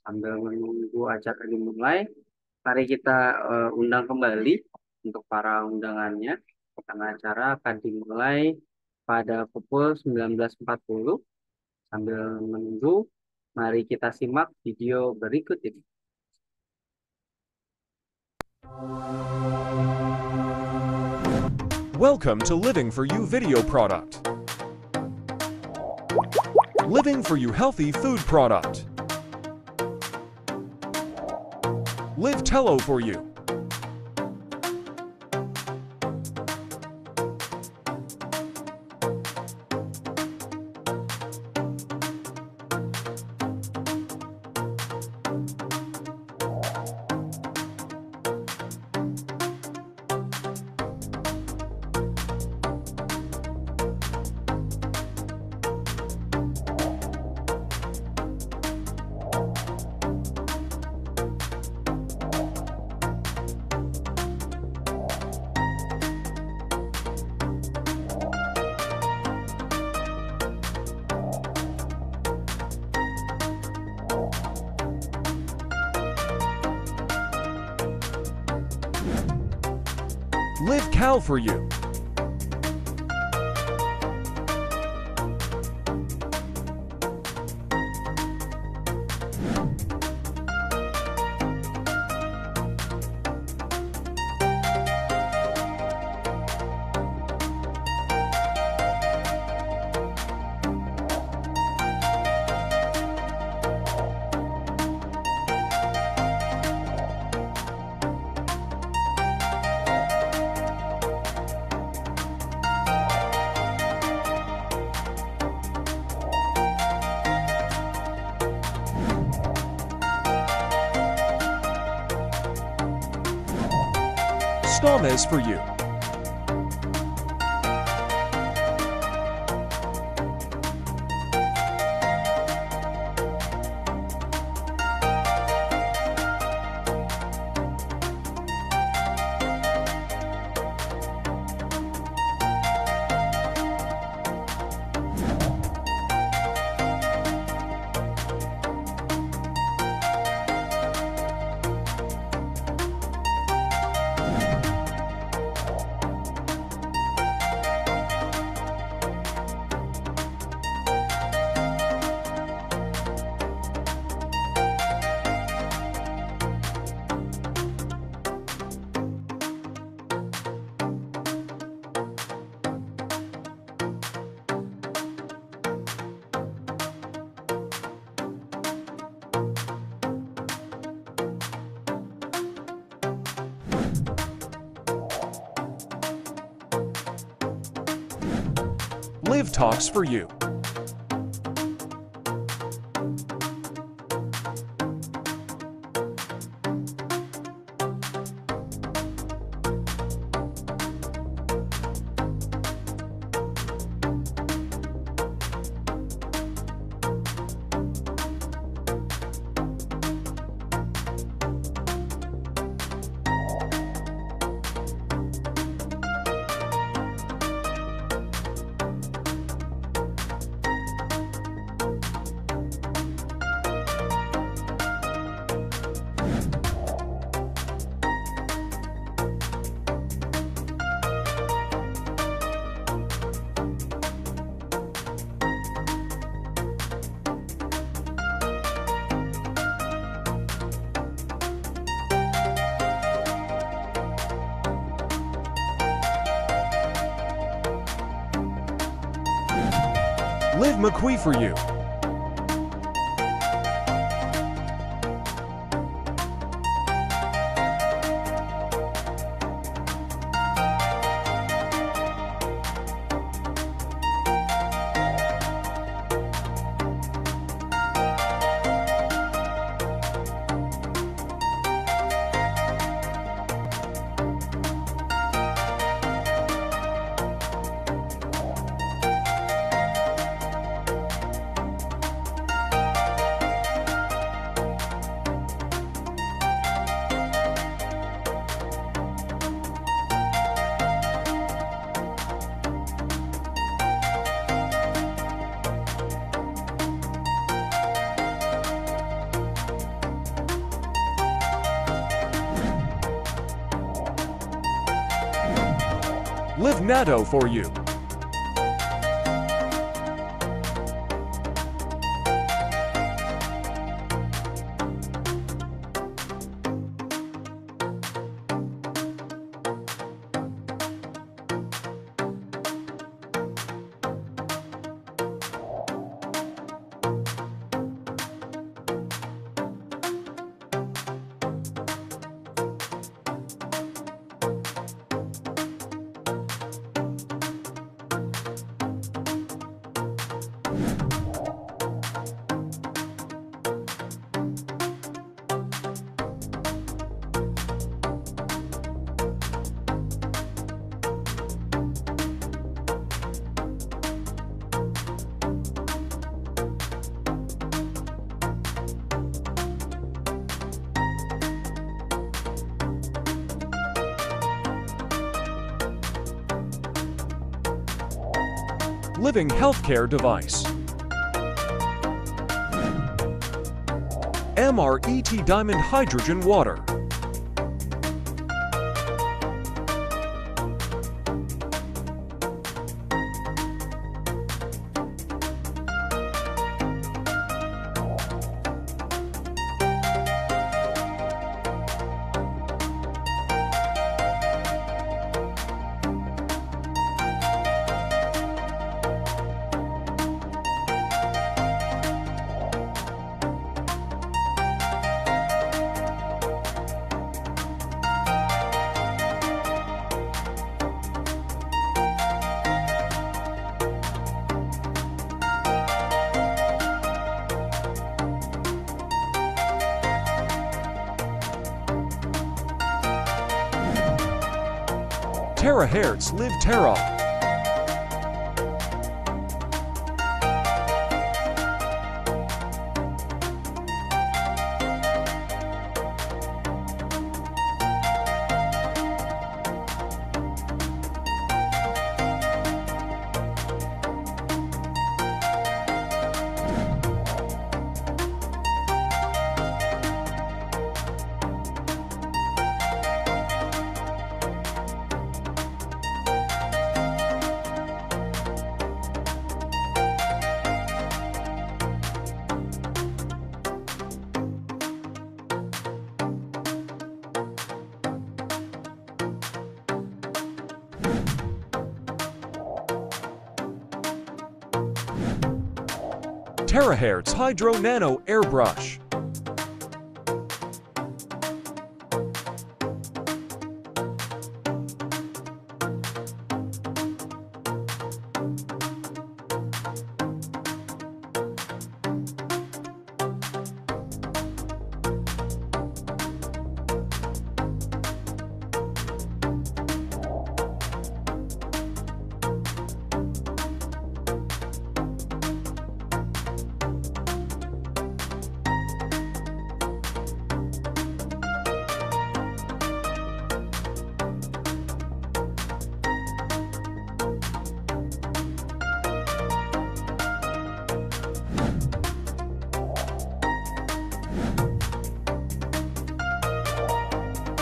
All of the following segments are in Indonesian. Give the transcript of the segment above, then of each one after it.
Sambil menunggu acara dimulai, mari kita undang kembali untuk para undangannya. Karena acara akan dimulai pada pukul 19.40. Sambil menunggu, mari kita simak video berikut ini. Welcome to Living for You video product. Living for You healthy food product. Live Tello for you. Live Cal for you. Stomach for you. Live Talks for you. Live McQuee for you. Live NATO for you. Living healthcare device. MRET Diamond Hydrogen Water. Terahertz Live Terol. Terahertz Hydro Nano Airbrush.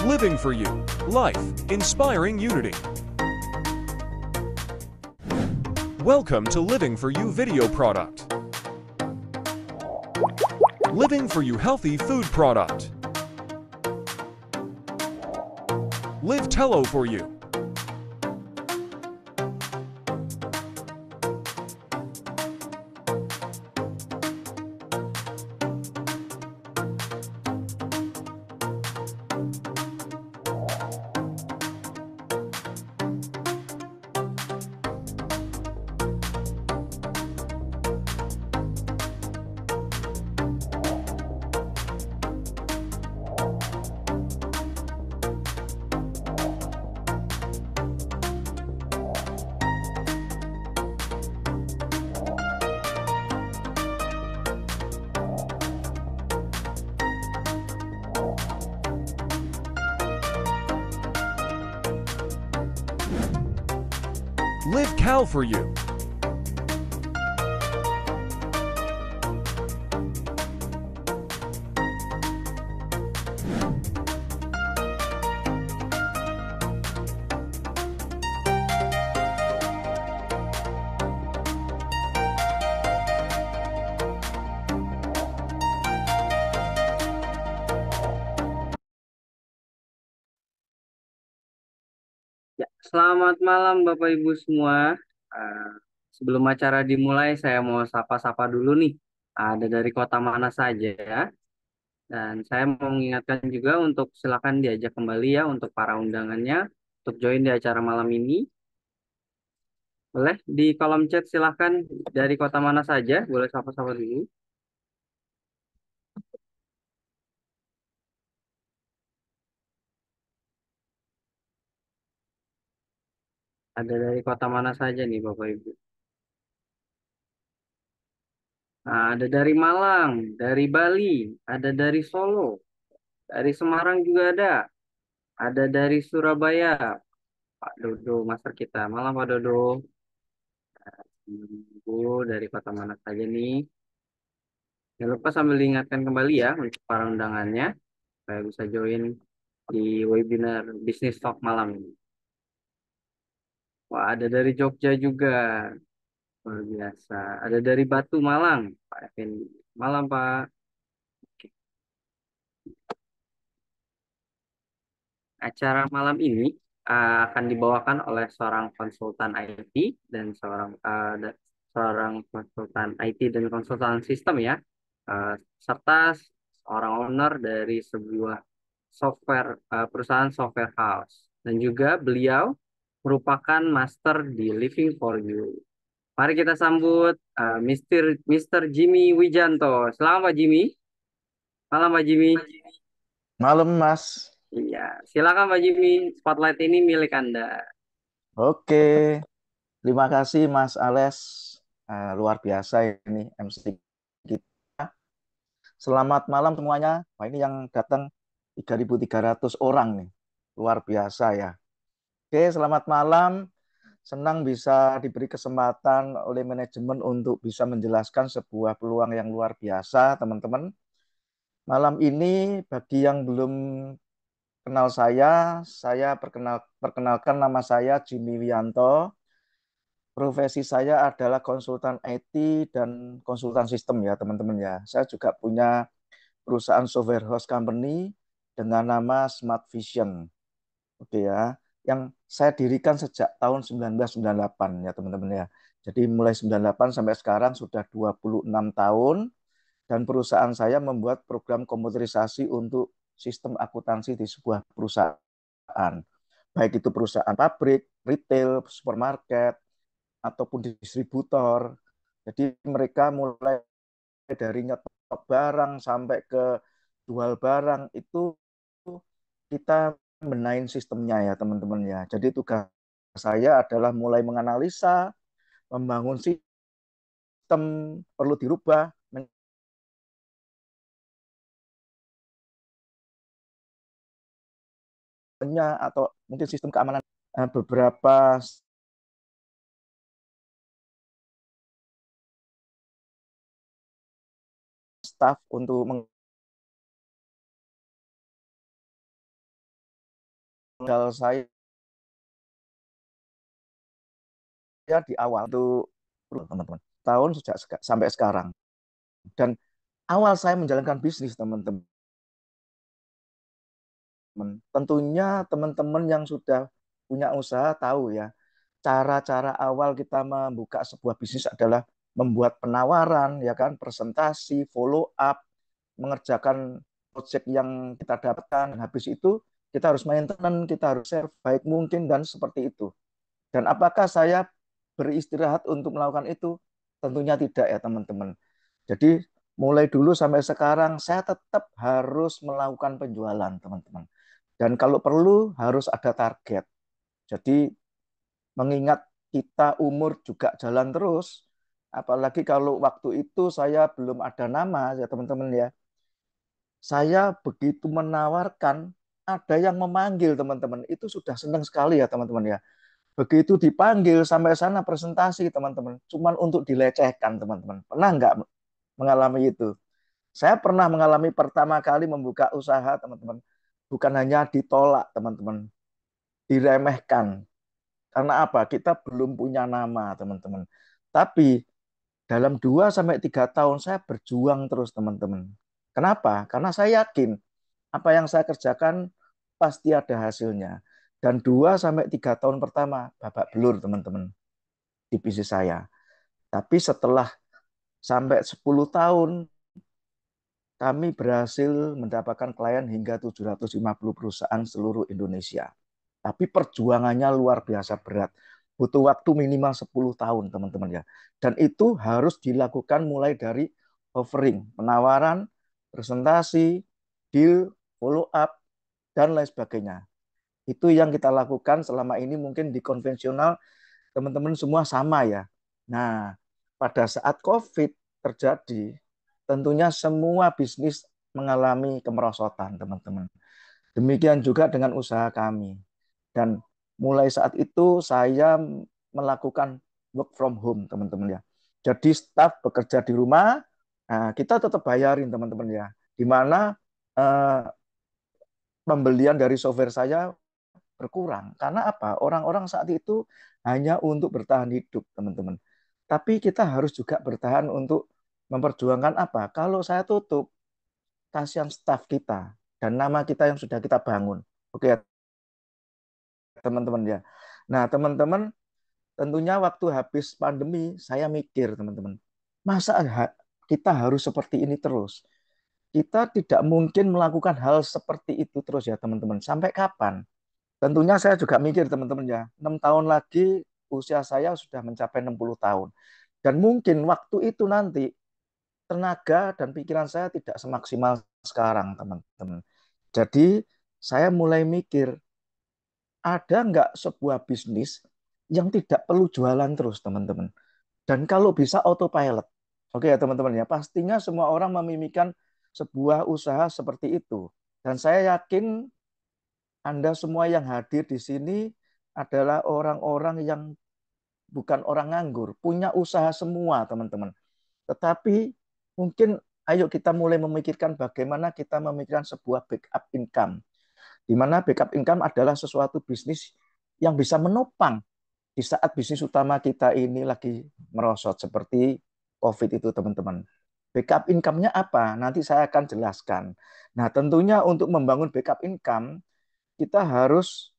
Living for you. Life. Inspiring unity. Welcome to Living for You video product. Living for You healthy food product. Live Tello for you. Live Cal for you. Selamat malam Bapak Ibu semua. Eh, Sebelum acara dimulai, saya mau sapa-sapa dulu nih. Ada dari kota mana saja ya. Dan saya mau mengingatkan juga untuk silakan diajak kembali ya untuk para undangannya untuk join di acara malam ini. Boleh di kolom chat silakan dari kota mana saja. Boleh sapa-sapa dulu. Ada dari kota mana saja nih Bapak Ibu. Nah, ada dari Malang, dari Bali, ada dari Solo, dari Semarang juga ada. Ada dari Surabaya, Pak Dodo, master kita. Malam Pak Dodo. Bu, dari kota mana saja nih? Jangan lupa sambil diingatkan kembali ya untuk para undangannya, supaya bisa join di webinar Business Talk malam ini. Wah, ada dari Jogja juga. Luar biasa. Ada dari Batu Malang, Pak Effendi. Malam, Pak. Oke. Acara malam ini akan dibawakan oleh seorang konsultan IT dan seorang konsultan IT dan konsultan sistem ya, serta seorang owner dari sebuah perusahaan software house dan juga beliau merupakan master di Living for You. Mari kita sambut Mr. Jimmy Wijanto. Selamat Pak Jimmy. Malam Pak Jimmy. Malam, Mas. Iya, silakan Pak Jimmy. Spotlight ini milik Anda. Oke, terima kasih Mas Ales. Luar biasa ini MC kita. Selamat malam semuanya. Wah, ini yang datang 3.300 orang nih. Luar biasa ya. Oke, selamat malam. Senang bisa diberi kesempatan oleh manajemen untuk bisa menjelaskan sebuah peluang yang luar biasa, teman-teman. Malam ini bagi yang belum kenal saya perkenalkan nama saya Jimmy Wianto. Profesi saya adalah konsultan IT dan konsultan sistem ya teman-teman ya. Saya juga punya perusahaan software house company dengan nama Smart Vision. Oke ya, yang saya dirikan sejak tahun 1998 ya teman-teman ya. Jadi mulai 98 sampai sekarang sudah 26 tahun dan perusahaan saya membuat program komputerisasi untuk sistem akuntansi di sebuah perusahaan. Baik itu perusahaan pabrik, retail, supermarket, ataupun distributor. Jadi mereka mulai dari nyetok barang sampai ke jual barang itu kita benahin sistemnya ya teman-teman ya. Jadi tugas saya adalah mulai menganalisa, membangun sistem perlu dirubah, atau mungkin sistem keamanan beberapa staff untuk menggal saya di awal itu teman-teman tahun sejak sampai sekarang dan awal saya menjalankan bisnis teman-teman tentunya teman-teman yang sudah punya usaha tahu ya cara-cara awal kita membuka sebuah bisnis adalah membuat penawaran ya kan presentasi follow up mengerjakan project yang kita dapatkan habis itu kita harus maintenance kita harus share baik mungkin dan seperti itu. Dan apakah saya beristirahat untuk melakukan itu? Tentunya tidak ya teman-teman. Jadi mulai dulu sampai sekarang saya tetap harus melakukan penjualan teman-teman. Dan kalau perlu harus ada target. Jadi mengingat kita umur juga jalan terus, apalagi kalau waktu itu saya belum ada nama ya teman-teman ya. Saya begitu menawarkan, ada yang memanggil teman-teman. Itu sudah senang sekali ya teman-teman ya. Begitu dipanggil sampai sana presentasi teman-teman, cuman untuk dilecehkan teman-teman. Pernah nggak mengalami itu? Saya pernah mengalami pertama kali membuka usaha teman-teman. Bukan hanya ditolak teman-teman, diremehkan. Karena apa? Kita belum punya nama teman-teman. Tapi dalam 2 sampai 3 tahun saya berjuang terus teman-teman. Kenapa? Karena saya yakin apa yang saya kerjakan pasti ada hasilnya. Dan 2 sampai 3 tahun pertama babak belur teman-teman di bisnis saya. Tapi setelah sampai 10 tahun kami berhasil mendapatkan klien hingga 750 perusahaan seluruh Indonesia. Tapi perjuangannya luar biasa berat. Butuh waktu minimal 10 tahun, teman-teman ya. Dan itu harus dilakukan mulai dari offering, penawaran, presentasi, deal, follow up, dan lain sebagainya. Itu yang kita lakukan selama ini mungkin di konvensional teman-teman semua sama ya. Nah, pada saat COVID terjadi, tentunya semua bisnis mengalami kemerosotan, teman-teman. Demikian juga dengan usaha kami. Dan mulai saat itu saya melakukan work from home, teman-teman ya. Jadi staff bekerja di rumah, nah, kita tetap bayarin, teman-teman ya. Di mana eh, pembelian dari software saya berkurang. Karena apa? Orang-orang saat itu hanya untuk bertahan hidup, teman-teman. Tapi kita harus juga bertahan untuk memperjuangkan apa? Kalau saya tutup, kasihan staf kita dan nama kita yang sudah kita bangun. Oke, teman-teman ya. Nah, teman-teman, tentunya waktu habis pandemi, saya mikir, teman-teman, masa kita harus seperti ini terus? Kita tidak mungkin melakukan hal seperti itu terus ya, teman-teman. Sampai kapan? Tentunya saya juga mikir teman-teman ya, 6 tahun lagi usia saya sudah mencapai 60 tahun. Dan mungkin waktu itu nanti tenaga dan pikiran saya tidak semaksimal sekarang teman-teman. Jadi saya mulai mikir, ada nggak sebuah bisnis yang tidak perlu jualan terus teman-teman. Dan kalau bisa autopilot. Oke ya teman-teman ya, pastinya semua orang memimpikan sebuah usaha seperti itu. Dan saya yakin Anda semua yang hadir di sini adalah orang-orang yang bukan orang nganggur, punya usaha semua, teman-teman. Tetapi mungkin ayo kita mulai memikirkan bagaimana kita memikirkan sebuah backup income. Di mana backup income adalah sesuatu bisnis yang bisa menopang di saat bisnis utama kita ini lagi merosot seperti COVID itu, teman-teman. Backup income-nya apa? Nanti saya akan jelaskan. Nah, tentunya untuk membangun backup income, kita harus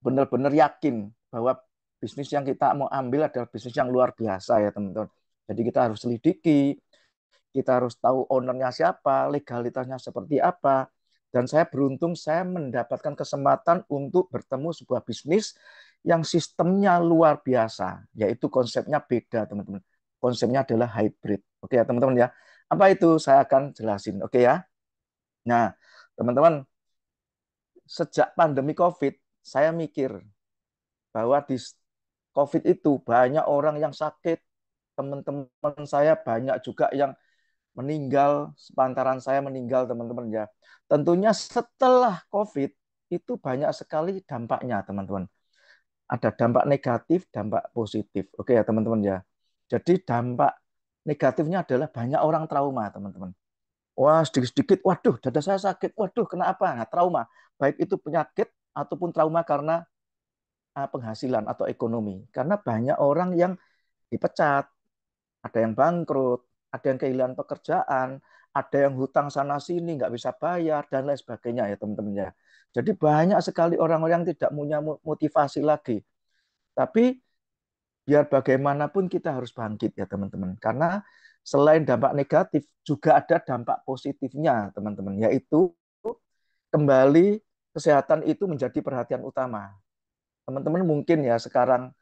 benar-benar yakin bahwa bisnis yang kita mau ambil adalah bisnis yang luar biasa ya teman-teman. Jadi kita harus selidiki, kita harus tahu ownernya siapa, legalitasnya seperti apa. Dan saya beruntung saya mendapatkan kesempatan untuk bertemu sebuah bisnis yang sistemnya luar biasa, yaitu konsepnya beda teman-teman. Konsepnya adalah hybrid. Oke ya teman-teman ya. Apa itu? Saya akan jelasin. Oke ya. Nah, teman-teman, sejak pandemi COVID, saya mikir bahwa di COVID itu banyak orang yang sakit, teman-teman saya banyak juga yang meninggal, sepantaran saya meninggal teman-teman ya. Tentunya setelah COVID itu banyak sekali dampaknya teman-teman. Ada dampak negatif, dampak positif. Oke ya teman-teman ya. Jadi dampak negatifnya adalah banyak orang trauma teman-teman. Wah sedikit-sedikit, waduh dada saya sakit, waduh kenapa? Nah trauma, baik itu penyakit ataupun trauma karena penghasilan atau ekonomi. Karena banyak orang yang dipecat, ada yang bangkrut, ada yang kehilangan pekerjaan, ada yang hutang sana sini nggak bisa bayar dan lain sebagainya ya teman-teman ya. Jadi banyak sekali orang-orang yang tidak punya motivasi lagi. Tapi biar bagaimanapun kita harus bangkit ya teman-teman. Karena selain dampak negatif juga ada dampak positifnya teman-teman, yaitu kembali kesehatan itu menjadi perhatian utama. Teman-teman mungkin ya sekarang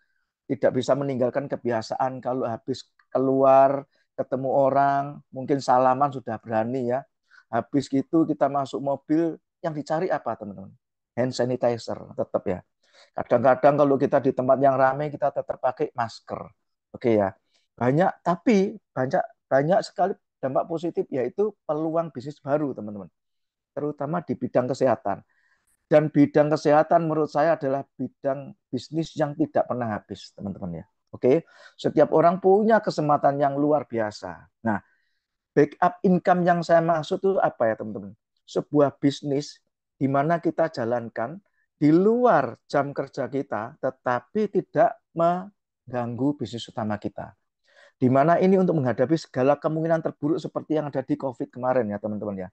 tidak bisa meninggalkan kebiasaan kalau habis keluar ketemu orang, mungkin salaman sudah berani ya. Habis gitu kita masuk mobil, yang dicari apa teman-teman? Hand sanitizer tetap ya. Kadang-kadang kalau kita di tempat yang ramai kita tetap pakai masker. Oke ya. Tapi banyak banyak sekali dampak positif yaitu peluang bisnis baru teman-teman. Terutama di bidang kesehatan. Dan bidang kesehatan menurut saya adalah bidang bisnis yang tidak pernah habis, teman-teman ya. Oke, setiap orang punya kesempatan yang luar biasa. Nah, backup income yang saya maksud itu apa ya, teman-teman? Sebuah bisnis di mana kita jalankan di luar jam kerja kita, tetapi tidak mengganggu bisnis utama kita. Di mana ini untuk menghadapi segala kemungkinan terburuk seperti yang ada di COVID kemarin ya, teman-teman ya.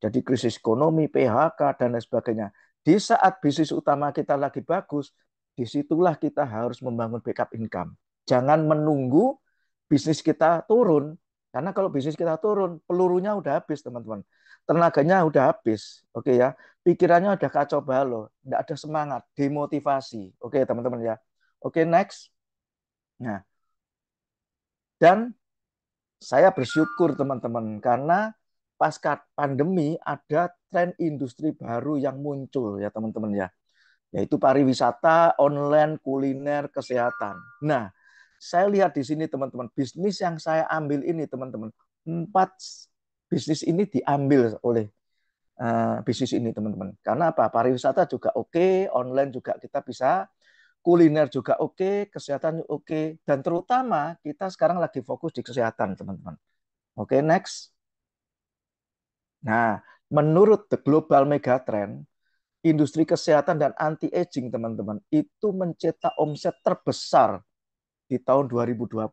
Jadi krisis ekonomi, PHK, dan lain sebagainya. Di saat bisnis utama kita lagi bagus, disitulah kita harus membangun backup income. Jangan menunggu bisnis kita turun, karena kalau bisnis kita turun, pelurunya udah habis, teman-teman. Tenaganya udah habis, oke ya. Pikirannya udah kacau balau, nggak ada semangat, demotivasi. Oke, teman-teman ya. Oke, next. Nah, dan saya bersyukur teman-teman karena pasca pandemi ada tren industri baru yang muncul ya teman-teman ya, yaitu pariwisata, online, kuliner, kesehatan. Nah, saya lihat di sini teman-teman, bisnis yang saya ambil ini teman-teman, 4 bisnis ini diambil oleh bisnis ini teman-teman. Karena apa? Pariwisata juga oke, online juga kita bisa, kuliner juga oke, kesehatan oke, dan terutama kita sekarang lagi fokus di kesehatan teman-teman. Oke, next. Nah, menurut The Global Megatrend, industri kesehatan dan anti-aging, teman-teman, itu mencetak omset terbesar di tahun 2020.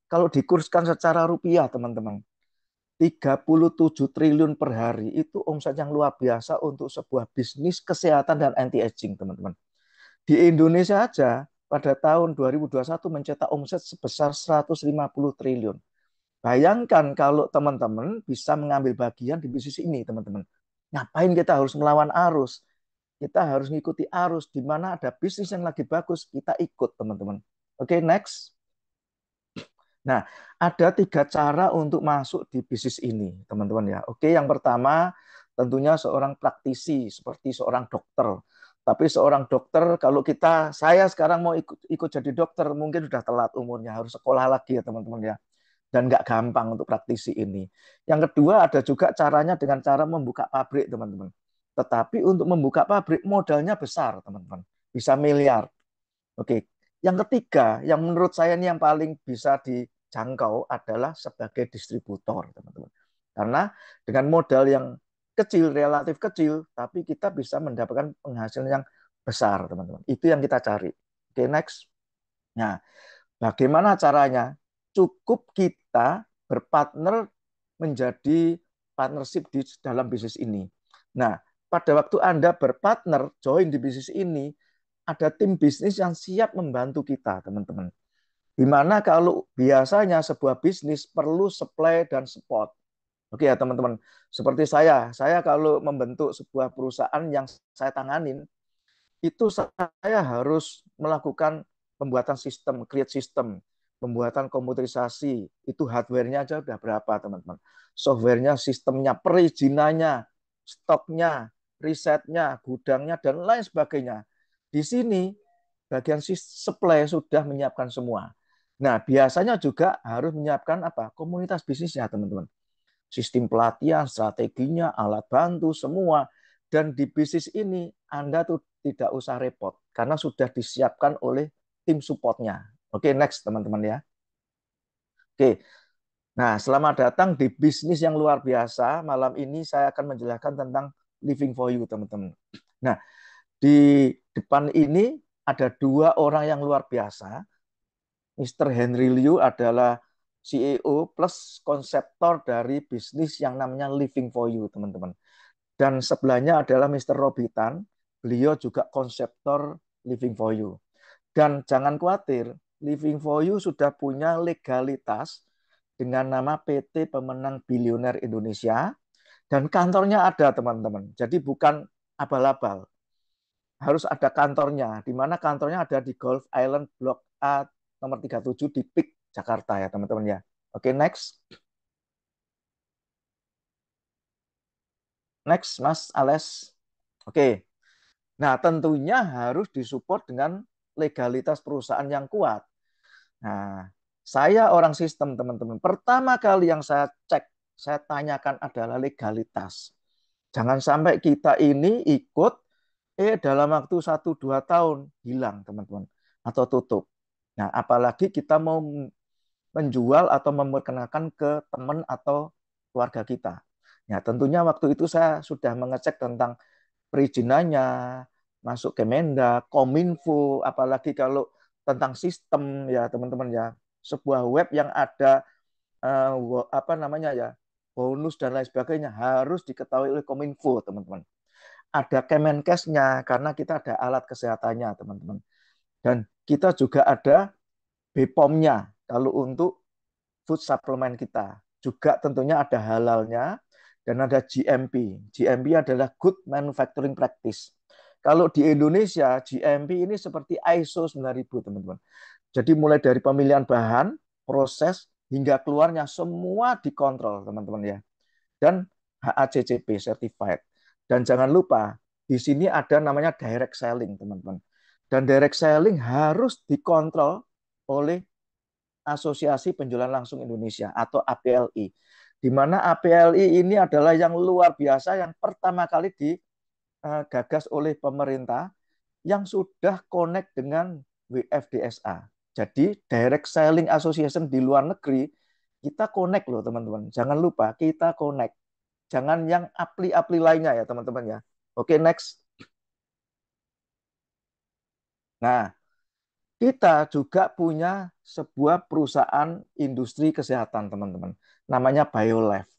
Kalau dikurskan secara rupiah, teman-teman, 37 triliun per hari itu omset yang luar biasa untuk sebuah bisnis kesehatan dan anti-aging, teman-teman. Di Indonesia aja, pada tahun 2021 mencetak omset sebesar 150 triliun. Bayangkan kalau teman-teman bisa mengambil bagian di bisnis ini, teman-teman. Ngapain kita harus melawan arus? Kita harus mengikuti arus. Di mana ada bisnis yang lagi bagus, kita ikut, teman-teman. Oke, next. Nah, ada 3 cara untuk masuk di bisnis ini, teman-teman ya. Oke, yang pertama tentunya seorang praktisi, seperti seorang dokter. Tapi seorang dokter, kalau saya sekarang mau ikut jadi dokter, mungkin sudah telat umurnya, harus sekolah lagi ya teman-teman ya, dan nggak gampang untuk praktisi ini. Yang kedua ada juga caranya dengan cara membuka pabrik, teman-teman. Tetapi untuk membuka pabrik modalnya besar, teman-teman. Bisa miliar. Oke. Yang ketiga, yang menurut saya ini yang paling bisa dijangkau adalah sebagai distributor, teman-teman. Karena dengan modal yang kecil, relatif kecil, tapi kita bisa mendapatkan penghasilan yang besar, teman-teman. Itu yang kita cari. Oke, next. Nah, bagaimana caranya? Cukup kita berpartner menjadi partnership di dalam bisnis ini. Nah, pada waktu Anda berpartner, join di bisnis ini, ada tim bisnis yang siap membantu kita, teman-teman. Di mana kalau biasanya sebuah bisnis perlu supply dan support. Oke ya, teman-teman. Seperti saya kalau membentuk sebuah perusahaan yang saya tanganin, itu saya harus melakukan pembuatan sistem, create system, pembuatan komputerisasi, itu hardware-nya aja udah berapa, teman-teman. Software-nya, sistemnya, perizinannya, stoknya, risetnya, gudangnya, dan lain sebagainya. Di sini, bagian supply sudah menyiapkan semua. Nah, biasanya juga harus menyiapkan apa? Komunitas bisnisnya, teman-teman. Sistem pelatihan, strateginya, alat bantu, semua. Dan di bisnis ini Anda tuh tidak usah repot karena sudah disiapkan oleh tim supportnya. Oke, next teman-teman ya. Oke, nah selamat datang di bisnis yang luar biasa. Malam ini saya akan menjelaskan tentang Living for You, teman-teman. Nah, di depan ini ada 2 orang yang luar biasa. Mr. Henry Liu adalah CEO plus konseptor dari bisnis yang namanya Living for You, teman-teman. Dan sebelahnya adalah Mr. Robitan, beliau juga konseptor Living for You. Dan jangan khawatir, Living for You sudah punya legalitas dengan nama PT Pemenang Bilioner Indonesia, dan kantornya ada, teman-teman. Jadi bukan abal-abal, harus ada kantornya, di mana kantornya ada di Gulf Island Blok A nomor 37 di PIK Jakarta ya teman-teman ya. Oke, next. Next, Mas Ales. Oke. Nah, tentunya harus disupport dengan legalitas perusahaan yang kuat. Nah, saya orang sistem, teman-teman. Pertama kali yang saya cek, saya tanyakan adalah legalitas. Jangan sampai kita ini ikut, dalam waktu 1-2 tahun hilang, teman-teman. Atau tutup. Nah, apalagi kita mau menjual atau memperkenalkan ke teman atau keluarga kita. Ya, tentunya waktu itu saya sudah mengecek tentang perizinannya, masuk Kemendak, Kominfo, apalagi kalau tentang sistem ya teman-teman ya, sebuah web yang ada apa namanya ya, bonus dan lain sebagainya harus diketahui oleh Kominfo, teman-teman. ada Kemenkesnya karena kita ada alat kesehatannya, teman-teman. Dan kita juga ada BPOM-nya kalau untuk food supplement kita. Juga tentunya ada halalnya dan ada GMP. GMP adalah Good Manufacturing Practice. Kalau di Indonesia, GMP ini seperti ISO 9000, teman-teman. Jadi mulai dari pemilihan bahan, proses, hingga keluarnya semua dikontrol, teman-teman ya. Dan HACCP certified. Dan jangan lupa, di sini ada namanya direct selling, teman-teman. Dan direct selling harus dikontrol oleh Asosiasi Penjualan Langsung Indonesia atau APLI. Di mana APLI ini adalah yang luar biasa yang pertama kali digagas oleh pemerintah yang sudah connect dengan WFDSA. Jadi Direct Selling Association di luar negeri kita connect loh teman-teman. Jangan lupa kita connect. Jangan yang apli-apli lainnya ya teman-teman ya. Oke, next. Nah, kita juga punya sebuah perusahaan industri kesehatan, teman-teman. Namanya BioLife.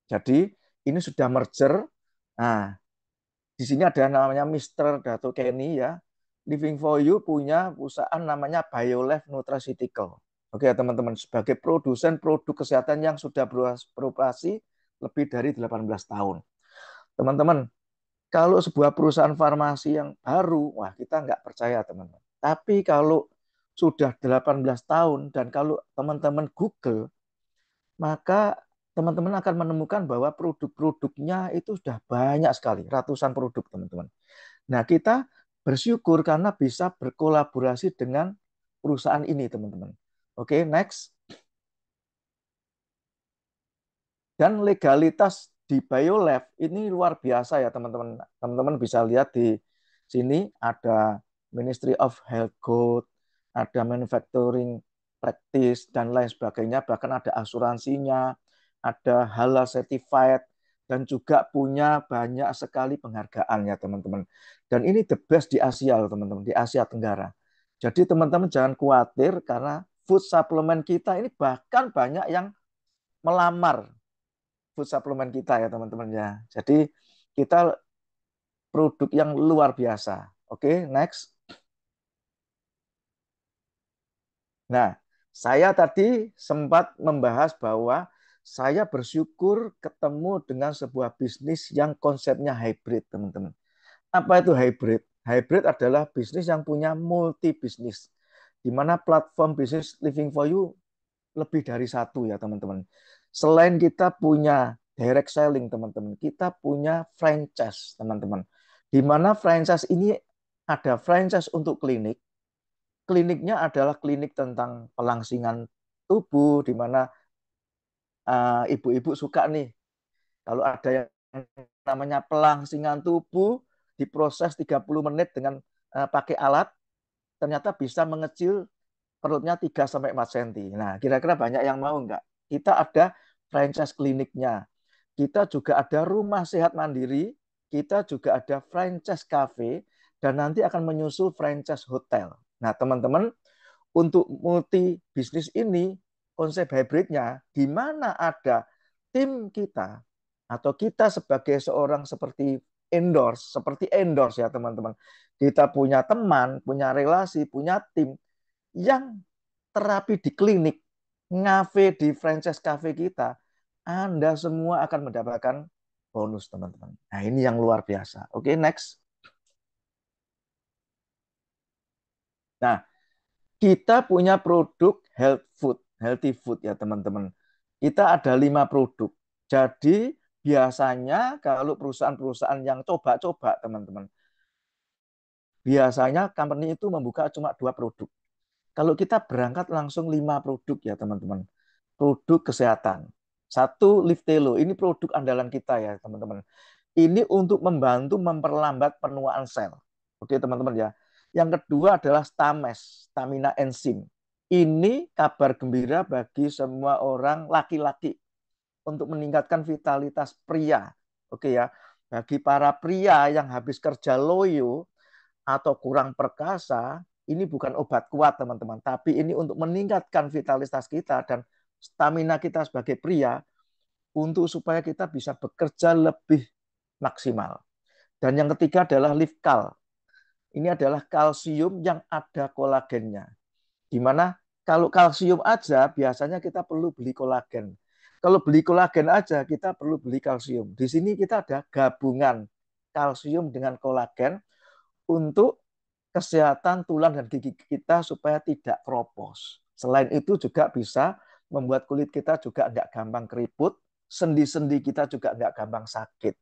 Jadi, ini sudah merger. Nah, di sini ada namanya Mr. Dato Kenny ya. Living for You punya perusahaan namanya BioLife Nutraceutical. Oke ya teman-teman, sebagai produsen produk kesehatan yang sudah beroperasi lebih dari 18 tahun. Teman-teman, kalau sebuah perusahaan farmasi yang baru, wah kita nggak percaya teman-teman. Tapi kalau sudah 18 tahun dan kalau teman-teman Google, maka teman-teman akan menemukan bahwa produk-produknya itu sudah banyak sekali, ratusan produk teman-teman. Nah kita bersyukur karena bisa berkolaborasi dengan perusahaan ini teman-teman. Oke, next. Dan legalitas di BioLab ini luar biasa ya teman-teman. Teman-teman bisa lihat di sini ada Ministry of Health Code, ada Manufacturing Practice, dan lain sebagainya. Bahkan ada asuransinya, ada halal certified, dan juga punya banyak sekali penghargaan ya teman-teman. Dan ini the best di Asia teman-teman, di Asia Tenggara. Jadi teman-teman jangan khawatir karena food supplement kita ini bahkan banyak yang melamar food supplement kita ya teman-teman ya. Jadi kita produk yang luar biasa. Oke, next. Nah, saya tadi sempat membahas bahwa saya bersyukur ketemu dengan sebuah bisnis yang konsepnya hybrid, teman-teman. Apa itu hybrid? Hybrid adalah bisnis yang punya multi bisnis, di mana platform bisnis Living for You lebih dari satu ya teman-teman. Selain kita punya direct selling teman-teman, kita punya franchise teman-teman. Di mana franchise ini ada franchise untuk klinik. Kliniknya adalah klinik tentang pelangsingan tubuh, di mana ibu-ibu suka nih kalau ada yang namanya pelangsingan tubuh diproses 30 menit dengan pakai alat, ternyata bisa mengecil perutnya 3 sampai 4 cm. Nah, kira-kira banyak yang mau enggak? Kita ada franchise kliniknya. Kita juga ada rumah sehat mandiri, kita juga ada franchise cafe, dan nanti akan menyusul franchise hotel. Nah, teman-teman, untuk multi bisnis ini, konsep hybridnya, di mana ada tim kita, atau kita sebagai seorang seperti endorse ya teman-teman. Kita punya teman, punya relasi, punya tim yang terapi di klinik, ngafe di franchise cafe kita, Anda semua akan mendapatkan bonus, teman-teman. Nah, ini yang luar biasa. Oke, next. Nah, kita punya produk healthy food ya, teman-teman. Kita ada 5 produk. Jadi, biasanya kalau perusahaan-perusahaan yang coba-coba, teman-teman, biasanya company itu membuka cuma 2 produk. Kalau kita berangkat langsung 5 produk ya, teman-teman. Produk kesehatan. Satu, Liftelo. Ini produk andalan kita ya, teman-teman. Ini untuk membantu memperlambat penuaan sel. Oke, teman-teman ya. Yang kedua adalah Stames, stamina enzim. Ini kabar gembira bagi semua orang laki-laki untuk meningkatkan vitalitas pria. Oke ya. Bagi para pria yang habis kerja loyo atau kurang perkasa, ini bukan obat kuat teman-teman, tapi ini untuk meningkatkan vitalitas kita dan stamina kita sebagai pria untuk supaya kita bisa bekerja lebih maksimal. Dan yang ketiga adalah Livkal. Ini adalah kalsium yang ada kolagennya. Di mana kalau kalsium aja biasanya kita perlu beli kolagen. Kalau beli kolagen aja kita perlu beli kalsium. Di sini kita ada gabungan kalsium dengan kolagen untuk kesehatan tulang dan gigi kita supaya tidak keropos. Selain itu juga bisa membuat kulit kita juga nggak gampang keriput, sendi-sendi kita juga nggak gampang sakit.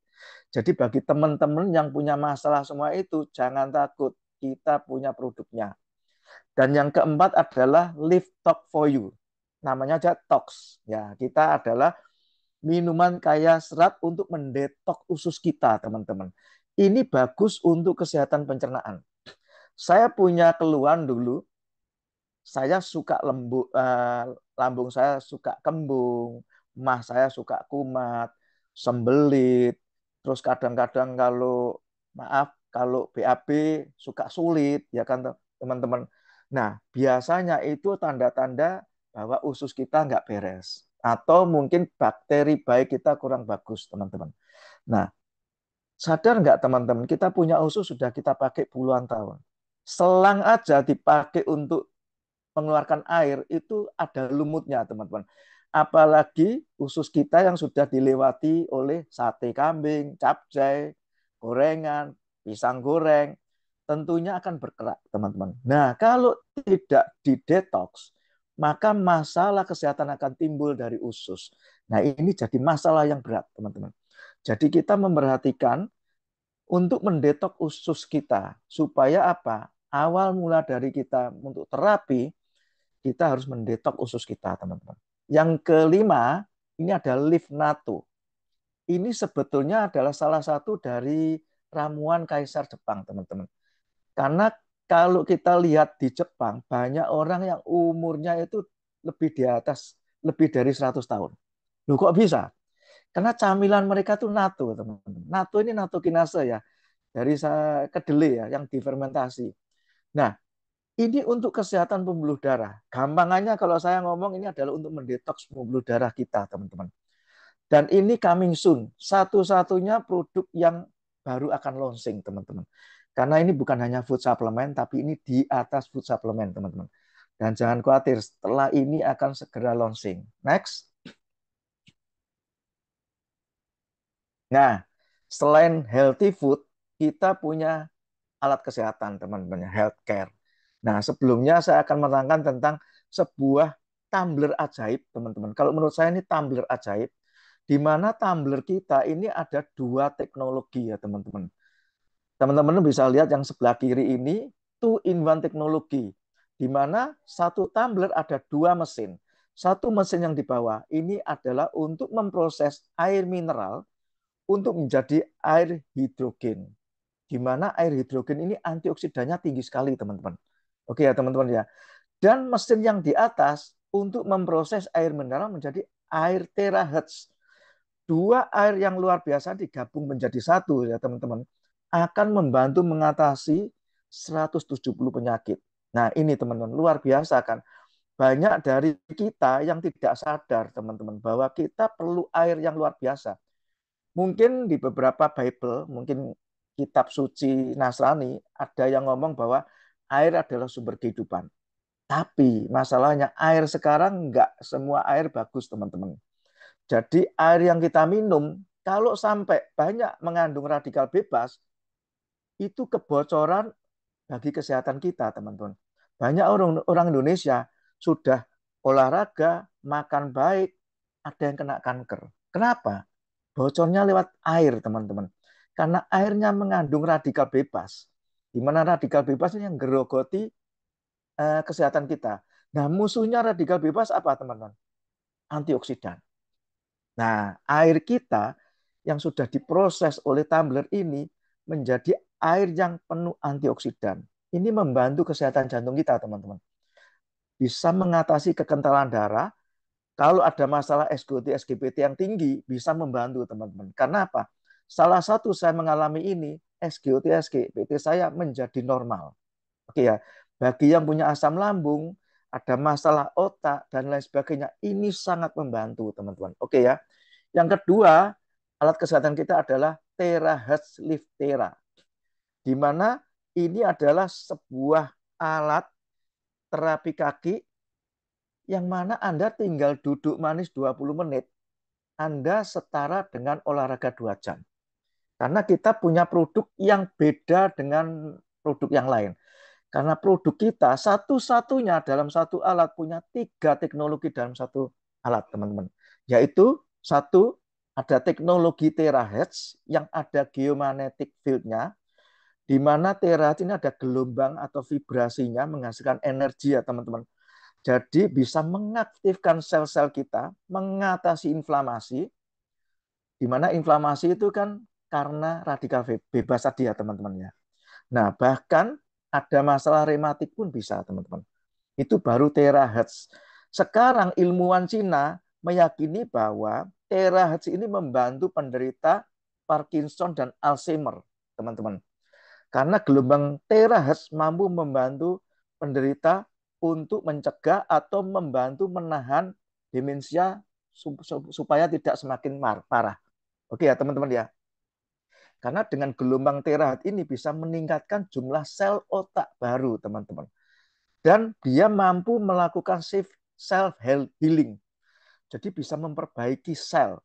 Jadi bagi teman-teman yang punya masalah semua itu, jangan takut, kita punya produknya. Dan yang keempat adalah Live Talk for You. Namanya aja Tox. Ya, kita adalah minuman kaya serat untuk mendetok usus kita, teman-teman. Ini bagus untuk kesehatan pencernaan. Saya punya keluhan dulu, saya suka lambung saya suka kembung, mah saya suka kumat, sembelit, terus kadang-kadang kalau maaf kalau BAB suka sulit ya kan teman-teman. Nah, biasanya itu tanda-tanda bahwa usus kita nggak beres atau mungkin bakteri baik kita kurang bagus, teman-teman. Nah, sadar nggak teman-teman, kita punya usus sudah kita pakai puluhan tahun. Selang aja dipakai untuk mengeluarkan air itu ada lumutnya, teman-teman. Apalagi usus kita yang sudah dilewati oleh sate kambing, capcay, gorengan, pisang goreng, tentunya akan berkerak, teman-teman. Nah, kalau tidak didetoks, maka masalah kesehatan akan timbul dari usus. Nah, ini jadi masalah yang berat, teman-teman. Jadi kita memperhatikan untuk mendetok usus kita supaya apa? Awal mula dari kita untuk terapi, kita harus mendetok usus kita, teman-teman. Yang kelima, ini ada Livnato. Ini sebetulnya adalah salah satu dari ramuan Kaisar Jepang, teman-teman. Karena kalau kita lihat di Jepang, banyak orang yang umurnya itu lebih di atas, lebih dari 100 tahun. Loh kok bisa? Karena camilan mereka tuh natto, teman-teman. Natto ini natto kinase ya, dari kedelai ya, yang difermentasi. Nah, ini untuk kesehatan pembuluh darah. Gampangannya kalau saya ngomong ini adalah untuk mendetoks pembuluh darah kita, teman-teman. Dan ini coming soon. Satu-satunya produk yang baru akan launching, teman-teman. Karena ini bukan hanya food supplement, tapi ini di atas food supplement, teman-teman. Dan jangan khawatir, setelah ini akan segera launching. Next. Nah, selain healthy food, kita punya alat kesehatan, teman-teman, healthcare. Nah, sebelumnya saya akan menerangkan tentang sebuah tumbler ajaib, teman-teman. Kalau menurut saya ini tumbler ajaib, di mana tumbler kita ini ada dua teknologi ya, teman-teman. Teman-teman bisa lihat yang sebelah kiri ini, two-in-one teknologi, di mana satu tumbler ada dua mesin. Satu mesin yang di bawah ini adalah untuk memproses air mineral untuk menjadi air hidrogen, di mana air hidrogen ini antioksidannya tinggi sekali, teman-teman. Oke ya, teman-teman ya. Dan mesin yang di atas untuk memproses air mineral menjadi air terahertz. Dua air yang luar biasa digabung menjadi satu ya, teman-teman. Akan membantu mengatasi 170 penyakit. Nah, ini teman-teman, luar biasa kan. Banyak dari kita yang tidak sadar, teman-teman, bahwa kita perlu air yang luar biasa. Mungkin di beberapa Bible, mungkin kitab suci Nasrani, ada yang ngomong bahwa air adalah sumber kehidupan. Tapi masalahnya air sekarang nggak semua air bagus, teman-teman. Jadi air yang kita minum, kalau sampai banyak mengandung radikal bebas, itu kebocoran bagi kesehatan kita, teman-teman. Banyak orang Indonesia sudah olahraga, makan baik, ada yang kena kanker. Kenapa? Bocornya lewat air, teman-teman. Karena airnya mengandung radikal bebas. Di mana radikal bebas ini yang gerogoti kesehatan kita. Nah, musuhnya radikal bebas apa, teman-teman? Antioksidan. Nah, air kita yang sudah diproses oleh tumbler ini menjadi air yang penuh antioksidan. Ini membantu kesehatan jantung kita, teman-teman. Bisa mengatasi kekentalan darah. Kalau ada masalah SGOT, SGPT yang tinggi, bisa membantu, teman-teman. Karena apa? Salah satu saya mengalami ini, SGOT, SGPT saya menjadi normal. Oke ya, bagi yang punya asam lambung, ada masalah otak, dan lain sebagainya, ini sangat membantu, teman-teman. Oke ya. Yang kedua, alat kesehatan kita adalah terahertz Liftera, di mana ini adalah sebuah alat terapi kaki yang mana Anda tinggal duduk manis 20 menit, Anda setara dengan olahraga 2 jam. Karena kita punya produk yang beda dengan produk yang lain. Karena produk kita satu-satunya dalam satu alat punya 3 teknologi dalam satu alat, teman-teman. Yaitu satu, ada teknologi terahertz yang ada geomagnetic field-nya, di mana terahertz ini ada gelombang atau vibrasinya menghasilkan energi ya teman-teman. Jadi bisa mengaktifkan sel-sel kita, mengatasi inflamasi, di mana inflamasi itu kan karena radikal bebas tadi ya teman-teman ya. Nah, bahkan ada masalah rematik pun bisa teman-teman. Itu baru terahertz. Sekarang ilmuwan Cina meyakini bahwa terahertz ini membantu penderita Parkinson dan Alzheimer, teman-teman. Karena gelombang terahertz mampu membantu penderita untuk mencegah atau membantu menahan demensia supaya tidak semakin parah. Oke ya teman-teman ya. Karena dengan gelombang terahertz ini bisa meningkatkan jumlah sel otak baru teman-teman. Dan dia mampu melakukan self healing. Jadi bisa memperbaiki sel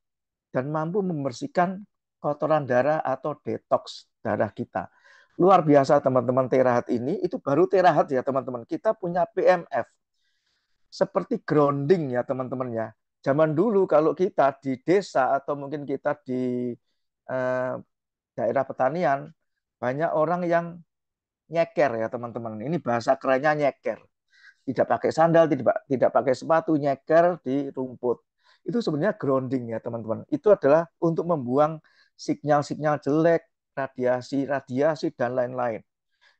dan mampu membersihkan kotoran darah atau detox darah kita. Luar biasa teman-teman terahertz ini, itu baru terahertz ya teman-teman. Kita punya PMF, seperti grounding ya teman-teman ya. Zaman dulu kalau kita di desa atau mungkin kita di eh, daerah pertanian, banyak orang yang nyeker ya teman-teman. Ini bahasa kerennya nyeker. Tidak pakai sandal, tidak pakai sepatu, nyeker di rumput. Itu sebenarnya grounding ya teman-teman. Itu adalah untuk membuang sinyal-sinyal jelek, radiasi, dan lain-lain.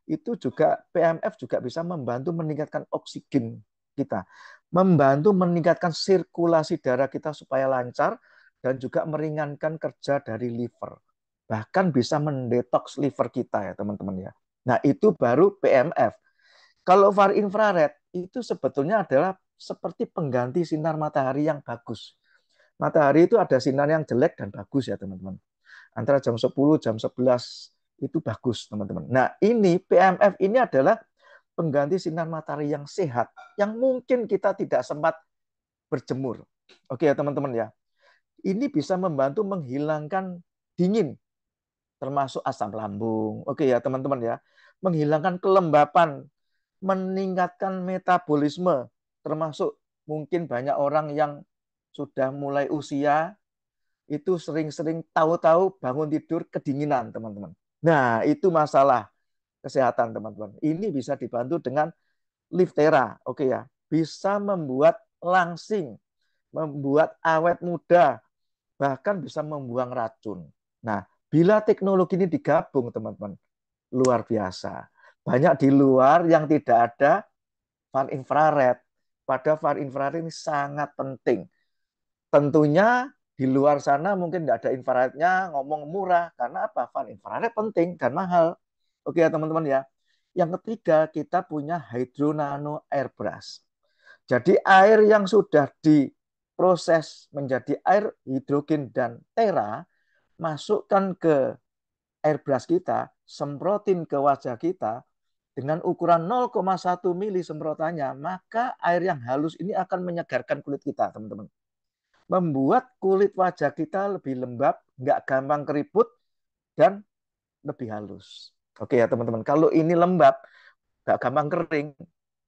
Itu juga PMF juga bisa membantu meningkatkan oksigen kita, membantu meningkatkan sirkulasi darah kita supaya lancar, dan juga meringankan kerja dari liver. Bahkan bisa mendetoks liver kita ya teman-teman ya. Nah itu baru PMF. Kalau far infrared itu sebetulnya adalah seperti pengganti sinar matahari yang bagus. Matahari itu ada sinar yang jelek dan bagus ya teman-teman. Antara jam 10, jam 11 itu bagus teman-teman. Nah ini PMF ini adalah pengganti sinar matahari yang sehat, yang mungkin kita tidak sempat berjemur. Oke ya teman-teman ya. Ini bisa membantu menghilangkan dingin, termasuk asam lambung. Oke ya teman-teman ya. Menghilangkan kelembapan, meningkatkan metabolisme, termasuk mungkin banyak orang yang sudah mulai usia itu sering-sering tahu-tahu bangun tidur kedinginan, teman-teman. Nah, itu masalah kesehatan, teman-teman. Ini bisa dibantu dengan Liftera, oke ya. Bisa membuat langsing, membuat awet muda, bahkan bisa membuang racun. Nah, bila teknologi ini digabung, teman-teman, luar biasa. Banyak di luar yang tidak ada far infrared. Pada far infrared ini sangat penting. Tentunya di luar sana mungkin tidak ada infrarednya, ngomong murah. Karena apa? Far infrared penting dan mahal. Oke ya teman-teman ya. Yang ketiga, kita punya hydro nano airbrush. Jadi air yang sudah diproses menjadi air hidrogen dan tera, masukkan ke airbrush kita, semprotin ke wajah kita, dengan ukuran 0,1 mili semprotannya, maka air yang halus ini akan menyegarkan kulit kita, teman-teman. Membuat kulit wajah kita lebih lembab, nggak gampang keriput, dan lebih halus. Oke ya teman-teman, kalau ini lembab, nggak gampang kering,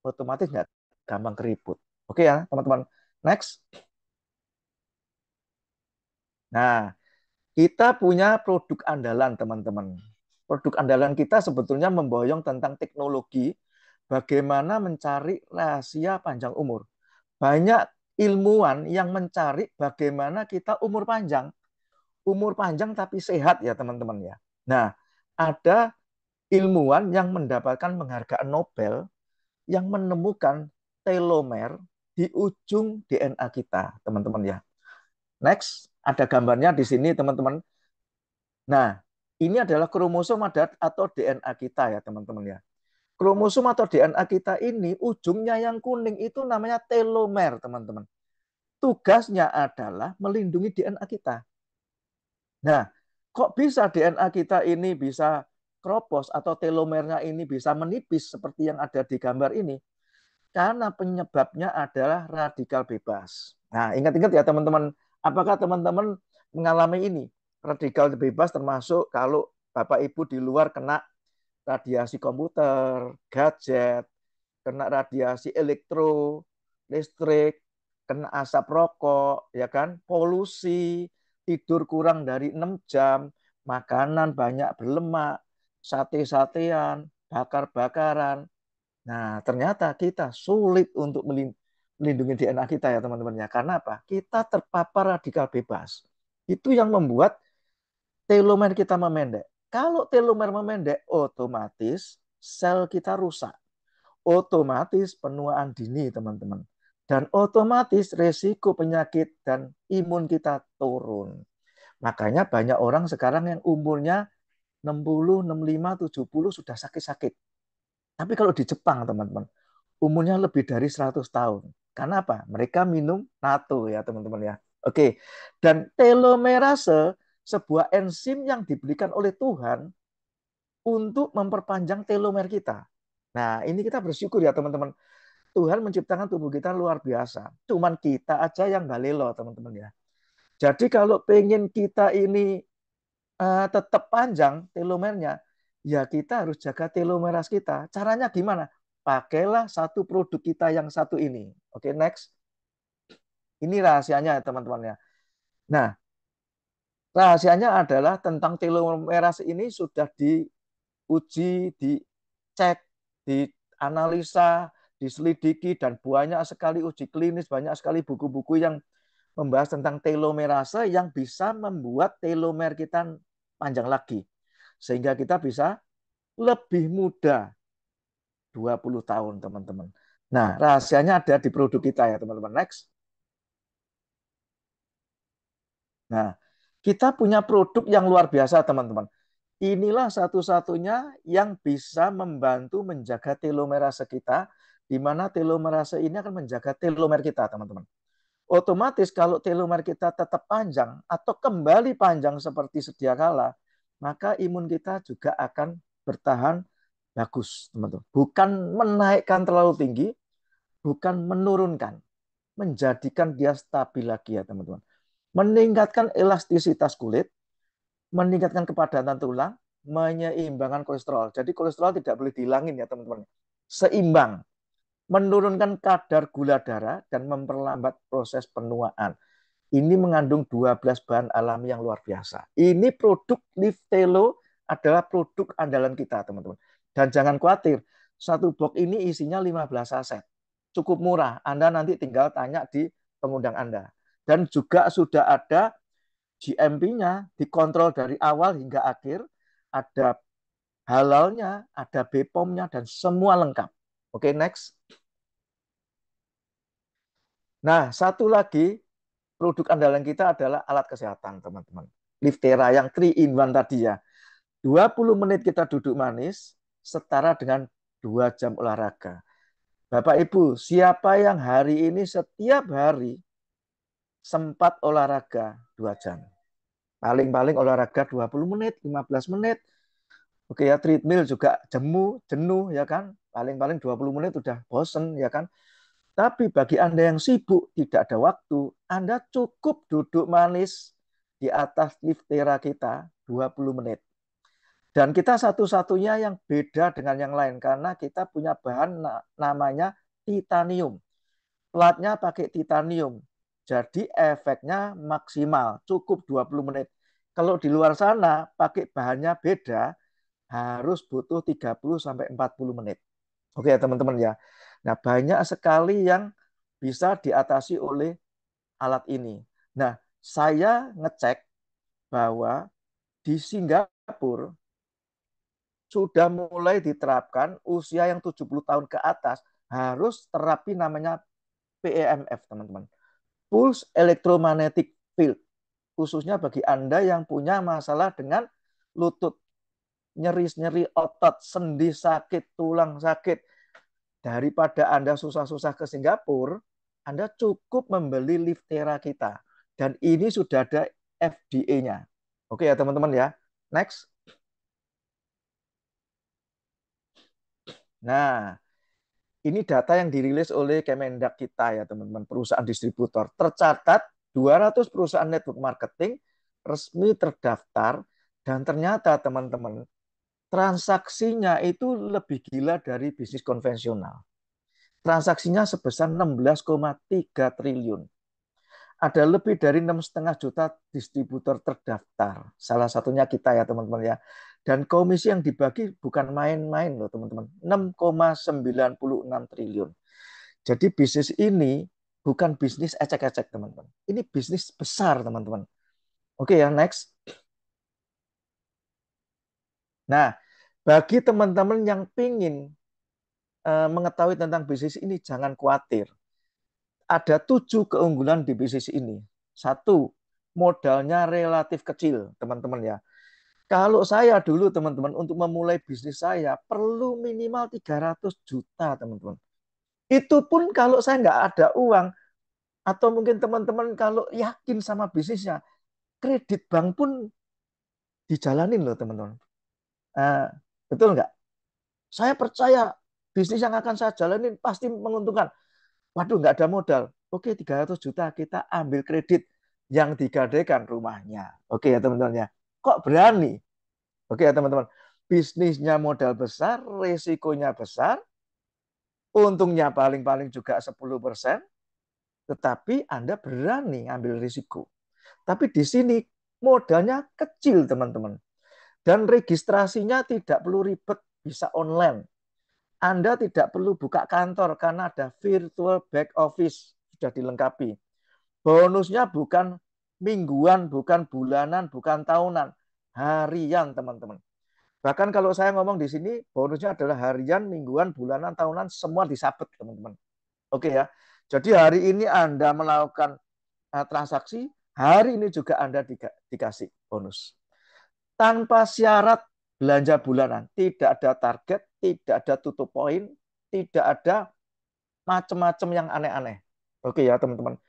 otomatis nggak gampang keriput. Oke ya teman-teman. Next. Nah, kita punya produk andalan teman-teman. Produk andalan kita sebetulnya memboyong tentang teknologi, bagaimana mencari rahasia panjang umur. Banyak ilmuwan yang mencari bagaimana kita umur panjang tapi sehat ya teman-teman ya. Nah, ada ilmuwan yang mendapatkan penghargaan Nobel yang menemukan telomer di ujung DNA kita, teman-teman ya. Next, ada gambarnya di sini teman-teman. Nah, ini adalah kromosom atau DNA kita ya teman-teman ya. Kromosom atau DNA kita ini ujungnya yang kuning itu namanya telomer teman-teman. Tugasnya adalah melindungi DNA kita. Nah, kok bisa DNA kita ini bisa kropos atau telomernya ini bisa menipis seperti yang ada di gambar ini? Karena penyebabnya adalah radikal bebas. Nah, ingat-ingat ya teman-teman, apakah teman-teman mengalami ini? Radikal bebas termasuk kalau Bapak Ibu di luar kena radiasi komputer, gadget, kena radiasi elektro, listrik, kena asap rokok, ya kan, polusi, tidur kurang dari 6 jam, makanan banyak berlemak, sate-satean, bakar-bakaran. Nah, ternyata kita sulit untuk melindungi DNA kita ya teman-teman ya. Karena apa? Kita terpapar radikal bebas. Itu yang membuat telomer kita memendek. Kalau telomer memendek, otomatis sel kita rusak. Otomatis penuaan dini, teman-teman. Dan otomatis resiko penyakit dan imun kita turun. Makanya banyak orang sekarang yang umurnya 60, 65, 70 sudah sakit-sakit. Tapi kalau di Jepang, teman-teman, umurnya lebih dari 100 tahun. Karena apa? Mereka minum natto ya, teman-teman ya. Oke. Dan telomerase, sebuah enzim yang diberikan oleh Tuhan untuk memperpanjang telomer kita. Nah, ini kita bersyukur ya, teman-teman. Tuhan menciptakan tubuh kita luar biasa. Cuman kita aja yang balelo, teman-teman ya. Jadi kalau pengen kita ini tetap panjang telomernya, ya kita harus jaga telomeras kita. Caranya gimana? Pakailah satu produk kita yang satu ini. Oke, next. Ini rahasianya teman-teman ya. Nah, rahasianya adalah tentang telomeras ini sudah diuji, dicek, dianalisa, diselidiki, dan banyak sekali uji klinis, banyak sekali buku-buku yang membahas tentang telomerase yang bisa membuat telomer kita panjang lagi. Sehingga kita bisa lebih muda 20 tahun, teman-teman. Nah, rahasianya ada di produk kita ya, teman-teman. Next. Nah, kita punya produk yang luar biasa, teman-teman. Inilah satu-satunya yang bisa membantu menjaga telomerase kita, di mana telomerase ini akan menjaga telomer kita, teman-teman. Otomatis kalau telomer kita tetap panjang atau kembali panjang seperti sedia kala, maka imun kita juga akan bertahan bagus, teman-teman. Bukan menaikkan terlalu tinggi, bukan menurunkan, menjadikan dia stabil lagi ya, teman-teman. Meningkatkan elastisitas kulit, meningkatkan kepadatan tulang, menyeimbangkan kolesterol. Jadi kolesterol tidak boleh dihilangin ya, teman-teman. Seimbang, menurunkan kadar gula darah dan memperlambat proses penuaan. Ini mengandung 12 bahan alami yang luar biasa. Ini produk Liftelo adalah produk andalan kita, teman-teman. Dan jangan khawatir, satu box ini isinya 15 saset. Cukup murah. Anda nanti tinggal tanya di pengundang Anda. Dan juga sudah ada GMP-nya, dikontrol dari awal hingga akhir. Ada halalnya, ada BPOM-nya, dan semua lengkap. Oke, next. Nah, satu lagi produk andalan kita adalah alat kesehatan, teman-teman. Liftera yang 3 in 1 tadi ya. 20 menit kita duduk manis, setara dengan 2 jam olahraga. Bapak Ibu, siapa yang hari ini setiap hari sempat olahraga 2 jam? Paling-paling olahraga 20 menit, 15 menit. Oke ya, treadmill juga jenuh ya kan? Paling-paling 20 menit udah bosen ya kan? Tapi bagi Anda yang sibuk, tidak ada waktu, Anda cukup duduk manis di atas liftera kita 20 menit. Dan kita satu-satunya yang beda dengan yang lain karena kita punya bahan namanya titanium. Platnya pakai titanium. Jadi efeknya maksimal, cukup 20 menit. Kalau di luar sana pakai bahannya beda, harus butuh 30 sampai 40 menit. Oke ya teman-teman ya. Nah, banyak sekali yang bisa diatasi oleh alat ini. Nah, saya ngecek bahwa di Singapura sudah mulai diterapkan usia yang 70 tahun ke atas harus terapi namanya PEMF, teman-teman. Pulse Electromagnetic Field. Khususnya bagi Anda yang punya masalah dengan lutut, nyeri-nyeri otot, sendi sakit, tulang sakit. Daripada Anda susah-susah ke Singapura, Anda cukup membeli Liftera kita. Dan ini sudah ada FDA-nya. Oke ya teman-teman ya. Next. Nah, ini data yang dirilis oleh Kemendak kita ya teman-teman, perusahaan distributor. Tercatat 200 perusahaan network marketing resmi terdaftar dan ternyata teman-teman transaksinya itu lebih gila dari bisnis konvensional. Transaksinya sebesar 16,3 triliun. Ada lebih dari 6,5 juta distributor terdaftar. Salah satunya kita ya teman-teman ya. Dan komisi yang dibagi bukan main-main loh teman-teman. 6,96 triliun. Jadi bisnis ini bukan bisnis ecek-ecek teman-teman. Ini bisnis besar teman-teman. Oke ya, next. Nah, bagi teman-teman yang pingin mengetahui tentang bisnis ini, jangan khawatir. Ada 7 keunggulan di bisnis ini. Satu, modalnya relatif kecil, teman-teman ya. Kalau saya dulu, teman-teman, untuk memulai bisnis saya, perlu minimal 300 juta, teman-teman. Itu pun kalau saya nggak ada uang, atau mungkin teman-teman kalau yakin sama bisnisnya, kredit bank pun dijalanin loh, teman-teman. Nah, betul nggak? Saya percaya bisnis yang akan saya jalanin pasti menguntungkan. Waduh, nggak ada modal. Oke, 300 juta kita ambil kredit yang digadaikan rumahnya. Oke ya teman-teman ya. Kok berani? Oke ya teman-teman. Bisnisnya modal besar, resikonya besar, untungnya paling-paling juga 10%, tetapi Anda berani ambil risiko. Tapi di sini modalnya kecil teman-teman. Dan registrasinya tidak perlu ribet, bisa online. Anda tidak perlu buka kantor karena ada virtual back office sudah dilengkapi. Bonusnya bukan mingguan, bukan bulanan, bukan tahunan, harian teman-teman. Bahkan kalau saya ngomong di sini, bonusnya adalah harian, mingguan, bulanan, tahunan, semua disabet teman-teman. Oke ya. Jadi hari ini Anda melakukan transaksi, hari ini juga Anda dikasih bonus. Tanpa syarat belanja bulanan, tidak ada target, tidak ada tutup poin, tidak ada macam-macam yang aneh-aneh. Oke ya teman-teman.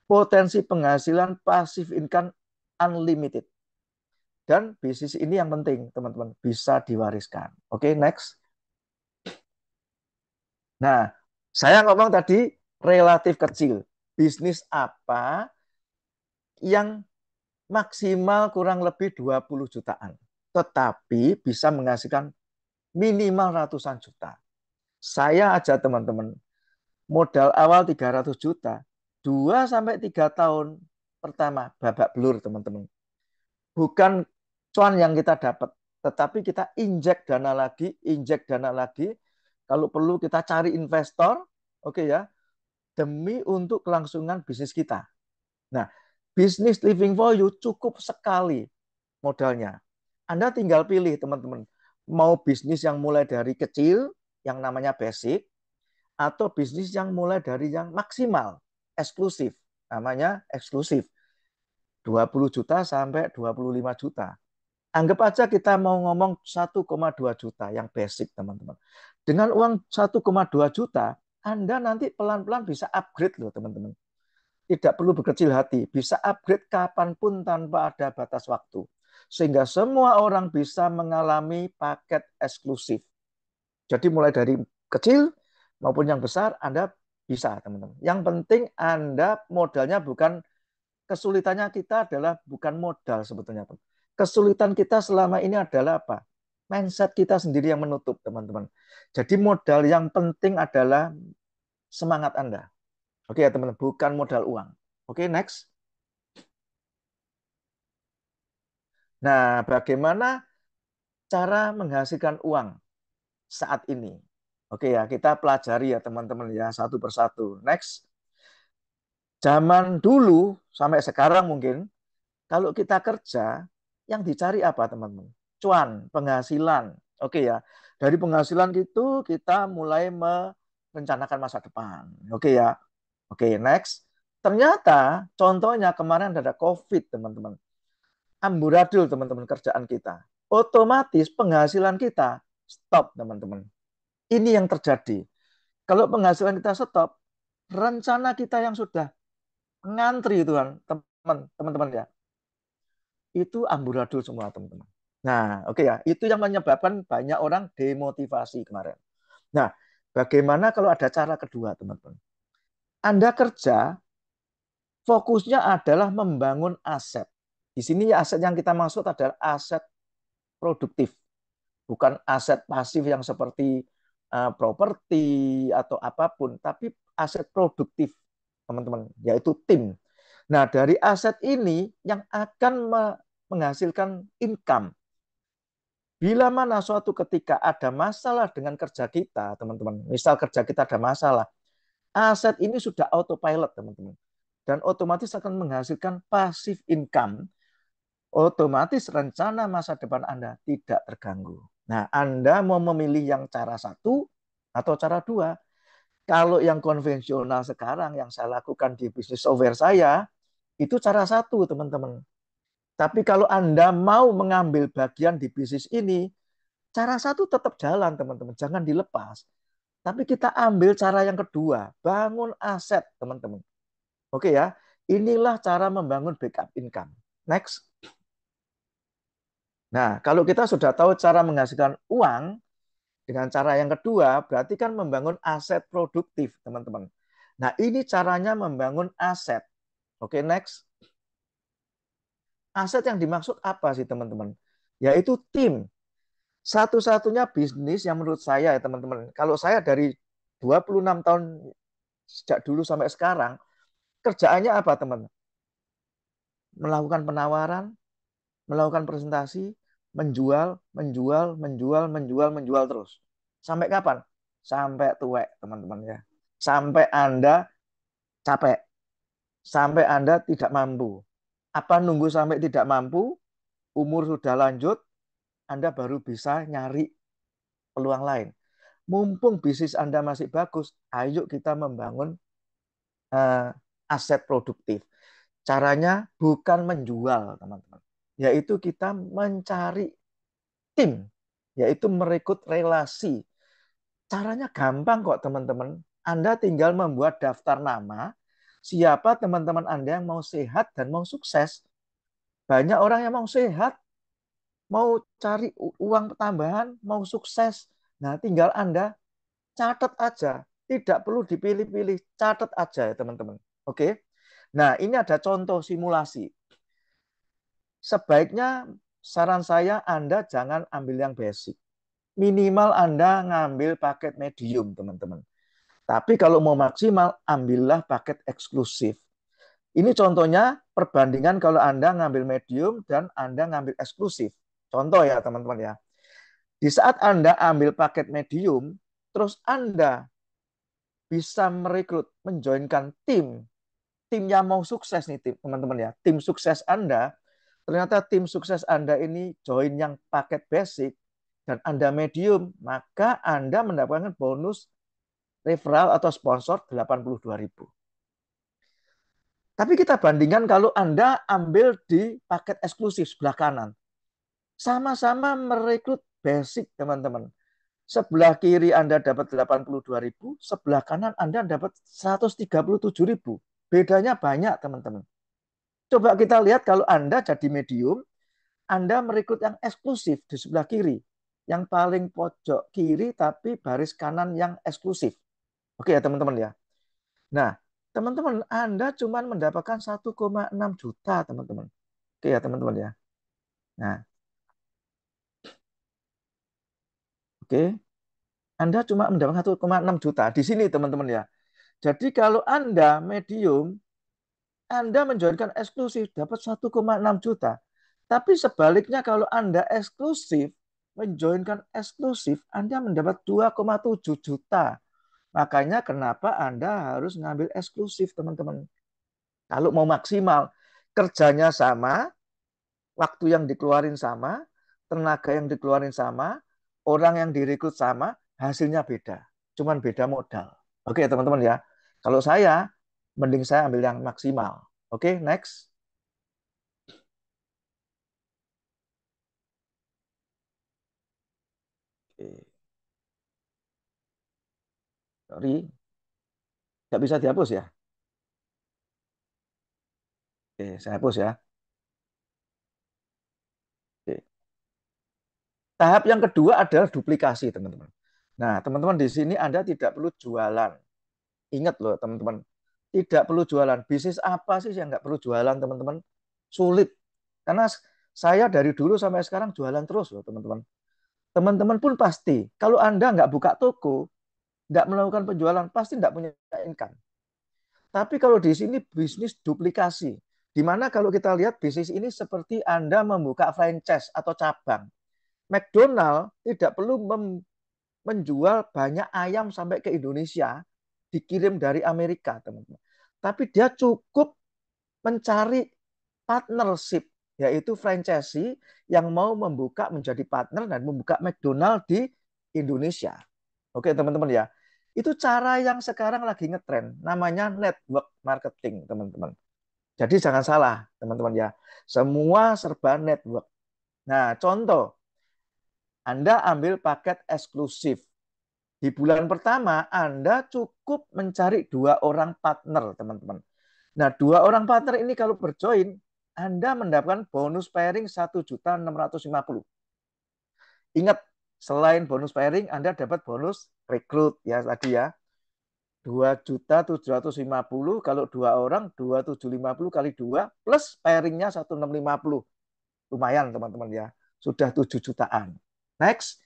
Potensi penghasilan passive income unlimited. Dan bisnis ini yang penting, teman-teman, bisa diwariskan. Oke, next. Nah, saya ngomong tadi relatif kecil. Bisnis apa yang maksimal kurang lebih 20 jutaan, tetapi bisa menghasilkan minimal ratusan juta. Saya aja teman-teman, modal awal 300 juta, 2 sampai 3 tahun pertama babak belur teman-teman. Bukan cuan yang kita dapat, tetapi kita injek dana lagi. Kalau perlu kita cari investor, oke ya, demi untuk kelangsungan bisnis kita. Nah, bisnis living for you cukup sekali modalnya. Anda tinggal pilih teman-teman, mau bisnis yang mulai dari kecil, yang namanya basic, atau bisnis yang mulai dari yang maksimal, eksklusif, namanya eksklusif. 20 juta sampai 25 juta. Anggap aja kita mau ngomong 1,2 juta yang basic, teman-teman. Dengan uang 1,2 juta, Anda nanti pelan-pelan bisa upgrade loh, teman-teman. Tidak perlu berkecil hati, bisa upgrade kapanpun tanpa ada batas waktu. Sehingga semua orang bisa mengalami paket eksklusif. Jadi mulai dari kecil maupun yang besar, Anda bisa, teman-teman. Yang penting Anda modalnya bukan, kesulitannya kita adalah bukan modal sebetulnya. Kesulitan kita selama ini adalah apa? Mindset kita sendiri yang menutup, teman-teman. Jadi modal yang penting adalah semangat Anda. Oke ya teman-teman, bukan modal uang. Oke, next. Nah, bagaimana cara menghasilkan uang saat ini? Oke ya, kita pelajari ya teman-teman ya, satu persatu. Next. Zaman dulu sampai sekarang mungkin, kalau kita kerja, yang dicari apa teman-teman? Cuan, penghasilan. Oke ya, dari penghasilan itu kita mulai merencanakan masa depan. Oke ya, oke next. Ternyata contohnya kemarin ada COVID teman-teman. Amburadul teman-teman kerjaan kita. Otomatis penghasilan kita stop teman-teman. Ini yang terjadi. Kalau penghasilan kita stop, rencana kita yang sudah ngantri Tuhan, teman-teman ya, itu amburadul semua, teman-teman. Nah, oke ya, itu yang menyebabkan banyak orang demotivasi kemarin. Nah, bagaimana kalau ada cara kedua, teman-teman? Anda kerja, fokusnya adalah membangun aset. Di sini aset yang kita maksud adalah aset produktif, bukan aset pasif yang seperti properti atau apapun, tapi aset produktif, teman-teman, yaitu tim. Nah, dari aset ini yang akan menghasilkan income. Bila mana suatu ketika ada masalah dengan kerja kita, teman-teman, misal kerja kita ada masalah, aset ini sudah autopilot, teman-teman, dan otomatis akan menghasilkan passive income. Otomatis rencana masa depan Anda tidak terganggu. Nah, Anda mau memilih yang cara satu atau cara dua? Kalau yang konvensional sekarang yang saya lakukan di bisnis software saya, itu cara satu, teman-teman. Tapi kalau Anda mau mengambil bagian di bisnis ini, cara satu tetap jalan, teman-teman. Jangan dilepas. Tapi kita ambil cara yang kedua, bangun aset, teman-teman. Oke ya, inilah cara membangun backup income. Next. Nah, kalau kita sudah tahu cara menghasilkan uang dengan cara yang kedua, berarti kan membangun aset produktif, teman-teman. Nah, ini caranya membangun aset. Oke, next. Aset yang dimaksud apa sih, teman-teman? Yaitu tim. Satu-satunya bisnis yang menurut saya ya, teman-teman. Kalau saya dari 26 tahun sejak dulu sampai sekarang, kerjaannya apa, teman? Melakukan penawaran, melakukan presentasi, menjual, menjual, menjual, menjual, menjual terus. Sampai kapan? Sampai tuwek, teman-teman ya. Sampai Anda capek, sampai Anda tidak mampu. Apa nunggu sampai tidak mampu, umur sudah lanjut, Anda baru bisa nyari peluang lain. Mumpung bisnis Anda masih bagus, ayo kita membangun uh, aset produktif. Caranya bukan menjual, teman-teman. Yaitu kita mencari tim, yaitu merekrut relasi. Caranya gampang kok, teman-teman. Anda tinggal membuat daftar nama, siapa teman-teman Anda yang mau sehat dan mau sukses. Banyak orang yang mau sehat, mau cari uang tambahan, mau sukses. Nah, tinggal Anda catat aja. Tidak perlu dipilih-pilih, catat aja ya, teman-teman. Oke. Nah, ini ada contoh simulasi. Sebaiknya saran saya Anda jangan ambil yang basic. Minimal Anda ngambil paket medium, teman-teman. Tapi kalau mau maksimal, ambillah paket eksklusif. Ini contohnya perbandingan kalau Anda ngambil medium dan Anda ngambil eksklusif. Contoh ya, teman-teman ya. Di saat Anda ambil paket medium, terus Anda bisa merekrut, menjoinkan tim yang mau sukses nih, teman-teman ya. Tim sukses Anda, ternyata tim sukses Anda ini join yang paket basic dan Anda medium, maka Anda mendapatkan bonus referral atau sponsor 82.000. Tapi kita bandingkan kalau Anda ambil di paket eksklusif sebelah kanan. Sama-sama merekrut basic, teman-teman. Sebelah kiri Anda dapat 82.000, sebelah kanan Anda dapat 137.000. Bedanya banyak, teman-teman. Coba kita lihat kalau Anda jadi medium, Anda merekrut yang eksklusif di sebelah kiri. Yang paling pojok kiri tapi baris kanan yang eksklusif. Oke ya, teman-teman ya. Nah, teman-teman, Anda cuma mendapatkan 1,6 juta, teman-teman. Oke ya, teman-teman ya. Nah, oke. Anda cuma mendapatkan 1,6 juta. Di sini, teman-teman ya. Jadi kalau Anda medium, Anda menjoinkan eksklusif dapat 1,6 juta. Tapi sebaliknya kalau Anda eksklusif, menjoinkan eksklusif, Anda mendapat 2,7 juta. Makanya kenapa Anda harus ngambil eksklusif, teman-teman. Kalau mau maksimal, kerjanya sama, waktu yang dikeluarin sama, tenaga yang dikeluarin sama, orang yang direkrut sama, hasilnya beda. Cuman beda modal. Oke, teman-teman ya. Kalau saya, mending saya ambil yang maksimal. Oke, next. Oke, sorry, nggak bisa dihapus ya. Oke, saya hapus ya. Tahap yang kedua adalah duplikasi, teman-teman. Nah, teman-teman di sini Anda tidak perlu jualan. Ingat loh, teman-teman. Tidak perlu jualan. Bisnis apa sih yang nggak perlu jualan, teman-teman? Sulit. Karena saya dari dulu sampai sekarang jualan terus loh, teman-teman. Teman-teman pun pasti, kalau Anda nggak buka toko, nggak melakukan penjualan, pasti nggak punya income. Tapi kalau di sini bisnis duplikasi, di mana kalau kita lihat bisnis ini seperti Anda membuka franchise atau cabang. McDonald tidak perlu menjual banyak ayam sampai ke Indonesia, dikirim dari Amerika, teman-teman. Tapi dia cukup mencari partnership, yaitu franchisee yang mau membuka menjadi partner dan membuka McDonald di Indonesia. Oke, teman-teman ya. Itu cara yang sekarang lagi ngetren, namanya network marketing, teman-teman. Jadi jangan salah, teman-teman ya. Semua serba network. Nah, contoh, Anda ambil paket eksklusif. Di bulan pertama, Anda cukup mencari 2 orang partner, teman-teman. Nah, 2 orang partner ini kalau berjoin, Anda mendapatkan bonus pairing 1.650.000. Ingat, selain bonus pairing, Anda dapat bonus rekrut ya tadi ya. 2.750.000 kalau 2 orang, 2.750 kali 2 plus pairingnya 1.650. Lumayan teman-teman ya. Sudah 7 jutaan. Next,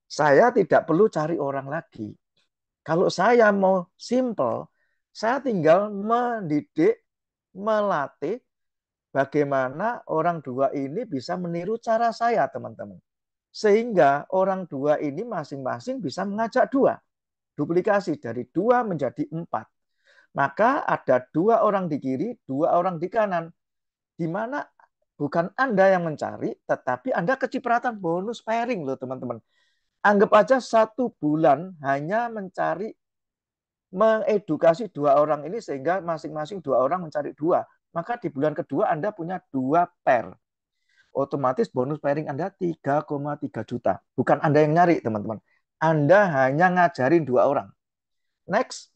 saya tidak perlu cari orang lagi. Kalau saya mau simple, saya tinggal mendidik, melatih bagaimana orang dua ini bisa meniru cara saya, teman-teman. Sehingga orang dua ini masing-masing bisa mengajak dua. Duplikasi dari 2 menjadi 4. Maka ada 2 orang di kiri, 2 orang di kanan. Di mana bukan Anda yang mencari, tetapi Anda kecipratan bonus pairing loh teman-teman. Anggap aja 1 bulan hanya mencari, mengedukasi 2 orang ini sehingga masing-masing 2 orang mencari 2. Maka di bulan kedua Anda punya 2 pair. Otomatis bonus pairing Anda 3,3 juta. Bukan Anda yang nyari teman-teman. Anda hanya ngajarin 2 orang. Next,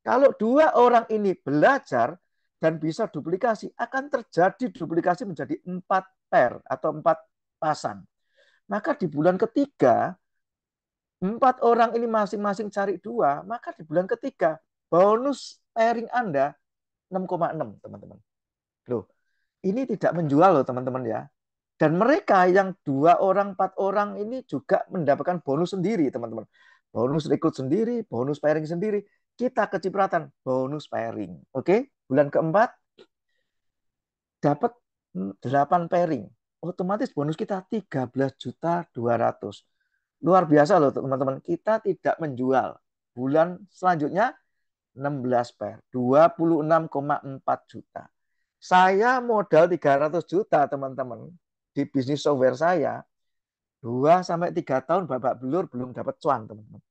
kalau 2 orang ini belajar dan bisa duplikasi, akan terjadi duplikasi menjadi 4 pair atau 4 pasang. Maka di bulan ketiga, 4 orang ini masing-masing cari 2, maka di bulan ketiga, bonus pairing Anda 6,6, teman-teman. Loh, ini tidak menjual loh, teman-teman ya. Dan mereka yang 2 orang, 4 orang ini juga mendapatkan bonus sendiri, teman-teman. Bonus rekrut sendiri, bonus pairing sendiri. Kita kecipratan bonus pairing. Oke, bulan keempat dapat 8 pairing. Otomatis bonus kita 13.200.000. Luar biasa loh teman-teman. Kita tidak menjual. Bulan selanjutnya 16 pair, 26,4 juta. Saya modal 300 juta teman-teman di bisnis software saya. 2 sampai 3 tahun babak belur belum dapat cuan teman-teman.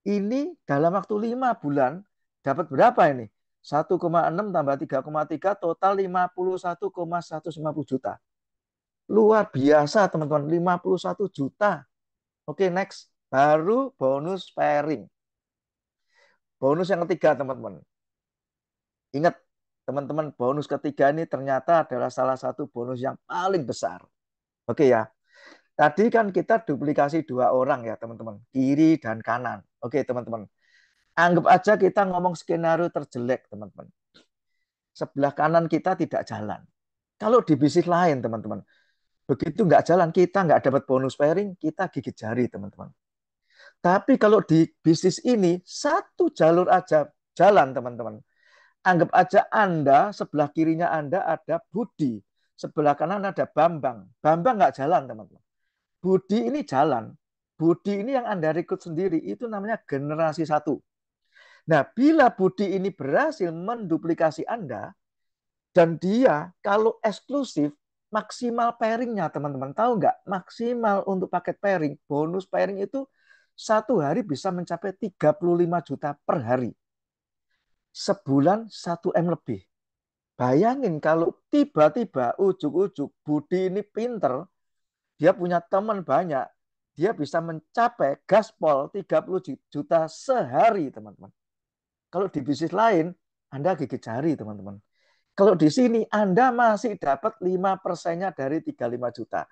Ini dalam waktu 5 bulan dapat berapa ini? 1,6 tambah 3,3 total 51,150 juta. Luar biasa teman-teman, 51 juta. Oke, next. Baru bonus pairing. Bonus yang ketiga teman-teman. Ingat teman-teman, bonus ketiga ini ternyata adalah salah satu bonus yang paling besar. Oke ya. Tadi kan kita duplikasi 2 orang ya teman-teman, kiri dan kanan. Oke teman-teman, anggap aja kita ngomong skenario terjelek teman-teman. Sebelah kanan kita tidak jalan. Kalau di bisnis lain teman-teman, begitu nggak jalan, kita nggak dapat bonus pairing, kita gigit jari teman-teman. Tapi kalau di bisnis ini, satu jalur aja jalan teman-teman. Anggap aja Anda, sebelah kirinya Anda ada Budi, sebelah kanan ada Bambang. Bambang nggak jalan teman-teman. Budi ini jalan. Budi ini yang Anda rekrut sendiri, itu namanya generasi 1. Nah, bila Budi ini berhasil menduplikasi Anda, dan dia kalau eksklusif, maksimal pairingnya teman-teman. Tahu nggak? Maksimal untuk paket pairing, bonus pairing itu 1 hari bisa mencapai 35 juta per hari. Sebulan 1 M lebih. Bayangin kalau tiba-tiba ujuk-ujuk Budi ini pinter, dia punya teman banyak, dia bisa mencapai gaspol 30 juta sehari, teman-teman. Kalau di bisnis lain, Anda gigit jari, teman-teman. Kalau di sini, Anda masih dapat 5%-nya dari 35 juta.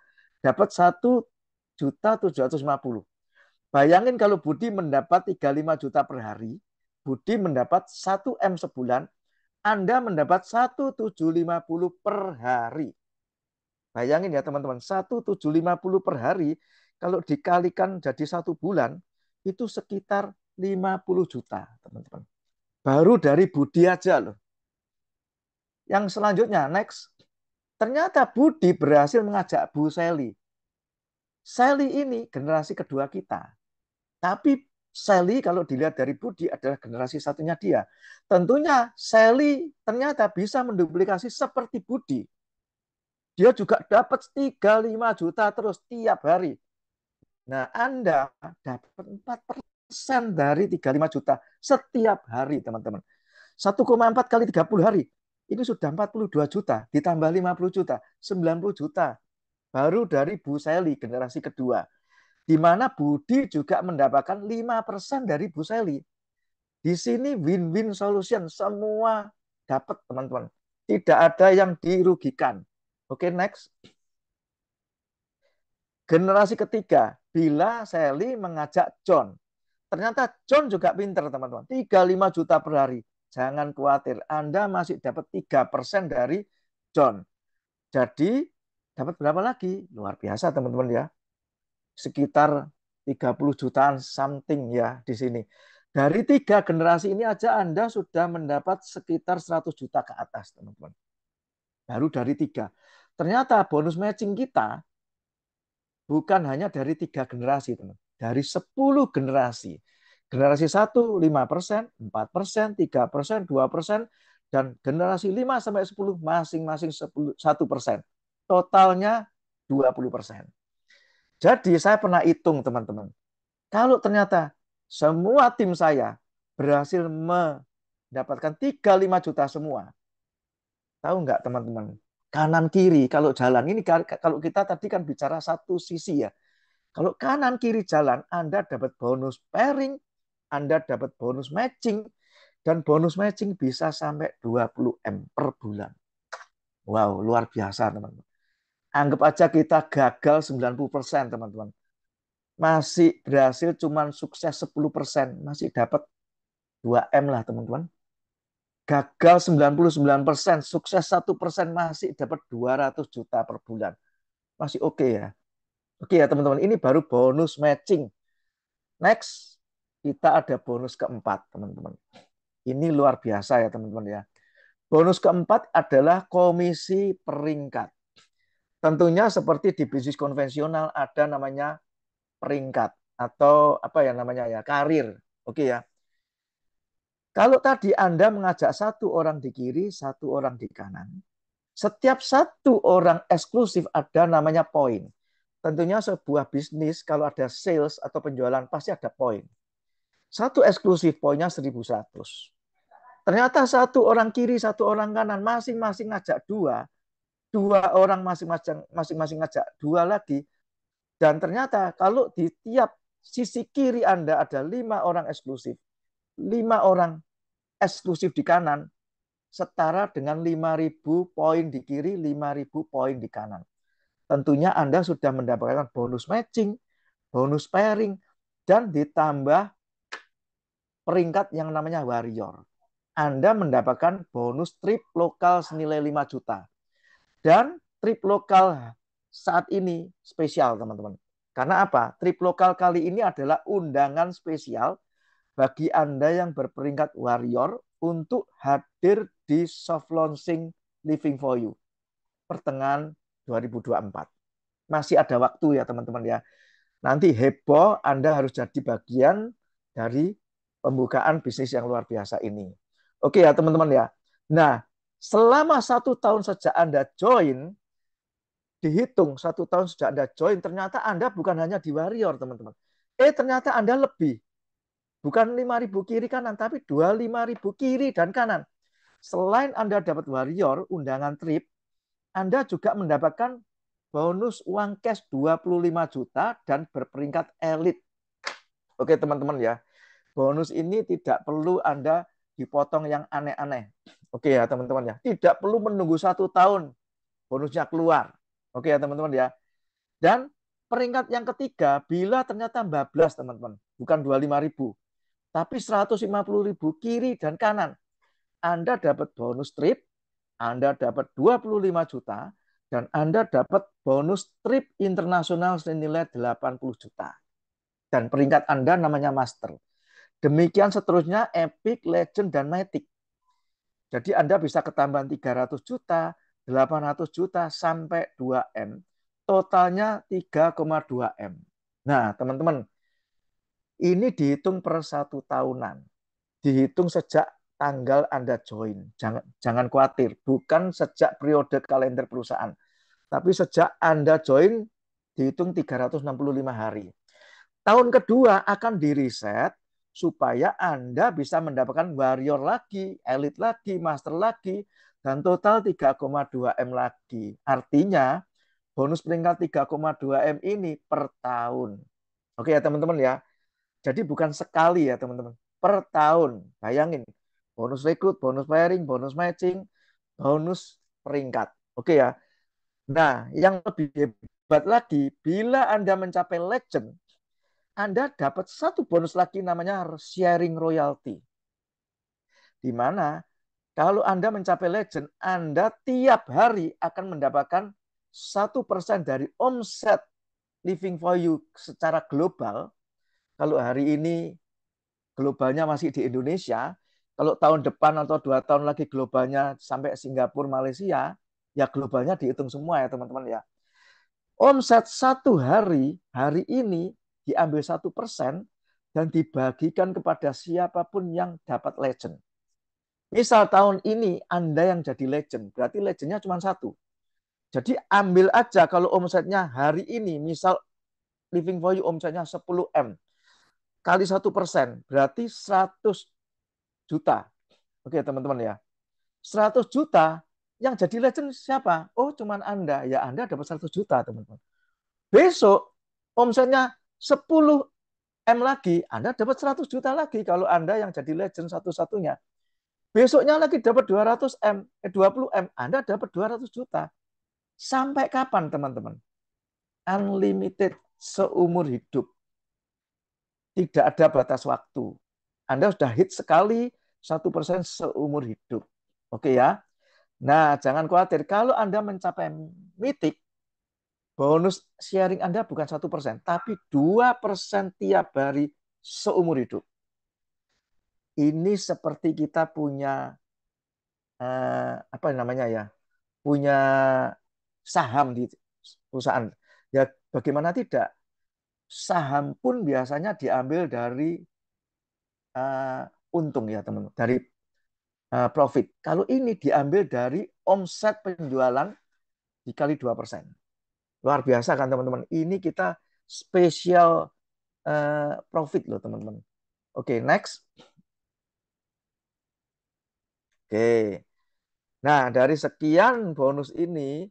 dapat 1.750.000. Bayangin kalau Budi mendapat 35 juta per hari, Budi mendapat 1 M sebulan, Anda mendapat 1.750 per hari. Bayangin ya teman-teman, 1.750 per hari, kalau dikalikan jadi 1 bulan, itu sekitar 50 juta, teman-teman. Baru dari Budi aja loh. Yang selanjutnya, next. Ternyata Budi berhasil mengajak Bu Sally. Sally ini generasi kedua kita. Tapi Sally kalau dilihat dari Budi adalah generasi satunya dia. Tentunya Sally ternyata bisa menduplikasi seperti Budi. Dia juga dapat 35 juta terus tiap hari. Nah, Anda dapat 4% dari 35 juta setiap hari, teman-teman. 1,4 kali 30 hari. Ini sudah 42 juta, ditambah 50 juta, 90 juta. Baru dari Bu Sally, generasi kedua. Di mana Budi juga mendapatkan 5% dari Bu Sally. Di sini win-win solution, semua dapat teman-teman. Tidak ada yang dirugikan. Oke, next. Generasi ketiga, bila Sally mengajak John. Ternyata John juga pinter teman-teman. 35 juta per hari. Jangan khawatir, Anda masih dapat 3% dari John. Jadi dapat berapa lagi? Luar biasa teman-teman ya. Sekitar 30 jutaan something ya di sini. Dari 3 generasi ini aja Anda sudah mendapat sekitar 100 juta ke atas, teman-teman. Baru dari 3. Ternyata bonus matching kita bukan hanya dari 3 generasi, teman. Dari 10 generasi. Generasi 1, 5%, 4%, 3%, 2%, dan generasi 5 sampai 10 masing-masing 1%. Totalnya 20%. Jadi saya pernah hitung teman-teman. Kalau ternyata semua tim saya berhasil mendapatkan 35 juta semua. Tahu nggak teman-teman? Kanan kiri kalau jalan ini kalau kita tadi kan bicara satu sisi ya. Kalau kanan kiri jalan Anda dapat bonus pairing, Anda dapat bonus matching, dan bonus matching bisa sampai 20 M per bulan. Wow, luar biasa teman-teman. Anggap aja kita gagal 90% teman-teman. Masih berhasil cuman sukses 10%, masih dapat 2 M lah teman-teman. Gagal 99%, sukses 1% masih dapat 200 juta per bulan. Masih oke ya. Oke ya teman-teman, ini baru bonus matching. Next, kita ada bonus keempat teman-teman. Ini luar biasa ya teman-teman ya. Bonus keempat adalah komisi peringkat. Tentunya seperti di bisnis konvensional ada namanya peringkat atau apa ya namanya ya, karir. Oke ya. Kalau tadi Anda mengajak 1 orang di kiri, 1 orang di kanan. Setiap 1 orang eksklusif ada namanya poin. Tentunya sebuah bisnis kalau ada sales atau penjualan pasti ada poin. 1 eksklusif poinnya 1.100. Ternyata 1 orang kiri, 1 orang kanan masing-masing ngajak 2. 2 orang masing-masing ngajak 2 lagi. Dan ternyata kalau di tiap sisi kiri Anda ada 5 orang eksklusif. 5 orang eksklusif di kanan setara dengan 5.000 poin di kiri, 5.000 poin di kanan. Tentunya Anda sudah mendapatkan bonus matching, bonus pairing, dan ditambah peringkat yang namanya warrior. Anda mendapatkan bonus trip lokal senilai 5 juta. Dan trip lokal saat ini spesial teman-teman. Karena apa? Trip lokal kali ini adalah undangan spesial bagi Anda yang berperingkat warrior untuk hadir di soft launching Living for You pertengahan 2024. Masih ada waktu ya teman-teman ya. Nanti heboh, Anda harus jadi bagian dari pembukaan bisnis yang luar biasa ini. Oke ya teman-teman ya. Nah, selama 1 tahun sejak Anda join, dihitung 1 tahun sejak Anda join, ternyata Anda bukan hanya di warrior teman-teman. Ternyata Anda lebih. Bukan 5.000 kiri kanan, tapi 25.000 kiri dan kanan. Selain Anda dapat warrior, undangan trip, Anda juga mendapatkan bonus uang cash 25 juta dan berperingkat elit. Oke teman-teman ya, bonus ini tidak perlu Anda dipotong yang aneh-aneh. Oke ya teman-teman ya, tidak perlu menunggu 1 tahun bonusnya keluar. Oke ya teman-teman ya. Dan peringkat yang ketiga, bila ternyata bablas teman-teman, bukan 25.000, tapi 150.000 kiri dan kanan, Anda dapat bonus trip, Anda dapat 25 juta, dan Anda dapat bonus trip internasional senilai 80 juta. Dan peringkat Anda namanya master. Demikian seterusnya Epic, Legend, dan Mythic. Jadi Anda bisa ketambahan 300 juta, 800 juta, sampai 2M. Totalnya 3,2M. Nah, teman-teman, ini dihitung per 1 tahunan. Dihitung sejak tanggal Anda join. Jangan khawatir, bukan sejak periode kalender perusahaan. Tapi sejak Anda join, dihitung 365 hari. Tahun kedua akan di-reset supaya Anda bisa mendapatkan warrior lagi, elite lagi, master lagi, dan total 3,2M lagi. Artinya, bonus peringkat 3,2M ini per tahun. Oke ya teman-teman ya. Jadi bukan sekali ya teman-teman. Per tahun. Bayangin. Bonus rekrut, bonus pairing, bonus matching, bonus peringkat. Oke ya. Nah, yang lebih hebat lagi, bila Anda mencapai legend, Anda dapat satu bonus lagi namanya sharing royalty. Di mana kalau Anda mencapai legend, Anda tiap hari akan mendapatkan 1% dari omset Living for You secara global. Kalau hari ini globalnya masih di Indonesia, kalau tahun depan atau 2 tahun lagi globalnya sampai Singapura, Malaysia, ya globalnya dihitung semua ya teman-teman ya. Omset satu hari ini diambil 1% dan dibagikan kepada siapapun yang dapat legend. Misal tahun ini Anda yang jadi legend, berarti legendnya cuma satu. Jadi ambil aja kalau omsetnya hari ini, misal Living for You omsetnya 10M, kali 1%, berarti 100 juta. Oke teman-teman ya. 100 juta, yang jadi legend siapa? Oh cuman Anda. Ya Anda dapat 100 juta teman-teman. Besok omsetnya 10M lagi, Anda dapat 100 juta lagi kalau Anda yang jadi legend satu-satunya. Besoknya lagi dapat 200M, 20M, Anda dapat 200 juta. Sampai kapan teman-teman? Unlimited seumur hidup. Tidak ada batas waktu. Anda sudah hit sekali 1% seumur hidup. Oke ya. Nah, jangan khawatir. Kalau Anda mencapai mitik, bonus sharing Anda bukan 1%, tapi 2% tiap hari seumur hidup. Ini seperti kita punya apa namanya ya, punya saham di perusahaan. Ya bagaimana tidak? Saham pun biasanya diambil dari uh, untung ya teman-teman, dari profit. Kalau ini diambil dari omset penjualan dikali 2%. Luar biasa kan teman-teman. Ini kita spesial profit loh teman-teman. Oke, next. Oke. Nah, dari sekian bonus ini,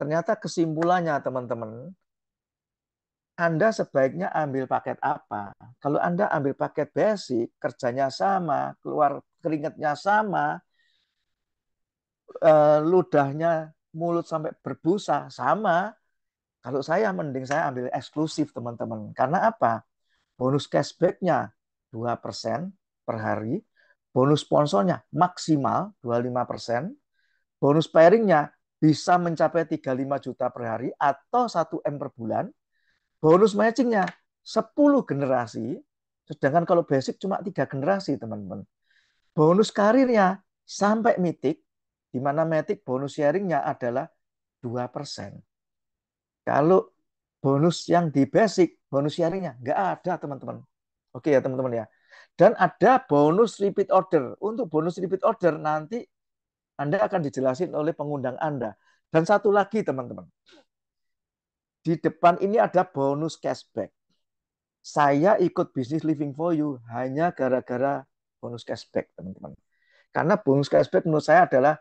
ternyata kesimpulannya teman-teman, Anda sebaiknya ambil paket apa? Kalau Anda ambil paket basic, kerjanya sama, keluar keringatnya sama, ludahnya mulut sampai berbusa sama. Kalau saya mending saya ambil eksklusif teman-teman. Karena apa? Bonus cashback-nya 2% per hari. Bonus sponsornya maksimal 25%. Bonus pairing-nya bisa mencapai 35 juta per hari atau 1M per bulan. Bonus matching-nya 10 generasi. Sedangkan kalau basic cuma 3 generasi teman-teman. Bonus karirnya sampai mitik, di mana mitik bonus sharing-nya adalah 2%. Kalau bonus yang di basic, bonus sharing-nya nggak ada, teman-teman. Oke ya, teman-teman ya. Dan ada bonus repeat order. Untuk bonus repeat order nanti Anda akan dijelasin oleh pengundang Anda. Dan satu lagi, teman-teman. Di depan ini ada bonus cashback. Saya ikut bisnis Living for You hanya gara-gara bonus cashback, teman-teman. Karena bonus cashback menurut saya adalah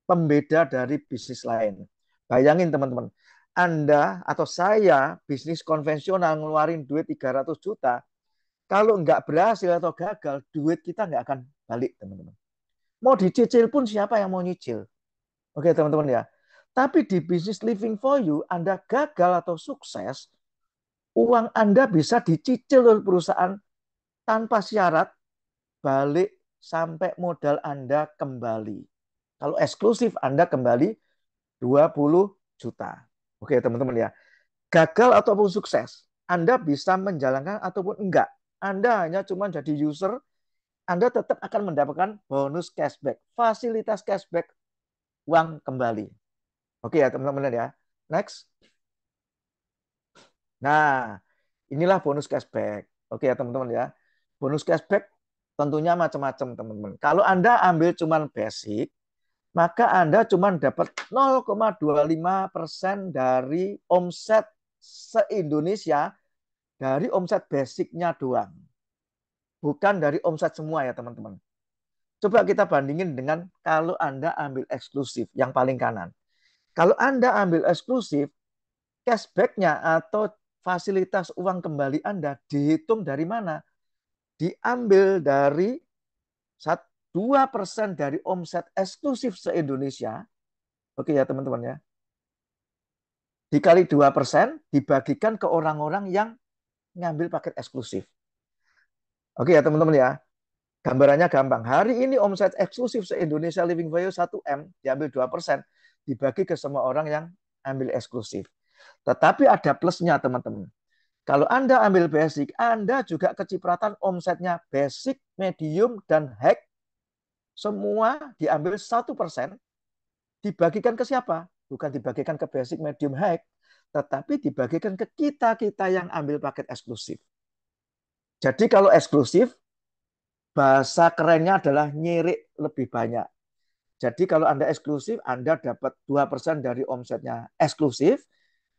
pembeda dari bisnis lain. Bayangin teman-teman, Anda atau saya bisnis konvensional ngeluarin duit 300 juta, kalau nggak berhasil atau gagal, duit kita nggak akan balik teman-teman. Mau dicicil pun siapa yang mau nyicil? Oke teman-teman ya. Tapi di bisnis living for you, Anda gagal atau sukses, uang Anda bisa dicicil oleh perusahaan tanpa syarat, balik sampai modal Anda kembali. Kalau eksklusif Anda kembali 20 juta. Oke teman-teman ya. Gagal ataupun sukses, Anda bisa menjalankan ataupun enggak. Anda hanya cuma jadi user, Anda tetap akan mendapatkan bonus cashback, fasilitas cashback, uang kembali. Oke ya teman-teman ya. Next. Nah, inilah bonus cashback. Oke ya teman-teman ya. Bonus cashback tentunya macam-macam teman-teman. Kalau Anda ambil cuma basic, maka Anda cuma dapat 0,25% dari omset se-Indonesia dari omset basicnya doang. Bukan dari omset semua ya teman-teman. Coba kita bandingin dengan kalau Anda ambil eksklusif yang paling kanan. Kalau Anda ambil eksklusif, cashback-nya atau fasilitas uang kembali Anda dihitung dari mana? Diambil dari 2% dari omset eksklusif se-Indonesia. Oke ya teman-teman ya. Dikali 2% dibagikan ke orang-orang yang ngambil paket eksklusif. Oke ya teman-teman ya. Gambarannya gampang. Hari ini omset eksklusif se-Indonesia Living Value 1M diambil 2%, dibagi ke semua orang yang ambil eksklusif. Tetapi ada plusnya teman-teman. Kalau Anda ambil basic, Anda juga kecipratan omsetnya basic, medium, dan high. Semua diambil 1%, dibagikan ke siapa? Bukan dibagikan ke basic, medium, high, tetapi dibagikan ke kita-kita yang ambil paket eksklusif. Jadi kalau eksklusif, bahasa kerennya adalah nyirik lebih banyak. Jadi kalau Anda eksklusif, Anda dapat 2% dari omsetnya eksklusif,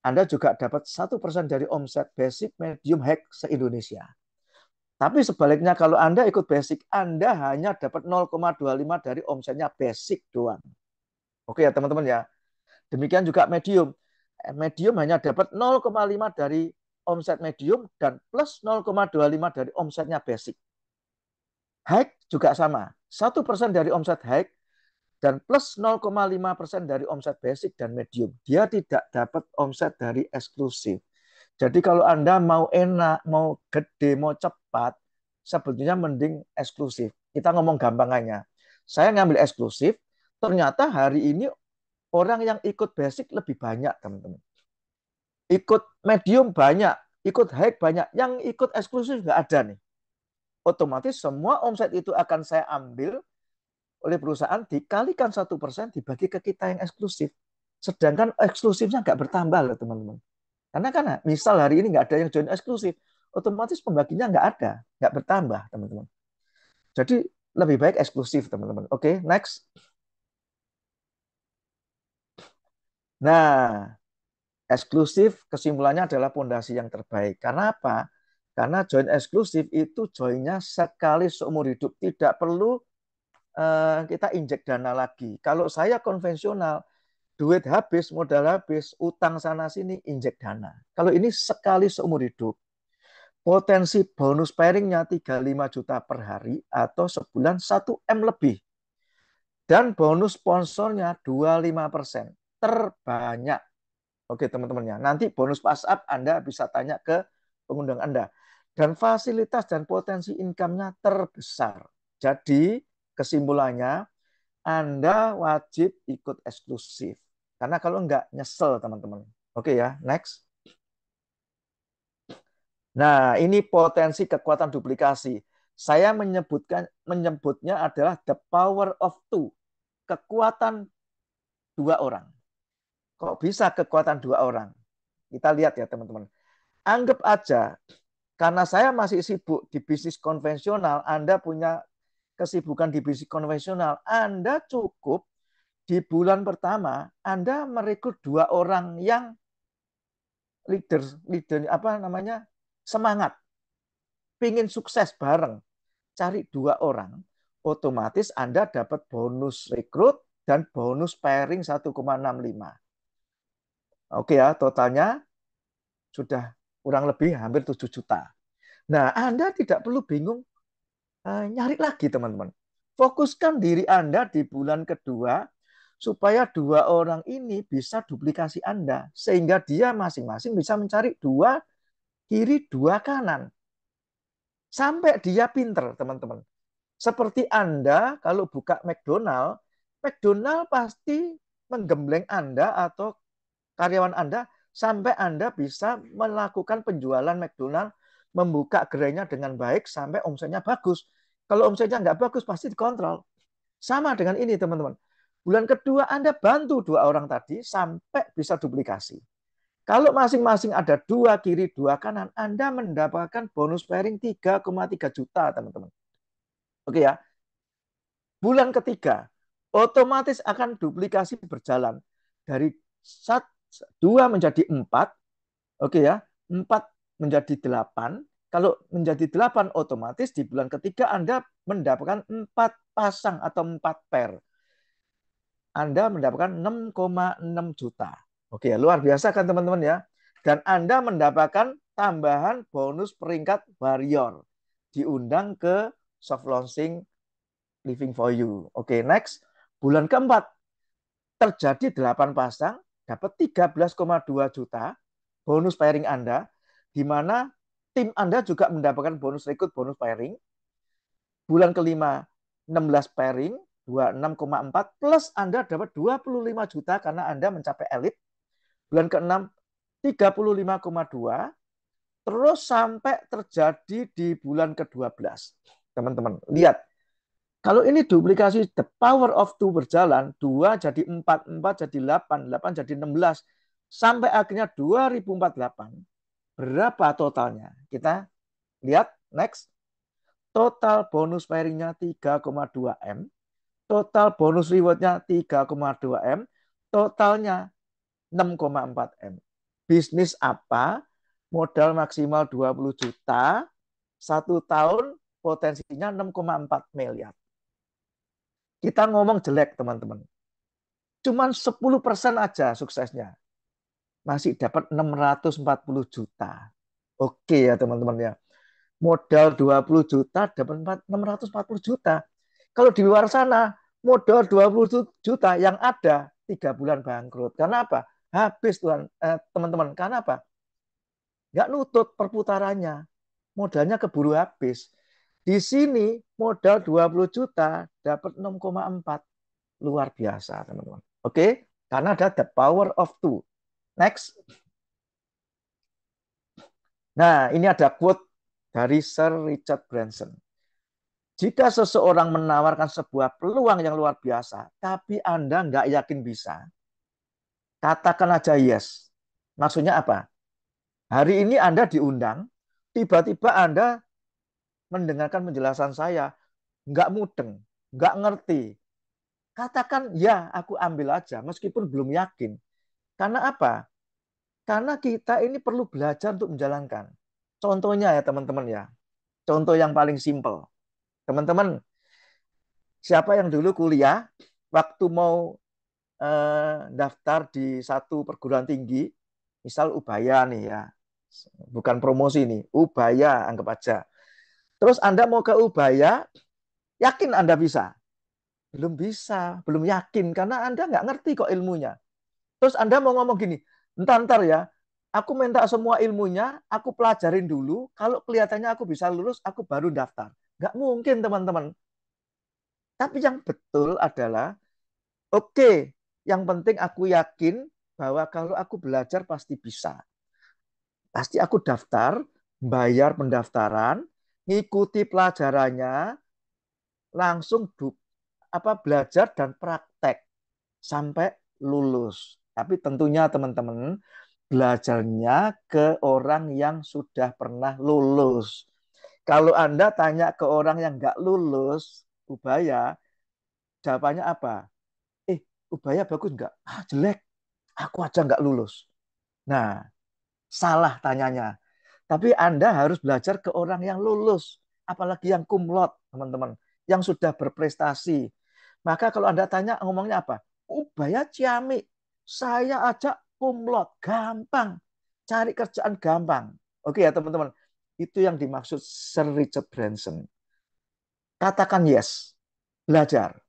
Anda juga dapat 1% dari omset basic, medium, high se-Indonesia. Tapi sebaliknya kalau Anda ikut basic, Anda hanya dapat 0,25 dari omsetnya basic doang. Oke ya teman-teman ya. Demikian juga medium. Medium hanya dapat 0,5 dari omset medium dan plus 0,25 dari omsetnya basic. High juga sama. 1% dari omset high dan plus 0,5% dari omset basic dan medium. Dia tidak dapat omset dari eksklusif. Jadi kalau Anda mau enak, mau gede, mau cepat, sebetulnya mending eksklusif. Kita ngomong gampangannya. Saya ngambil eksklusif, ternyata hari ini orang yang ikut basic lebih banyak, teman-teman. Ikut medium banyak, ikut high banyak, yang ikut eksklusif nggak ada nih. Otomatis semua omset itu akan saya ambil oleh perusahaan dikalikan 1% dibagi ke kita yang eksklusif. Sedangkan eksklusifnya nggak bertambah loh teman-teman. Karena kan misal hari ini nggak ada yang join eksklusif, otomatis pembaginya nggak ada, nggak bertambah teman-teman. Jadi lebih baik eksklusif teman-teman. Oke, next. Nah, eksklusif kesimpulannya adalah pondasi yang terbaik. Karena apa? Karena join eksklusif itu joinnya sekali seumur hidup. Tidak perlu kita injek dana lagi. Kalau saya konvensional, duit habis, modal habis, utang sana sini, injek dana. Kalau ini sekali seumur hidup. Potensi bonus pairingnya 35 juta per hari atau sebulan 1M lebih. Dan bonus sponsornya 25%. Terbanyak. Oke teman-temannya. Nanti bonus WhatsApp Anda bisa tanya ke pengundang Anda. Dan fasilitas dan potensi income-nya terbesar. Jadi kesimpulannya Anda wajib ikut eksklusif. Karena kalau enggak nyesel teman-teman. Oke ya, next. Nah, ini potensi kekuatan duplikasi. Saya menyebutnya adalah the power of two. Kekuatan dua orang. Kok bisa kekuatan dua orang? Kita lihat ya teman-teman. Anggap aja, karena saya masih sibuk di bisnis konvensional, Anda punya kesibukan di bisnis konvensional, Anda cukup di bulan pertama, Anda merekrut dua orang yang leader apa namanya semangat, pingin sukses bareng, cari dua orang, otomatis Anda dapat bonus rekrut dan bonus pairing 1,65. Oke ya, totalnya sudah kurang lebih hampir 7 juta. Nah, Anda tidak perlu bingung nyari lagi teman-teman. Fokuskan diri Anda di bulan kedua supaya dua orang ini bisa duplikasi Anda. Sehingga dia masing-masing bisa mencari dua kiri, dua kanan. Sampai dia pinter, teman-teman. Seperti Anda kalau buka McDonald, McDonald pasti menggembleng Anda atau karyawan Anda sampai Anda bisa melakukan penjualan McDonald, membuka gerainya dengan baik sampai omsetnya bagus. Kalau omsetnya nggak bagus, pasti dikontrol. Sama dengan ini, teman-teman. Bulan kedua Anda bantu dua orang tadi sampai bisa duplikasi. Kalau masing-masing ada dua kiri, dua kanan, Anda mendapatkan bonus pairing 3,3 juta, teman-teman. Oke ya. Bulan ketiga, otomatis akan duplikasi berjalan. Dari 2 menjadi 4, oke ya, 4 menjadi 8. Kalau menjadi 8, otomatis di bulan ketiga Anda mendapatkan 4 pasang atau 4 pair. Anda mendapatkan 6,6 juta. Oke, luar biasa kan teman-teman ya. Dan Anda mendapatkan tambahan bonus peringkat warrior. Diundang ke soft launching Living for You. Oke, next. Bulan keempat, terjadi 8 pasang, dapat 13,2 juta bonus pairing Anda, di mana tim Anda juga mendapatkan bonus rekrut, bonus pairing. Bulan kelima, 16 pairing, 26,4 plus Anda dapat 25 juta karena Anda mencapai elit. Bulan keenam 35,2 terus sampai terjadi di bulan ke-12. Teman-teman, lihat. Kalau ini duplikasi the power of 2 berjalan, 2 jadi 4, 4 jadi 8, 8 jadi 16 sampai akhirnya 2048. Berapa totalnya? Kita lihat next. Total bonus pairingnya 3,2 M. Total bonus rewardnya 3,2 M. Totalnya 6,4 M. Bisnis apa? Modal maksimal 20 juta. 1 tahun potensinya 6,4 miliar. Kita ngomong jelek, teman-teman. Cuman 10% aja suksesnya. Masih dapat 640 juta. Oke ya, teman-teman ya. Modal 20 juta dapat 640 juta. Kalau di luar sana, modal 20 juta yang ada 3 bulan bangkrut. Karena apa? Habis Tuhan, teman-teman. Karena apa? Nggak nutut perputarannya. Modalnya keburu habis. Di sini modal 20 juta dapat 6,4. Luar biasa, teman-teman. Oke? Karena ada the power of 2. Next. Nah, ini ada quote dari Sir Richard Branson. Jika seseorang menawarkan sebuah peluang yang luar biasa, tapi Anda nggak yakin bisa, katakan aja yes. Maksudnya apa? Hari ini Anda diundang, tiba-tiba Anda mendengarkan penjelasan saya, nggak mudeng, nggak ngerti. Katakan ya, aku ambil aja, meskipun belum yakin. Karena apa? Karena kita ini perlu belajar untuk menjalankan. Contohnya ya teman-teman ya, contoh yang paling simpel. Teman-teman, siapa yang dulu kuliah, waktu mau daftar di satu perguruan tinggi, misal Ubaya nih ya, bukan promosi nih, Ubaya anggap aja. Terus Anda mau ke Ubaya, yakin Anda bisa? Belum bisa, belum yakin, karena Anda nggak ngerti kok ilmunya. Terus Anda mau ngomong gini, entar ya, aku minta semua ilmunya, aku pelajarin dulu, kalau kelihatannya aku bisa lulus, aku baru daftar. Nggak mungkin teman-teman. Tapi yang betul adalah, oke, yang penting aku yakin bahwa kalau aku belajar pasti bisa. Pasti aku daftar, bayar pendaftaran, ngikuti pelajarannya, langsung belajar dan praktek sampai lulus. Tapi tentunya teman-teman belajarnya ke orang yang sudah pernah lulus. Kalau Anda tanya ke orang yang nggak lulus, Ubaya, jawabannya apa? Ubaya bagus nggak? Ah, jelek. Aku aja nggak lulus. Nah, salah tanyanya. Tapi Anda harus belajar ke orang yang lulus. Apalagi yang kumlot, teman-teman. Yang sudah berprestasi. Maka kalau Anda tanya, ngomongnya apa? Ubaya ciamik. Saya aja kumlot. Gampang. Cari kerjaan gampang. Oke ya, teman-teman. Itu yang dimaksud Sir Richard Branson. Katakan yes. Belajar.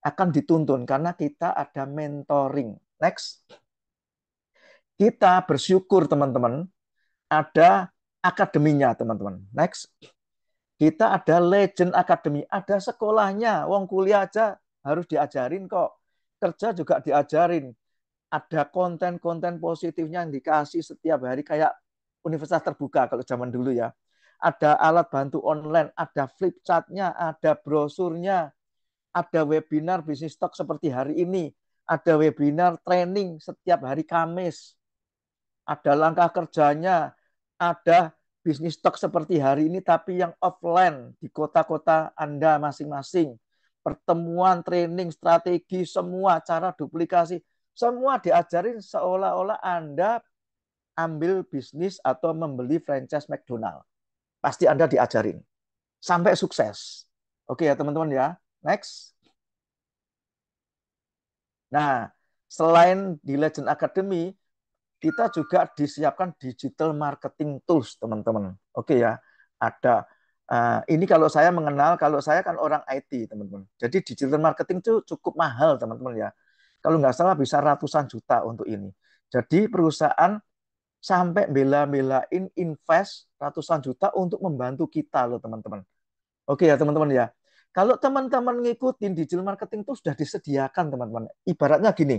akan dituntun karena kita ada mentoring. Next. Kita bersyukur teman-teman ada akademinya teman-teman. Next. Kita ada Legend Academy, ada sekolahnya. Wong kuliah aja harus diajarin kok. Kerja juga diajarin. Ada konten-konten positifnya yang dikasih setiap hari kayak universitas terbuka kalau zaman dulu ya. Ada alat bantu online, ada flip chartnya, ada brosurnya, ada webinar bisnis talk seperti hari ini, ada webinar training setiap hari Kamis, ada langkah kerjanya, ada bisnis talk seperti hari ini tapi yang offline di kota-kota Anda masing-masing. Pertemuan, training, strategi, semua cara duplikasi, semua diajarin seolah-olah Anda ambil bisnis atau membeli franchise McDonald. Pasti Anda diajarin sampai sukses. Oke ya teman-teman ya. Next. Nah, selain di Legend Academy, kita juga disiapkan digital marketing tools, teman-teman. Oke ya, ada. Ini kalau saya mengenal, kalau saya kan orang IT, teman-teman. Jadi digital marketing itu cukup mahal, teman-teman ya. Kalau nggak salah bisa ratusan juta untuk ini. Jadi perusahaan sampai bela-belain invest ratusan juta untuk membantu kita loh, teman-teman. Oke ya, teman-teman ya. Kalau teman-teman ngikutin digital marketing itu sudah disediakan, teman-teman. Ibaratnya gini,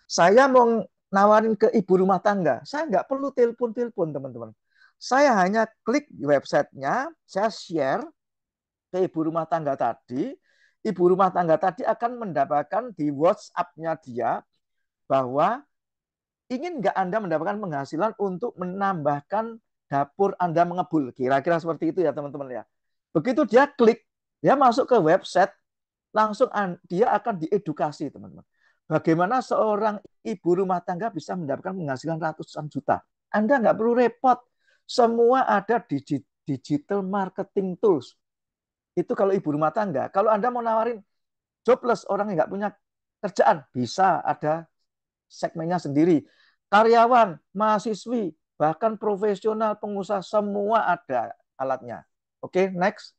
saya mau nawarin ke ibu rumah tangga, saya nggak perlu telepon-telepon, teman-teman. Saya hanya klik di websitenya, saya share ke ibu rumah tangga tadi. Ibu rumah tangga tadi akan mendapatkan di WhatsApp-nya dia bahwa ingin nggak Anda mendapatkan penghasilan untuk menambahkan dapur Anda mengebul. Kira-kira seperti itu ya, teman-teman ya. Begitu dia klik, dia masuk ke website, langsung dia akan diedukasi, teman-teman. Bagaimana seorang ibu rumah tangga bisa mendapatkan penghasilan ratusan juta. Anda nggak perlu repot. Semua ada di digital marketing tools. Itu kalau ibu rumah tangga. Kalau Anda mau nawarin jobless, orang yang nggak punya kerjaan, bisa ada segmennya sendiri. Karyawan, mahasiswi, bahkan profesional, pengusaha, semua ada alatnya. Oke, next.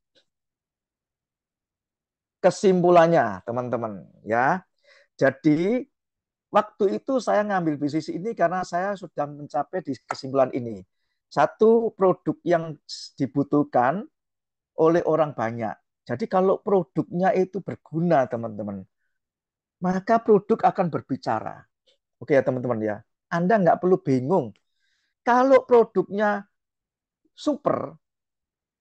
Kesimpulannya, teman-teman, ya. Jadi waktu itu saya ngambil bisnis ini karena saya sudah mencapai di kesimpulan ini. Satu, produk yang dibutuhkan oleh orang banyak. Jadi kalau produknya itu berguna, teman-teman, maka produk akan berbicara. Oke ya, teman-teman ya. Anda nggak perlu bingung. Kalau produknya super,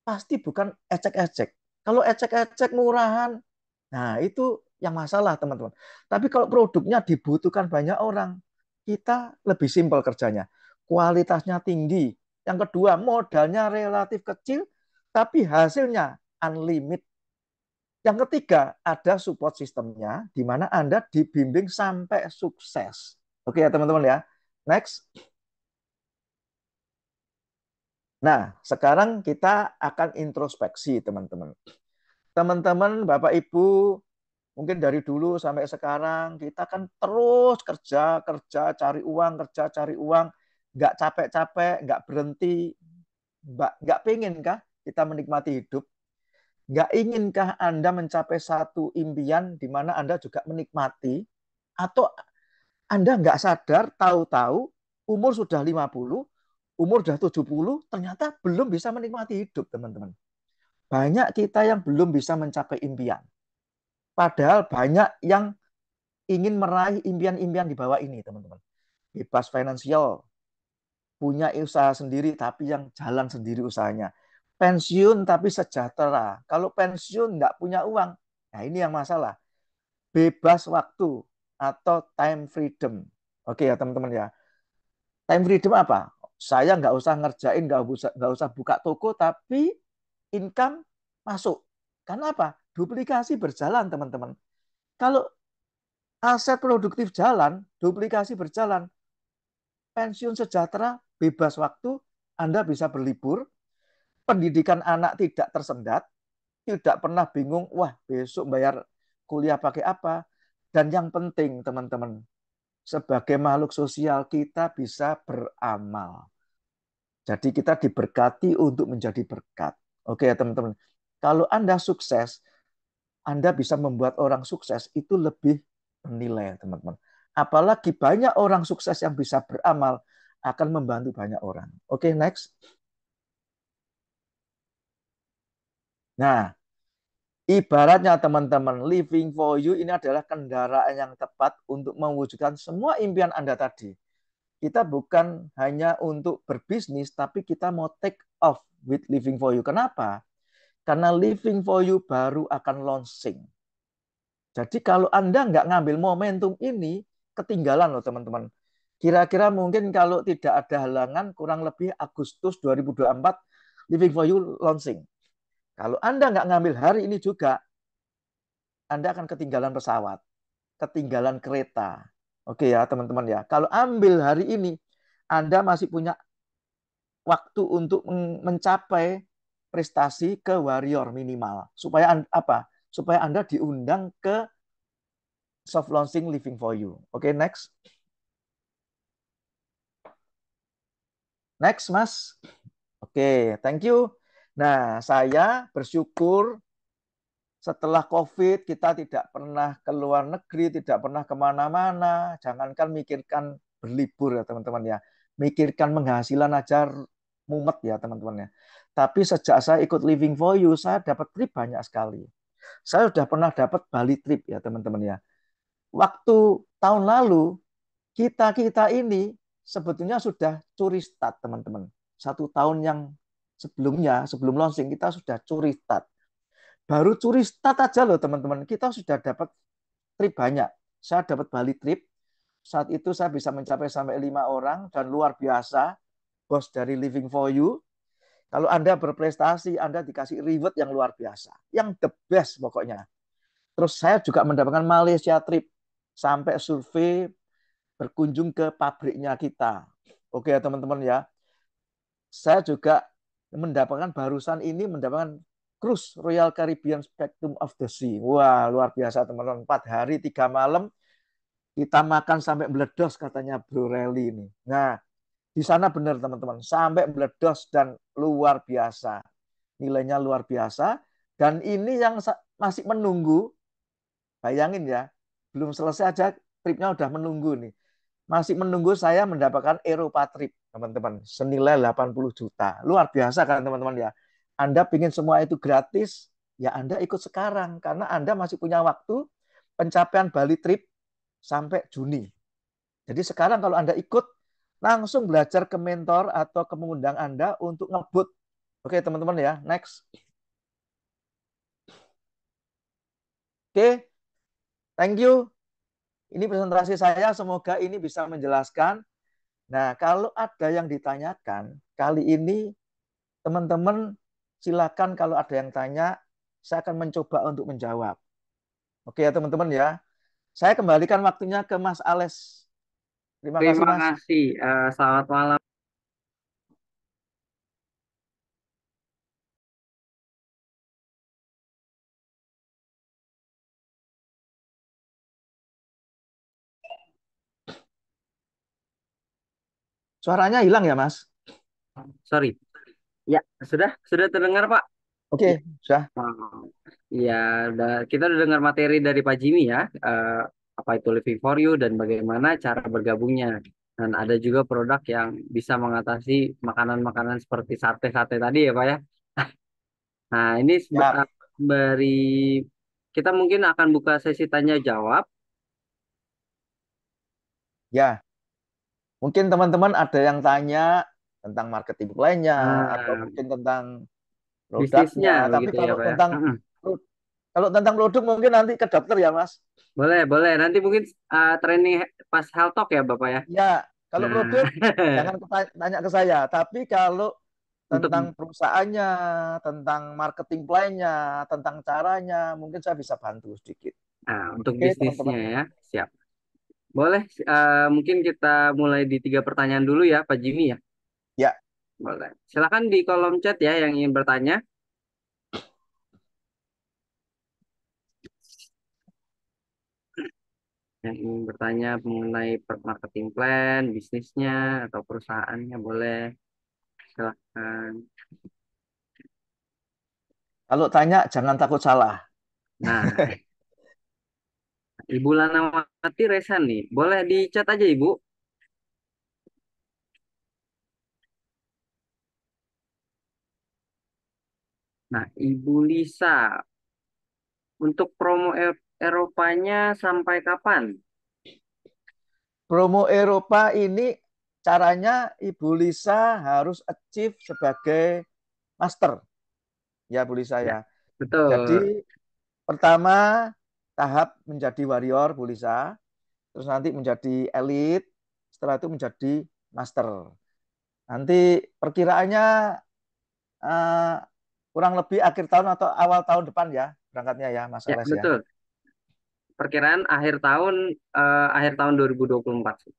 pasti bukan ecek-ecek. Kalau ecek-ecek murahan, nah itu yang masalah, teman-teman. Tapi kalau produknya dibutuhkan banyak orang, kita lebih simpel kerjanya. Kualitasnya tinggi. Yang kedua, modalnya relatif kecil, tapi hasilnya unlimited. Yang ketiga, ada support sistemnya, di mana Anda dibimbing sampai sukses. Oke ya, teman-teman ya. Next. Nah, sekarang kita akan introspeksi, teman-teman. Teman-teman, Bapak Ibu, mungkin dari dulu sampai sekarang kita kan terus kerja, kerja, cari uang, nggak capek-capek, nggak berhenti, nggak pengen kah kita menikmati hidup? Nggak inginkah Anda mencapai satu impian di mana Anda juga menikmati? Atau Anda nggak sadar, tahu-tahu umur sudah 50, umur sudah 70, ternyata belum bisa menikmati hidup, teman-teman. Banyak kita yang belum bisa mencapai impian. Padahal banyak yang ingin meraih impian-impian di bawah ini, teman-teman. Bebas finansial, punya usaha sendiri tapi yang jalan sendiri usahanya. Pensiun tapi sejahtera. Kalau pensiun nggak punya uang, nah ini yang masalah. Bebas waktu atau time freedom. Oke ya teman-teman ya. Time freedom apa? Saya nggak usah ngerjain, nggak usah buka toko, tapi income masuk. Karena apa? Duplikasi berjalan, teman-teman. Kalau aset produktif jalan, duplikasi berjalan, pensiun sejahtera, bebas waktu, Anda bisa berlibur, pendidikan anak tidak tersendat, tidak pernah bingung, wah besok bayar kuliah pakai apa. Dan yang penting teman-teman, sebagai makhluk sosial kita bisa beramal. Jadi kita diberkati untuk menjadi berkat. Oke ya teman-teman. Kalau Anda sukses, Anda bisa membuat orang sukses itu lebih bernilai, teman-teman. Apalagi banyak orang sukses yang bisa beramal akan membantu banyak orang. Oke, next. Nah, ibaratnya teman-teman, living for you ini adalah kendaraan yang tepat untuk mewujudkan semua impian Anda tadi. Kita bukan hanya untuk berbisnis, tapi kita mau take off with living for you. Kenapa? Karena living for you baru akan launching. Jadi kalau Anda nggak ngambil momentum ini, ketinggalan loh teman-teman. Kira-kira mungkin kalau tidak ada halangan, kurang lebih Agustus 2024, Living for You launching. Kalau Anda nggak ngambil hari ini juga, Anda akan ketinggalan pesawat, ketinggalan kereta. Oke ya teman-teman ya. Kalau ambil hari ini, Anda masih punya waktu untuk mencapai prestasi ke warrior minimal. Supaya apa? Supaya Anda diundang ke soft launching Living for You. Oke, next. Next, Mas. Oke, thank you. Nah, saya bersyukur setelah COVID kita tidak pernah ke luar negeri, tidak pernah kemana-mana. Jangankan mikirkan berlibur ya teman-teman ya. Mikirkan penghasilan aja mumet ya teman-teman ya. Tapi sejak saya ikut Living for You, saya dapat trip banyak sekali. Saya sudah pernah dapat Bali trip ya teman-teman ya. Waktu tahun lalu, kita ini sebetulnya sudah curi start teman-teman. 1 tahun yang sebelumnya, sebelum launching, kita sudah curi start. Baru curi start aja loh teman-teman, kita sudah dapat trip banyak. Saya dapat Bali trip, saat itu saya bisa mencapai sampai 5 orang, dan luar biasa, bos dari Living for You. Kalau Anda berprestasi, Anda dikasih reward yang luar biasa. Yang the best pokoknya. Terus saya juga mendapatkan Malaysia trip, sampai survei berkunjung ke pabriknya kita. Oke ya teman-teman ya. Saya juga mendapatkan cruise Royal Caribbean Spectrum of the Sea. Wah, luar biasa teman-teman. 4 hari 3 malam kita makan sampai meledos katanya Bro Rally ini. Nah, di sana benar teman-teman, sampai meledos dan luar biasa. Nilainya luar biasa. Dan ini yang masih menunggu, bayangin ya, belum selesai aja tripnya udah menunggu nih. Masih menunggu saya mendapatkan Eropa Trip, teman-teman. Senilai 80 juta. Luar biasa kan, teman-teman ya. Anda ingin semua itu gratis, ya Anda ikut sekarang. Karena Anda masih punya waktu pencapaian Bali Trip sampai Juni. Jadi sekarang kalau Anda ikut, langsung belajar ke mentor atau ke mengundang Anda untuk ngebut. Oke, teman-teman ya. Next. Oke, thank you. Ini presentasi saya, semoga ini bisa menjelaskan. Nah, kalau ada yang ditanyakan, kali ini teman-teman silakan kalau ada yang tanya, saya akan mencoba untuk menjawab. Oke ya teman-teman ya. Saya kembalikan waktunya ke Mas Ales. Terima kasih Terima Mas. kasih. Selamat malam. Suaranya hilang ya Mas? Sorry. Ya, sudah terdengar Pak. Ya, Oke, sudah. ya, kita udah dengar materi dari Pak Jimmy ya, apa itu Living for You dan bagaimana cara bergabungnya. Dan ada juga produk yang bisa mengatasi makanan-makanan seperti sate-sate tadi ya Pak ya. Nah, ini Ya, beri kita mungkin akan buka sesi tanya jawab. ya. Mungkin teman-teman ada yang tanya tentang marketing plan-nya atau Nah, mungkin tentang produknya. bisnisnya Tapi begitu ya kalau Pak ya. tentang kalau tentang produk mungkin nanti ke dokter ya Mas. Boleh, boleh. Nanti mungkin training pas health talk ya Bapak ya. Ya, kalau Nah, produk jangan tanya ke saya. Tapi kalau untuk tentang perusahaannya, tentang marketing plan-nya, tentang caranya, mungkin saya bisa bantu sedikit. untuk Oke, bisnisnya teman-teman. ya. Siap. Boleh, mungkin kita mulai di 3 pertanyaan dulu ya, Pak Jimmy ya. Ya, Boleh. Silakan di kolom chat ya yang ingin bertanya. Yang ingin bertanya mengenai marketing plan, bisnisnya, atau perusahaannya, boleh. Silakan. kalau tanya jangan takut salah. Nah, Ibu Lanawati Resan nih. Boleh dicat aja, Ibu. Nah, Ibu Lisa, untuk promo Eropanya sampai kapan? Promo Eropa ini caranya Ibu Lisa harus achieve sebagai master, ya Bu Lisa Ya, ya. betul. Jadi pertama tahap menjadi warrior Bu Lisa, terus nanti menjadi elite, setelah itu menjadi master. Nanti perkiraannya eh, kurang lebih akhir tahun atau awal tahun depan ya berangkatnya ya Mas Ya, Ales ya. betul. Perkiraan akhir tahun 2024 sih.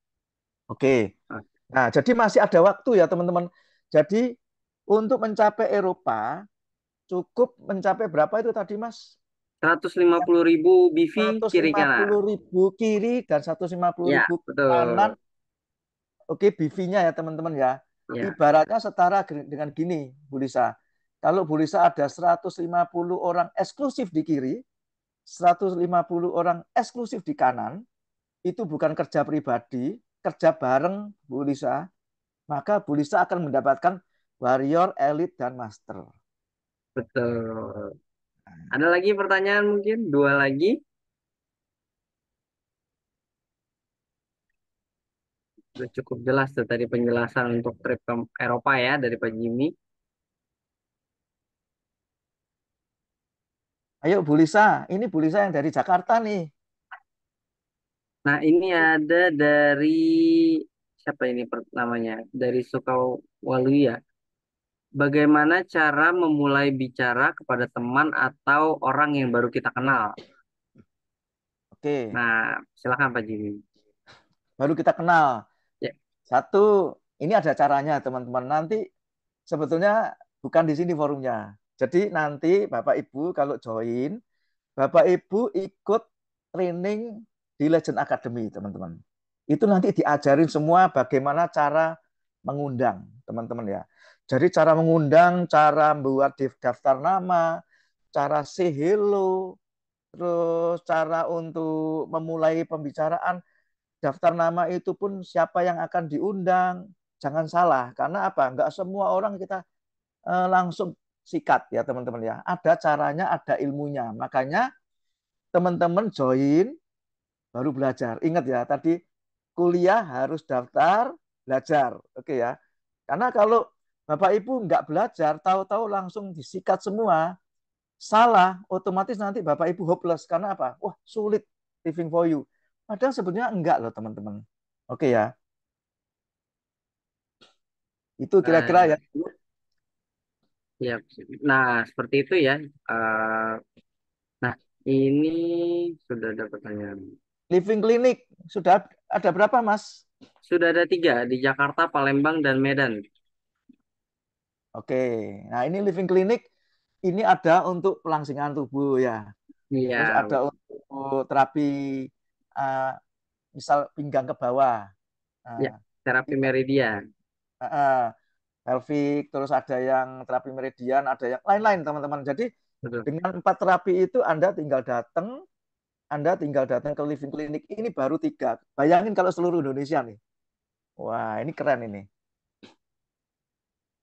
Oke. Nah, Nah, jadi masih ada waktu ya teman-teman. Jadi untuk mencapai Eropa cukup mencapai berapa itu tadi Mas? 150.000 BV kiri kanan. 150.000 kiri dan 150.000 Ya, ribu kanan. betul. Oke, BV-nya ya teman-teman ya. Ya, Ibaratnya setara dengan gini, Bu Lisa. Kalau Bu Lisa ada 150 orang eksklusif di kiri, 150 orang eksklusif di kanan, itu bukan kerja pribadi, kerja bareng Bu Lisa, maka Bu Lisa akan mendapatkan warrior, elite, dan master. betul. Ada lagi pertanyaan mungkin? Dua lagi. Udah cukup jelas tuh tadi penjelasan untuk trip ke Eropa ya dari Pak Jimmy. Ayo Bu Lisa, ini Bu Lisa yang dari Jakarta nih. Nah, ini ada dari siapa ini namanya? Dari Sukawaluya. Bagaimana cara memulai bicara kepada teman atau orang yang baru kita kenal? Oke, Nah, silakan Pak Jimmy. baru kita kenal. Ya, Satu, ini ada caranya teman-teman. Nanti sebetulnya bukan di sini forumnya. Jadi nanti Bapak Ibu kalau join, Bapak Ibu ikut training di Legend Academy, teman-teman. Itu nanti diajarin semua bagaimana cara mengundang, teman-teman ya. Jadi cara mengundang, cara membuat daftar nama, cara say hello, terus cara untuk memulai pembicaraan, daftar nama itu pun siapa yang akan diundang. Jangan salah, karena apa? Enggak semua orang kita langsung sikat ya teman-teman ya. Ada caranya, ada ilmunya. Makanya teman-teman join baru belajar. Ingat ya, tadi kuliah harus daftar belajar. Oke ya. Karena kalau Bapak Ibu nggak belajar, tahu-tahu langsung disikat semua, salah, otomatis nanti Bapak Ibu hopeless. Karena apa? Wah, sulit living for you. Padahal sebenarnya enggak loh teman-teman. Oke ya. Itu kira-kira nah, ya. siap. Nah, seperti itu ya. Eh, nah, ini sudah ada pertanyaan. Living clinic sudah ada berapa, Mas? Sudah ada tiga di Jakarta, Palembang, dan Medan. Oke. Nah, ini living clinic ini ada untuk pelangsingan tubuh ya. Terus Iya, ada untuk terapi uh, misal pinggang ke bawah. ya, Nah, terapi meridian. pelvic, terus ada yang terapi meridian, ada yang lain-lain teman-teman. Jadi Betul. dengan 4 terapi itu Anda tinggal datang ke living clinic ini baru 3. Bayangin kalau seluruh Indonesia nih. Wah, ini keren ini.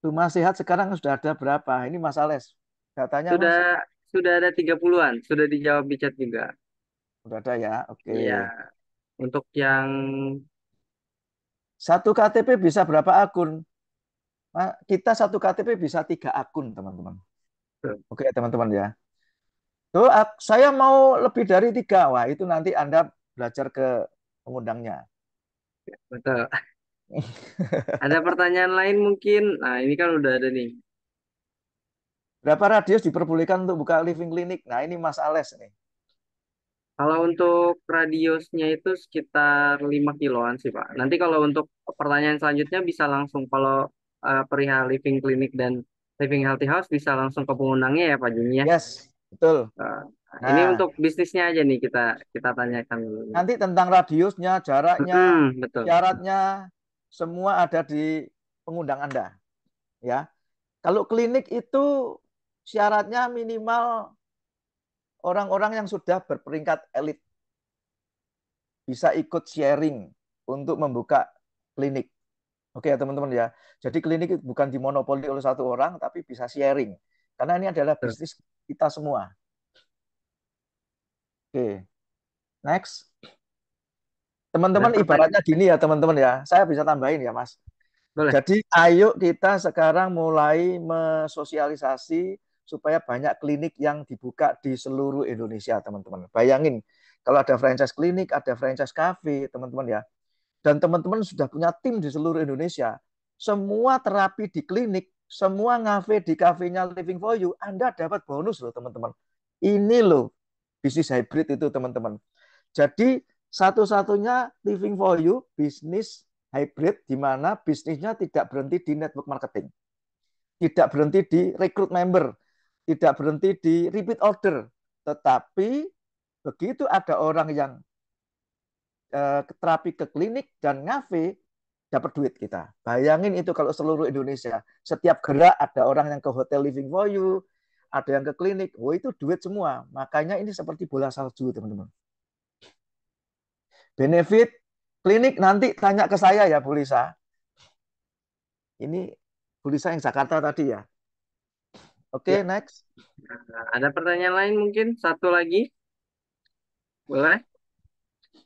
Rumah sehat sekarang sudah ada berapa? Ini Mas Ales. Datanya Mas, Sudah sudah ada 30-an, sudah dijawab di chat juga. sudah ada ya. Oke. Iya, untuk yang Satu KTP bisa berapa akun? Kita satu KTP bisa 3 akun, teman-teman. Oke, teman-teman ya. Tuh, saya mau lebih dari 3. Wah, itu nanti Anda belajar ke pengundangnya. betul. Ada pertanyaan lain mungkin? Nah, ini kan udah ada nih. Berapa radius diperbolehkan untuk buka living clinic? Nah, ini Mas Ales nih. Kalau untuk radiusnya itu sekitar 5 kiloan sih, Pak. Nanti kalau untuk pertanyaan selanjutnya bisa langsung kalau perihal living clinic dan living healthy house bisa langsung ke pengundangnya ya, Pak Juni ya. Yes, betul. Eh, ini Nah, untuk bisnisnya aja nih kita kita tanyakan dulu. nanti tentang radiusnya, jaraknya, Betul. syaratnya, semua ada di pengundang Anda. Ya, kalau klinik itu syaratnya minimal orang-orang yang sudah berperingkat elit bisa ikut sharing untuk membuka klinik. Oke ya teman-teman ya. Jadi klinik itu bukan dimonopoli oleh satu orang, tapi bisa sharing. Karena ini adalah Betul. bisnis kita semua. Oke, next. Ada Teman-teman pertanyaan? ibaratnya gini ya teman-teman ya. Saya bisa tambahin ya Mas. Boleh. Jadi ayo kita sekarang mulai mesosialisasi supaya banyak klinik yang dibuka di seluruh Indonesia teman-teman. Bayangin kalau ada franchise klinik, ada franchise cafe teman-teman ya. Dan teman-teman sudah punya tim di seluruh Indonesia. Semua terapi di klinik, semua ngafe di kafenya Living for You, Anda dapat bonus loh teman-teman. Ini loh bisnis hybrid itu teman-teman. Jadi satu-satunya Living for You bisnis hybrid di mana bisnisnya tidak berhenti di network marketing, tidak berhenti di rekrut member, tidak berhenti di repeat order, tetapi begitu ada orang yang terapi ke klinik dan ngafe dapat duit kita. Bayangin itu kalau seluruh Indonesia, setiap gerak ada orang yang ke hotel Living for You, ada yang ke klinik, oh itu duit semua. Makanya ini seperti bola salju teman-teman. Benefit klinik nanti tanya ke saya ya Bu Lisa. Ini Bu Lisa yang Jakarta tadi ya. Oke, Ya. next. Nah, ada pertanyaan lain mungkin? Satu lagi, boleh?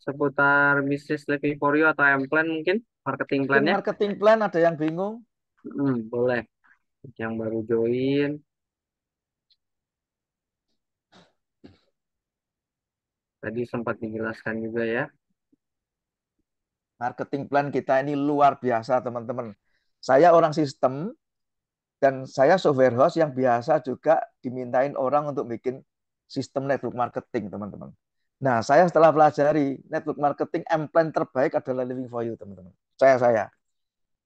Seputar bisnis Living for You atau M-Plan mungkin? Marketing Mungkin plan-nya? marketing plan ada yang bingung. Boleh. Yang baru join, tadi sempat dijelaskan juga ya. Marketing plan kita ini luar biasa teman-teman. Saya orang sistem, dan saya software house yang biasa juga dimintain orang untuk bikin sistem network marketing, teman-teman. Nah, saya setelah pelajari network marketing, M-Plan terbaik adalah Living for You, teman-teman. Saya.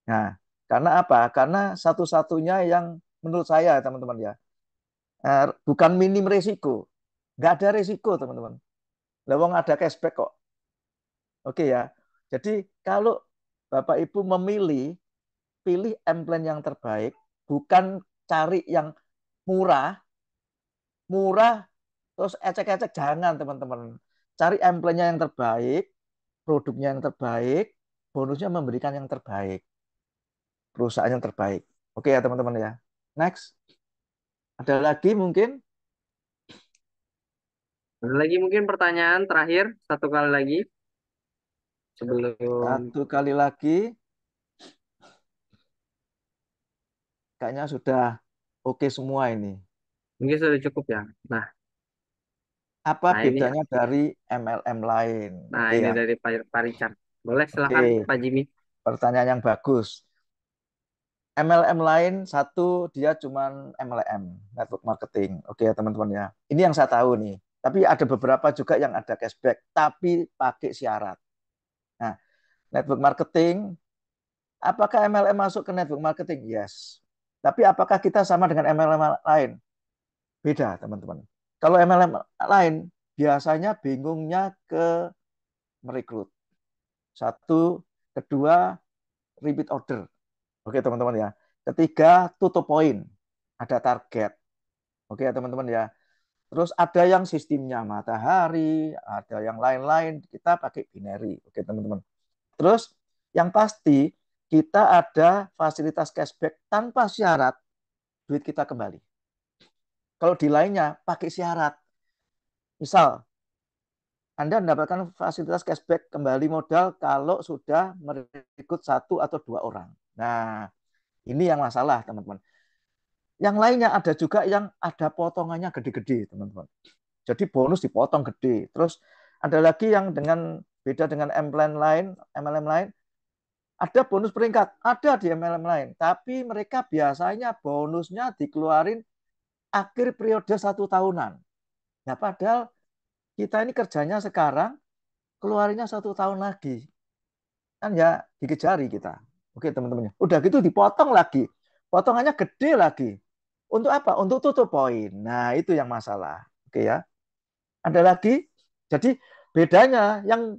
Nah, karena apa? Karena satu-satunya yang menurut saya, teman-teman ya, bukan minim resiko. Nggak ada resiko, teman-teman. Lawang ada cashback kok. Oke ya. Jadi, kalau Bapak Ibu memilih, pilih M-Plan yang terbaik, bukan cari yang murah, murah terus ecek-ecek, jangan teman-teman. Cari employnya yang terbaik, produknya yang terbaik, bonusnya memberikan yang terbaik, perusahaan yang terbaik. Oke ya teman-teman ya. Next, ada lagi mungkin Ada lagi mungkin pertanyaan terakhir, satu kali lagi sebelum satu kali lagi, kayaknya sudah oke semua ini. mungkin sudah cukup ya. Nah, Apa nah ini, bedanya dari MLM lain? nah Oke ini ya. dari Pak Richard. Boleh silakan Oke, Pak Jimmy. pertanyaan yang bagus. MLM lain satu dia cuman MLM, network marketing. Oke ya teman-teman ya. Ini yang saya tahu nih. Tapi ada beberapa juga yang ada cashback, tapi pakai syarat. Nah, network marketing, apakah MLM masuk ke network marketing? Yes. Tapi apakah kita sama dengan MLM lain? Beda teman-teman. Kalau MLM lain, biasanya bingungnya ke merekrut. Satu, kedua, repeat order. Oke teman-teman ya. Ketiga, tutup poin. Ada target. Oke ya teman-teman ya. Terus ada yang sistemnya matahari, ada yang lain-lain. Kita pakai binary. Oke teman-teman. Terus yang pasti kita ada fasilitas cashback tanpa syarat, duit kita kembali. Kalau di lainnya pakai syarat. Misal Anda mendapatkan fasilitas cashback kembali modal kalau sudah merekrut satu atau dua orang. Nah, ini yang masalah teman-teman. Yang lainnya ada juga yang ada potongannya gede-gede, teman-teman. Jadi bonus dipotong gede. Terus ada lagi yang dengan beda dengan M-Plan lain, MLM lain, ada bonus peringkat, ada di MLM lain. Tapi mereka biasanya bonusnya dikeluarin akhir periode 1 tahunan. Nah, padahal kita ini kerjanya sekarang, keluarinnya 1 tahun lagi. Kan ya gigit jari kita. Oke, teman-teman. Udah gitu dipotong lagi. Potongannya gede lagi. Untuk apa? Untuk tutup poin. Nah, itu yang masalah. Oke ya. Ada lagi. Jadi bedanya yang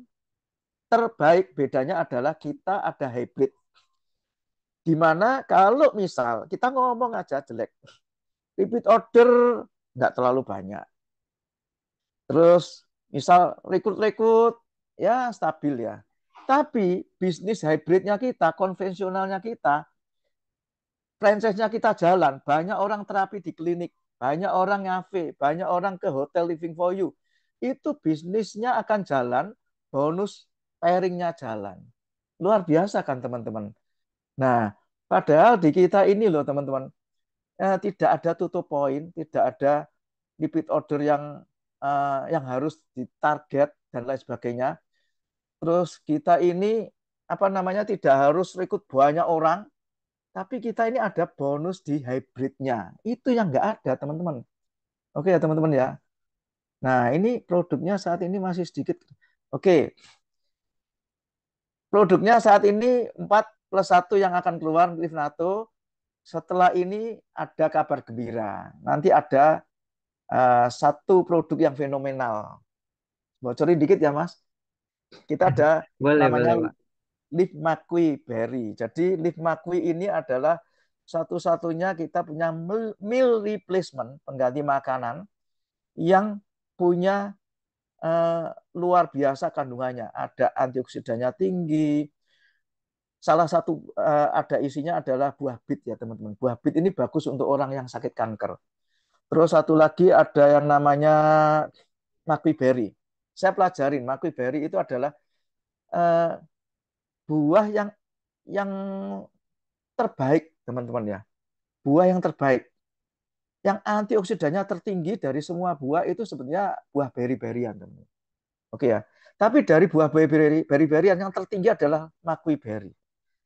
terbaik bedanya adalah kita ada hybrid. Di mana kalau misal kita ngomong aja jelek, repeat order nggak terlalu banyak. Terus misal rekrut-rekrut ya stabil ya. Tapi bisnis hybridnya kita, konvensionalnya kita, franchise-nya kita jalan, banyak orang terapi di klinik, banyak orang ngafe, banyak orang ke hotel living for you. Itu bisnisnya akan jalan, bonus pairing-nya jalan. Luar biasa kan teman-teman. Nah, padahal di kita ini loh teman-teman, tidak ada tutup poin, tidak ada repeat order yang harus ditarget dan lain sebagainya. Terus kita ini apa namanya tidak harus rekrut banyak orang, tapi kita ini ada bonus di hybridnya. Itu yang nggak ada teman-teman. Oke ya teman-teman ya. Nah ini produknya saat ini masih sedikit. Oke, produknya saat ini 4+1 yang akan keluar Livnato. Setelah ini ada kabar gembira. Nanti ada satu produk yang fenomenal. Bocorin dikit ya Mas. Kita ada Boleh, namanya boleh, Pak. Liv Makui Berry. Jadi Liv Makui ini adalah satu-satunya kita punya meal replacement, pengganti makanan yang punya eh, luar biasa kandungannya. Ada antioksidannya tinggi. Salah satu ada isinya adalah buah bit ya teman-teman. Buah bit ini bagus untuk orang yang sakit kanker. Terus satu lagi ada yang namanya makui berry. Saya pelajarin makui berry itu adalah eh, buah yang terbaik teman-teman ya. Buah yang terbaik. Yang antioksidannya tertinggi dari semua buah itu sebenarnya buah beri-berian teman-teman. Oke ya. Tapi dari buah beri-berian yang tertinggi adalah makui berry.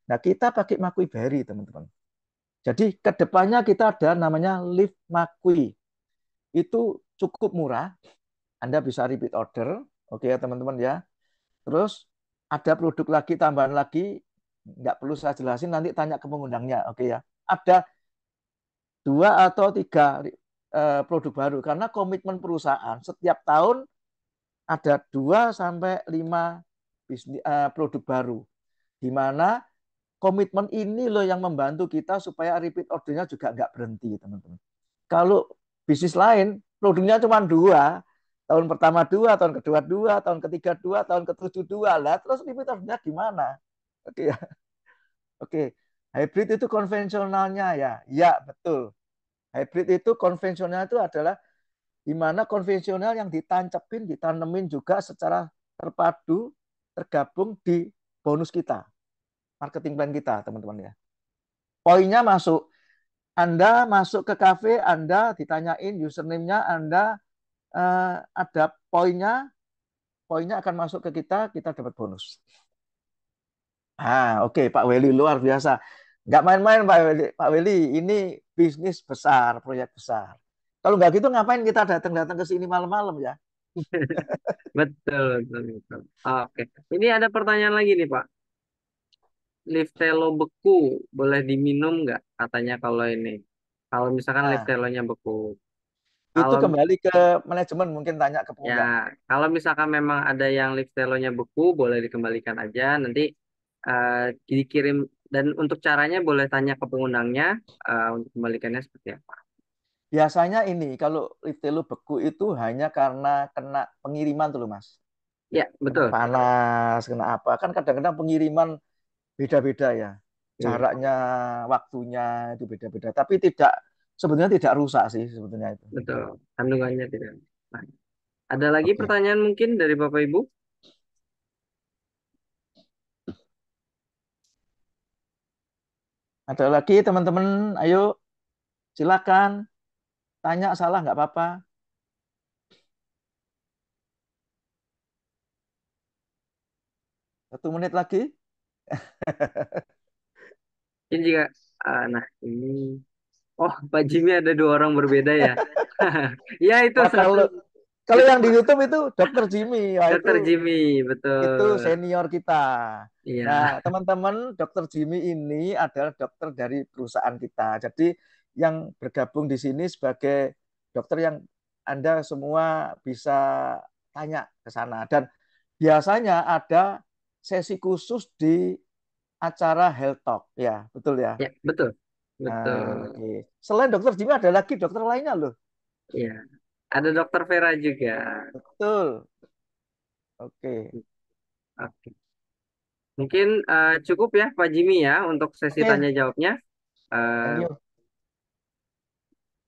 Nah, kita pakai makui berry teman-teman. Jadi kedepannya kita ada namanya Live Makui. Itu cukup murah. Anda bisa repeat order. Oke ya teman-teman ya. Terus ada produk lagi, tambahan lagi. Nggak perlu saya jelasin, nanti tanya ke pengundangnya. Oke ya. Ada 2 atau 3 produk baru. Karena komitmen perusahaan setiap tahun ada 2 sampai 5 produk baru. Di mana komitmen ini loh yang membantu kita supaya repeat ordernya juga nggak berhenti, teman-teman. Kalau bisnis lain, produknya cuma 2, tahun pertama 2, tahun kedua 2, tahun ketiga 2, tahun ketujuh 2, lah terus repeat ordernya gimana? Oke ya, oke. Hybrid itu konvensionalnya ya, ya betul. Hybrid itu konvensional itu adalah di mana konvensional yang ditancepin, ditanemin juga secara terpadu, tergabung di bonus kita, marketing plan kita, teman-teman ya. Poinnya masuk, Anda masuk ke kafe, Anda ditanyain username-nya, Anda ada poinnya, poinnya akan masuk ke kita dapat bonus. Oke, Pak Weli luar biasa. Nggak main-main Pak Weli. Pak Weli, ini bisnis besar, proyek besar. Kalau nggak gitu ngapain kita datang-datang ke sini malam-malam ya? Betul, betul, betul. Oke. Ini ada pertanyaan lagi nih, Pak. Liftelo beku, boleh diminum nggak? Katanya kalau ini. Kalau misalkan Nah, liftelonya beku. itu Kalau kembali ke manajemen, mungkin tanya ke ya, pengundang. kalau misalkan memang ada yang liftelonya beku, boleh dikembalikan aja. Nanti eh, dikirim, dan untuk caranya boleh tanya ke pengundangnya untuk kembalikannya seperti apa. Biasanya ini, kalau liftelo beku itu hanya karena kena pengiriman tuh loh, Mas. Ya, Kena betul. panas, kena apa. Kan kadang-kadang pengiriman beda-beda ya. Iya, Jaraknya, waktunya itu beda-beda. Tapi tidak, sebenarnya tidak rusak sih sebetulnya itu. betul. Kandungannya tidak. Nah, ada lagi Oke. pertanyaan mungkin dari Bapak Ibu? Ada lagi teman-teman, ayo silakan tanya salah nggak apa-apa. 1 menit lagi. Ini juga, nah ini, oh Pak Jimmy ada 2 orang berbeda ya. Ya itu Wah, satu, kalau itu yang di Pak YouTube itu Dokter Jimmy, wah Dokter Jimmy, itu betul. senior kita. Nah, Iya, teman-teman, Dokter Jimmy ini adalah dokter dari perusahaan kita. Jadi yang bergabung di sini sebagai dokter yang Anda semua bisa tanya ke sana. Dan biasanya ada sesi khusus di acara Health Talk. Ya, betul ya. ya betul, Nah, oke. betul. Selain Dokter Jimmy ada lagi dokter lainnya loh. Iya, Ada Dokter Vera juga. Betul. Oke. Oke. Mungkin cukup ya Pak Jimmy ya untuk sesi Oke, tanya jawabnya. thank Eh, you.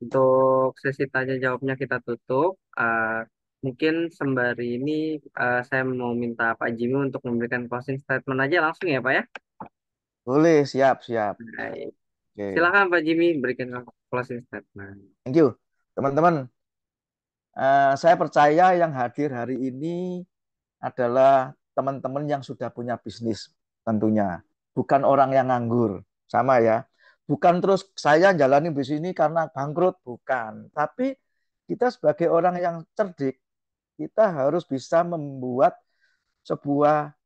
untuk sesi tanya jawabnya kita tutup. Mungkin sembari ini saya mau minta Pak Jimmy untuk memberikan closing statement aja langsung ya Pak ya. Boleh, siap, siap. Baik. Oke, Silakan Pak Jimmy berikan closing statement. thank you. Teman-teman, saya percaya yang hadir hari ini adalah teman-teman yang sudah punya bisnis tentunya. Bukan orang yang nganggur. Sama ya. Bukan terus saya jalani bisnis ini karena bangkrut. Bukan. Tapi kita sebagai orang yang cerdik, kita harus bisa membuat sebuah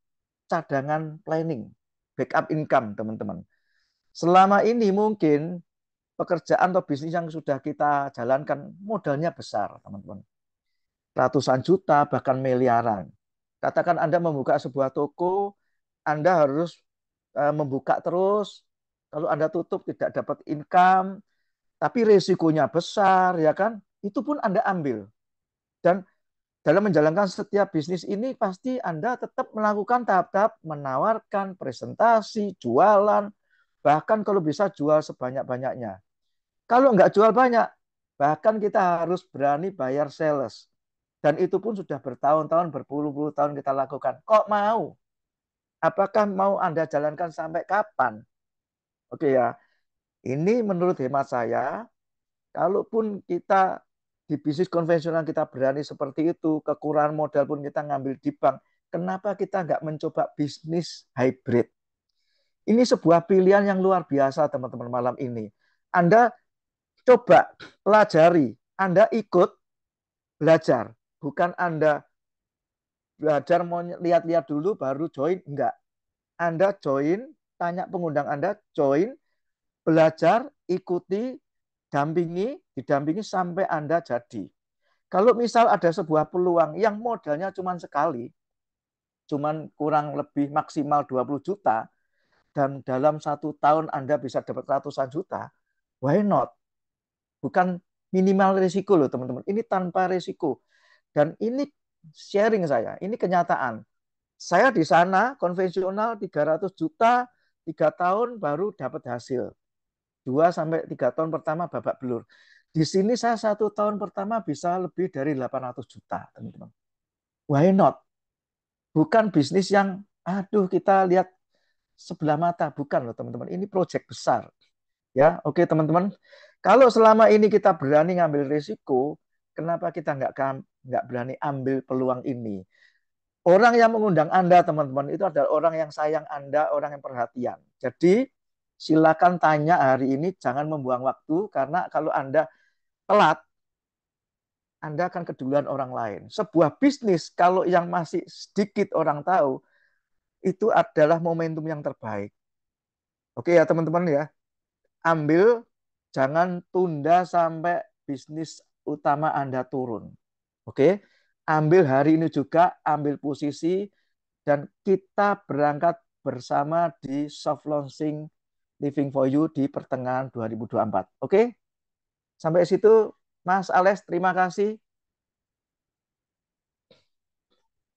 cadangan planning, backup income, teman-teman. Selama ini mungkin pekerjaan atau bisnis yang sudah kita jalankan modalnya besar, teman-teman. Ratusan juta, bahkan miliaran. Katakan Anda membuka sebuah toko, Anda harus membuka terus. Kalau Anda tutup tidak dapat income, tapi risikonya besar, ya kan? Itu pun Anda ambil. Dan dalam menjalankan setiap bisnis ini pasti Anda tetap melakukan tahap-tahap menawarkan presentasi, jualan, bahkan kalau bisa jual sebanyak-banyaknya. Kalau nggak jual banyak, bahkan kita harus berani bayar sales. Dan itu pun sudah bertahun-tahun, berpuluh-puluh tahun kita lakukan. Kok mau? Apakah mau Anda jalankan sampai kapan? Oke ya, ini menurut hemat saya, kalaupun kita di bisnis konvensional kita berani seperti itu, kekurangan modal pun kita ngambil di bank, kenapa kita nggak mencoba bisnis hybrid? Ini sebuah pilihan yang luar biasa teman-teman malam ini. Anda coba pelajari, Anda ikut belajar, bukan Anda belajar mau lihat-lihat dulu baru join, enggak. Anda join, tanya pengundang Anda, join, belajar, ikuti, dampingi, didampingi sampai Anda jadi. Kalau misal ada sebuah peluang yang modalnya cuma sekali, cuma kurang lebih maksimal 20 juta, dan dalam 1 tahun Anda bisa dapat ratusan juta, why not? Bukan minimal risiko loh teman-teman. Ini tanpa risiko. Dan ini sharing saya, ini kenyataan. Saya di sana konvensional 300 juta, 3 tahun baru dapat hasil. 2 sampai 3 tahun pertama babak belur. Di sini saya 1 tahun pertama bisa lebih dari 800 juta, teman-teman. Why not? Bukan bisnis yang, aduh kita lihat sebelah mata. Bukan loh teman-teman. Ini proyek besar. Ya, oke teman-teman. Kalau selama ini kita berani ngambil risiko, kenapa kita nggak berani ambil peluang ini? Orang yang mengundang Anda, teman-teman, itu adalah orang yang sayang Anda, orang yang perhatian. Jadi, silakan tanya hari ini, jangan membuang waktu, karena kalau Anda telat, Anda akan keduluan orang lain. Sebuah bisnis, kalau yang masih sedikit orang tahu, itu adalah momentum yang terbaik. Oke ya, teman-teman ya. Ambil, jangan tunda sampai bisnis utama Anda turun. Oke, ambil hari ini juga, ambil posisi, dan kita berangkat bersama di soft launching Living for You di pertengahan 2024. Oke, sampai situ Mas Alex, terima kasih.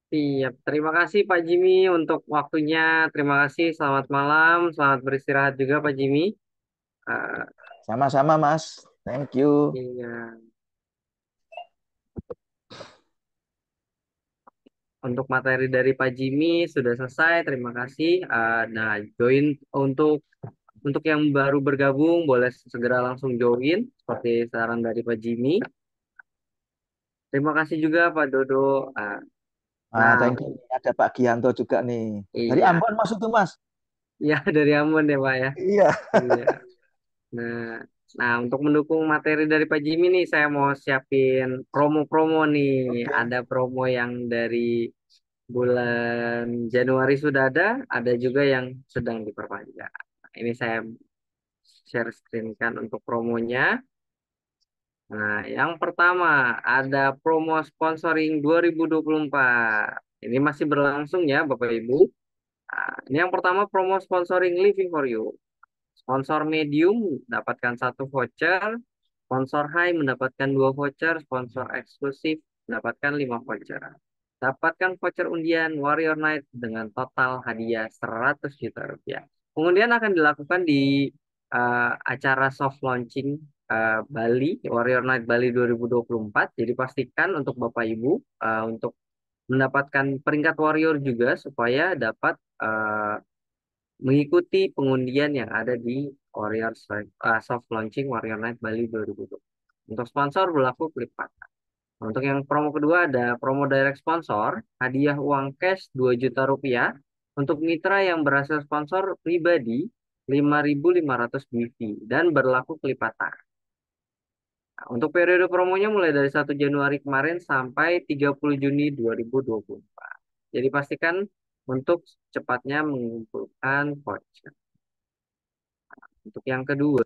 Siap. Terima kasih Pak Jimmy untuk waktunya. Terima kasih. Selamat malam. Selamat beristirahat juga Pak Jimmy. Eh, Sama-sama Mas, thank you. iya. Untuk materi dari Pak Jimmy sudah selesai. Terima kasih. Nah, join untuk yang baru bergabung boleh segera langsung join seperti saran dari Pak Jimmy. Terima kasih juga Pak Dodo. Nah, Thank you. Ada Pak Gianto juga nih. Dari iya, Ambon Mas itu Mas. iya dari Ambon ya Pak ya. Iya. Iya. Nah, nah untuk mendukung materi dari Pak Jimmy nih, saya mau siapin promo-promo nih. Oke. Ada promo yang dari bulan Januari sudah ada juga yang sedang diperpanjang. Nah, ini saya share screen kan untuk promonya. Nah, yang pertama ada promo sponsoring 2024. Ini masih berlangsung ya, Bapak Ibu. Nah, ini yang pertama promo sponsoring Living for You. Sponsor medium dapatkan satu voucher, Sponsor high mendapatkan 2 voucher, sponsor eksklusif mendapatkan 5 voucher. Dapatkan voucher undian Warrior Night dengan total hadiah 100 juta rupiah. Kemudian akan dilakukan di acara soft launching Bali, Warrior Night Bali 2024. Jadi pastikan untuk Bapak Ibu untuk mendapatkan peringkat Warrior juga supaya dapat mengikuti pengundian yang ada di soft launching Warrior Night Bali 2020. Untuk sponsor berlaku klik pakai. Untuk yang promo kedua ada promo direct sponsor, hadiah uang cash 2 juta rupiah untuk mitra yang berhasil sponsor pribadi 5.500 BV dan berlaku kelipatan. Nah, untuk periode promonya mulai dari 1 Januari kemarin sampai 30 Juni 2024. Jadi pastikan untuk cepatnya mengumpulkan voucher. Untuk yang kedua,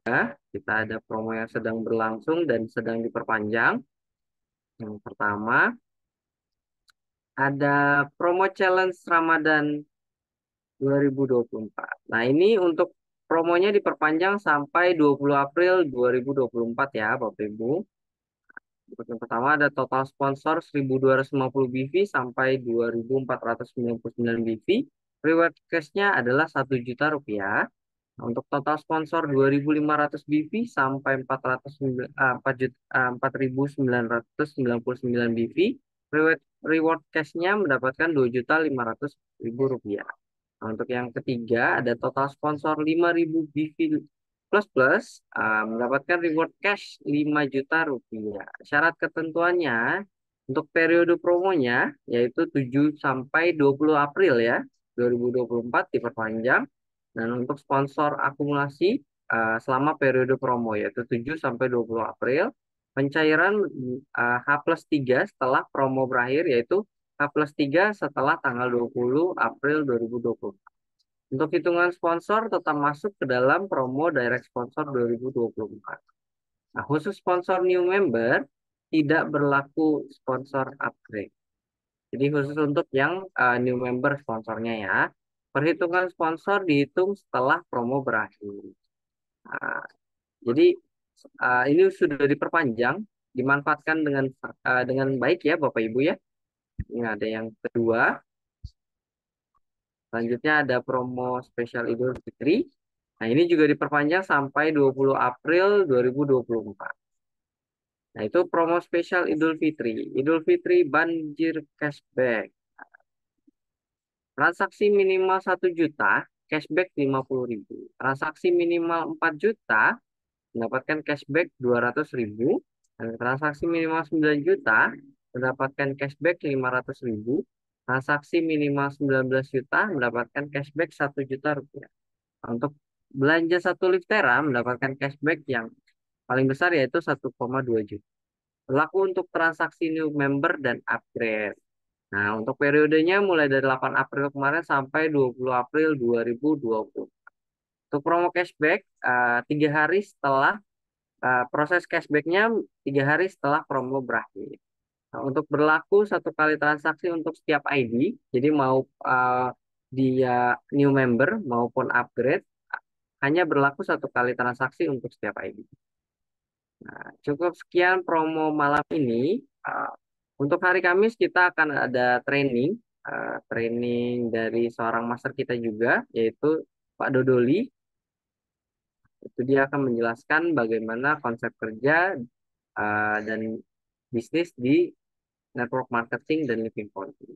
kita ada promo yang sedang berlangsung dan sedang diperpanjang. Yang pertama, ada promo challenge Ramadan 2024. Nah, ini untuk promonya diperpanjang sampai 20 April 2024 ya, Bapak Ibu. Untuk yang pertama ada total sponsor 1.250 BV sampai 2.499 BV. Reward cash-nya adalah 1 juta rupiah. Nah, untuk total sponsor 2.500 BV sampai 4.999 BV. Reward cash-nya mendapatkan 2.500.000 rupiah. Nah, untuk yang ketiga ada total sponsor 5.000 BV plus plus mendapatkan reward cash 5 juta rupiah. Syarat ketentuannya untuk periode promonya yaitu 7 sampai 20 April ya 2024 diperpanjang. Dan untuk sponsor akumulasi selama periode promo yaitu 7 sampai 20 April, pencairan H+3 setelah promo berakhir yaitu H+3 setelah tanggal 20 April 2024. Untuk hitungan sponsor tetap masuk ke dalam promo direct sponsor 2024. Nah, khusus sponsor new member tidak berlaku sponsor upgrade. Jadi khusus untuk yang new member sponsornya ya. Perhitungan sponsor dihitung setelah promo berakhir. Nah, jadi ini sudah diperpanjang, dimanfaatkan dengan baik ya Bapak Ibu ya. Ini ada yang kedua. Selanjutnya ada promo spesial Idul Fitri. Nah, ini juga diperpanjang sampai 20 April 2024. Nah, itu promo spesial Idul Fitri. Idul Fitri banjir cashback. Transaksi minimal 1 juta, cashback 50.000. Transaksi minimal 4 juta, mendapatkan cashback 200.000. Dan transaksi minimal 9 juta, mendapatkan cashback 500.000. Transaksi minimal 19 juta, mendapatkan cashback 1 juta rupiah. Untuk belanja 1 liftera, mendapatkan cashback yang paling besar yaitu 1,2 juta. Berlaku untuk transaksi new member dan upgrade. Nah, untuk periodenya mulai dari 8 April kemarin sampai 20 April 2020. Untuk promo cashback, 3 hari setelah proses cashbacknya 3 hari setelah promo berakhir. Nah, untuk berlaku 1 kali transaksi untuk setiap ID, jadi mau dia new member maupun upgrade, hanya berlaku 1 kali transaksi untuk setiap ID. Nah, cukup sekian promo malam ini. Untuk hari Kamis kita akan ada training dari seorang master kita juga, yaitu Pak Dodoli. Itu dia akan menjelaskan bagaimana konsep kerja dan bisnis di network marketing dan living quality.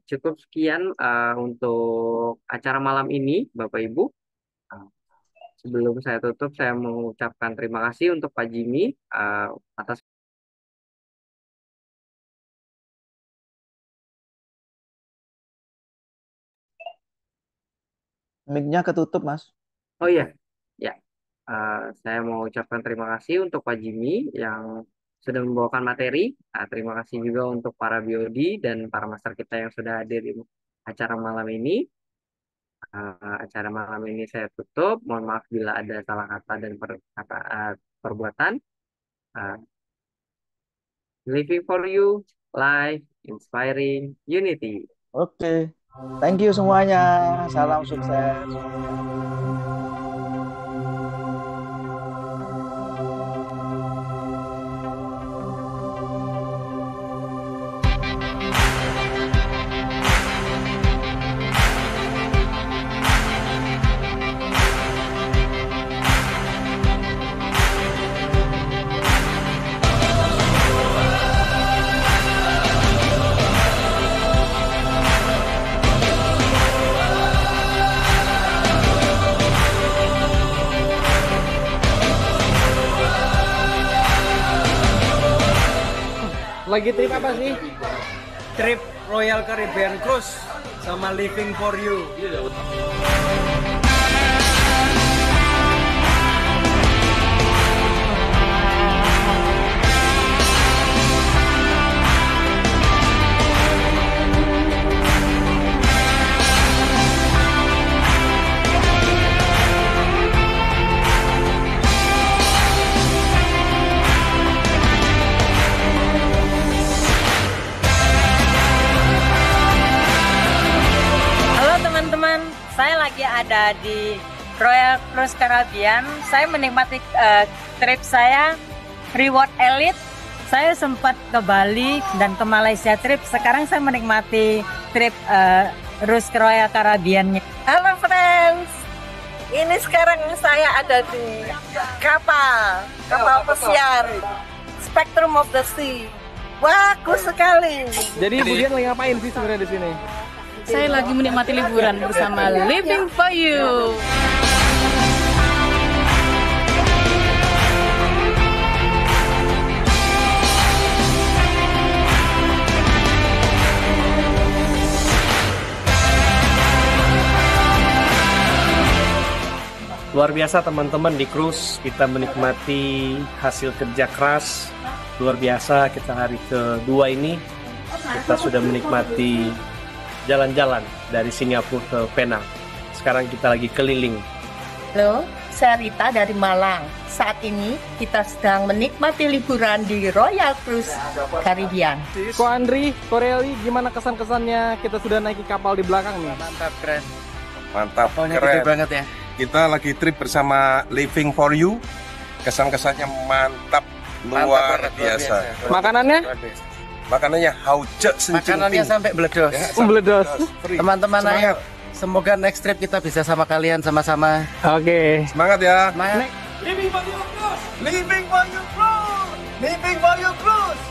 Cukup sekian untuk acara malam ini, Bapak Ibu. Sebelum saya tutup, saya mengucapkan terima kasih untuk Pak Jimmy atas. Mic-nya ketutup, Mas. Oh iya, ya. Saya mau ucapkan terima kasih untuk Pak Jimmy yang sudah membawakan materi. Terima kasih juga untuk para BOD dan para master kita yang sudah hadir di acara malam ini. Acara malam ini saya tutup. Mohon maaf bila ada salah kata dan perbuatan. Uh, Living for you, life, inspiring, unity. Oke. Thank you semuanya. Salam sukses. Lagi trip apa sih? Trip Royal Caribbean Cruise sama Living for You. Halo teman-teman, saya lagi ada di Royal Cruise Caribbean. Saya menikmati trip saya Reward Elite. Saya sempat ke Bali dan ke Malaysia trip. Sekarang saya menikmati trip Cruise Royal Caribbean. Halo friends, ini sekarang saya ada di kapal pesiar Spectrum of the Sea. Bagus sekali. Jadi Bu Dian lagi ngapain sih sebenarnya di sini? Saya lagi menikmati liburan bersama Living for You. Luar biasa teman-teman, di cruise kita menikmati hasil kerja keras. Luar biasa, kita hari kedua ini kita sudah menikmati jalan-jalan dari Singapura ke Penang. Sekarang kita lagi keliling. Halo, saya Rita dari Malang. Saat ini kita sedang menikmati liburan di Royal Cruise Caribbean. Ko Andri, Koreli, gimana kesan-kesannya kita sudah naiki kapal di belakang nih? Mantap, keren. Mantap, Kapalnya keren. gede banget ya. Kita lagi trip bersama Living for You. Kesan-kesannya mantap, luar Mantap banget, biasa. Makanannya? Makanannya hauce sencing Makanannya sampai beledos. Ya, Meledos. free. Teman-teman ayo, Semangat. semoga next trip kita bisa sama kalian sama-sama. Oke. Semangat ya. Semangat. Living for You Cruise. Living for You Cruise. Living for You Cruise.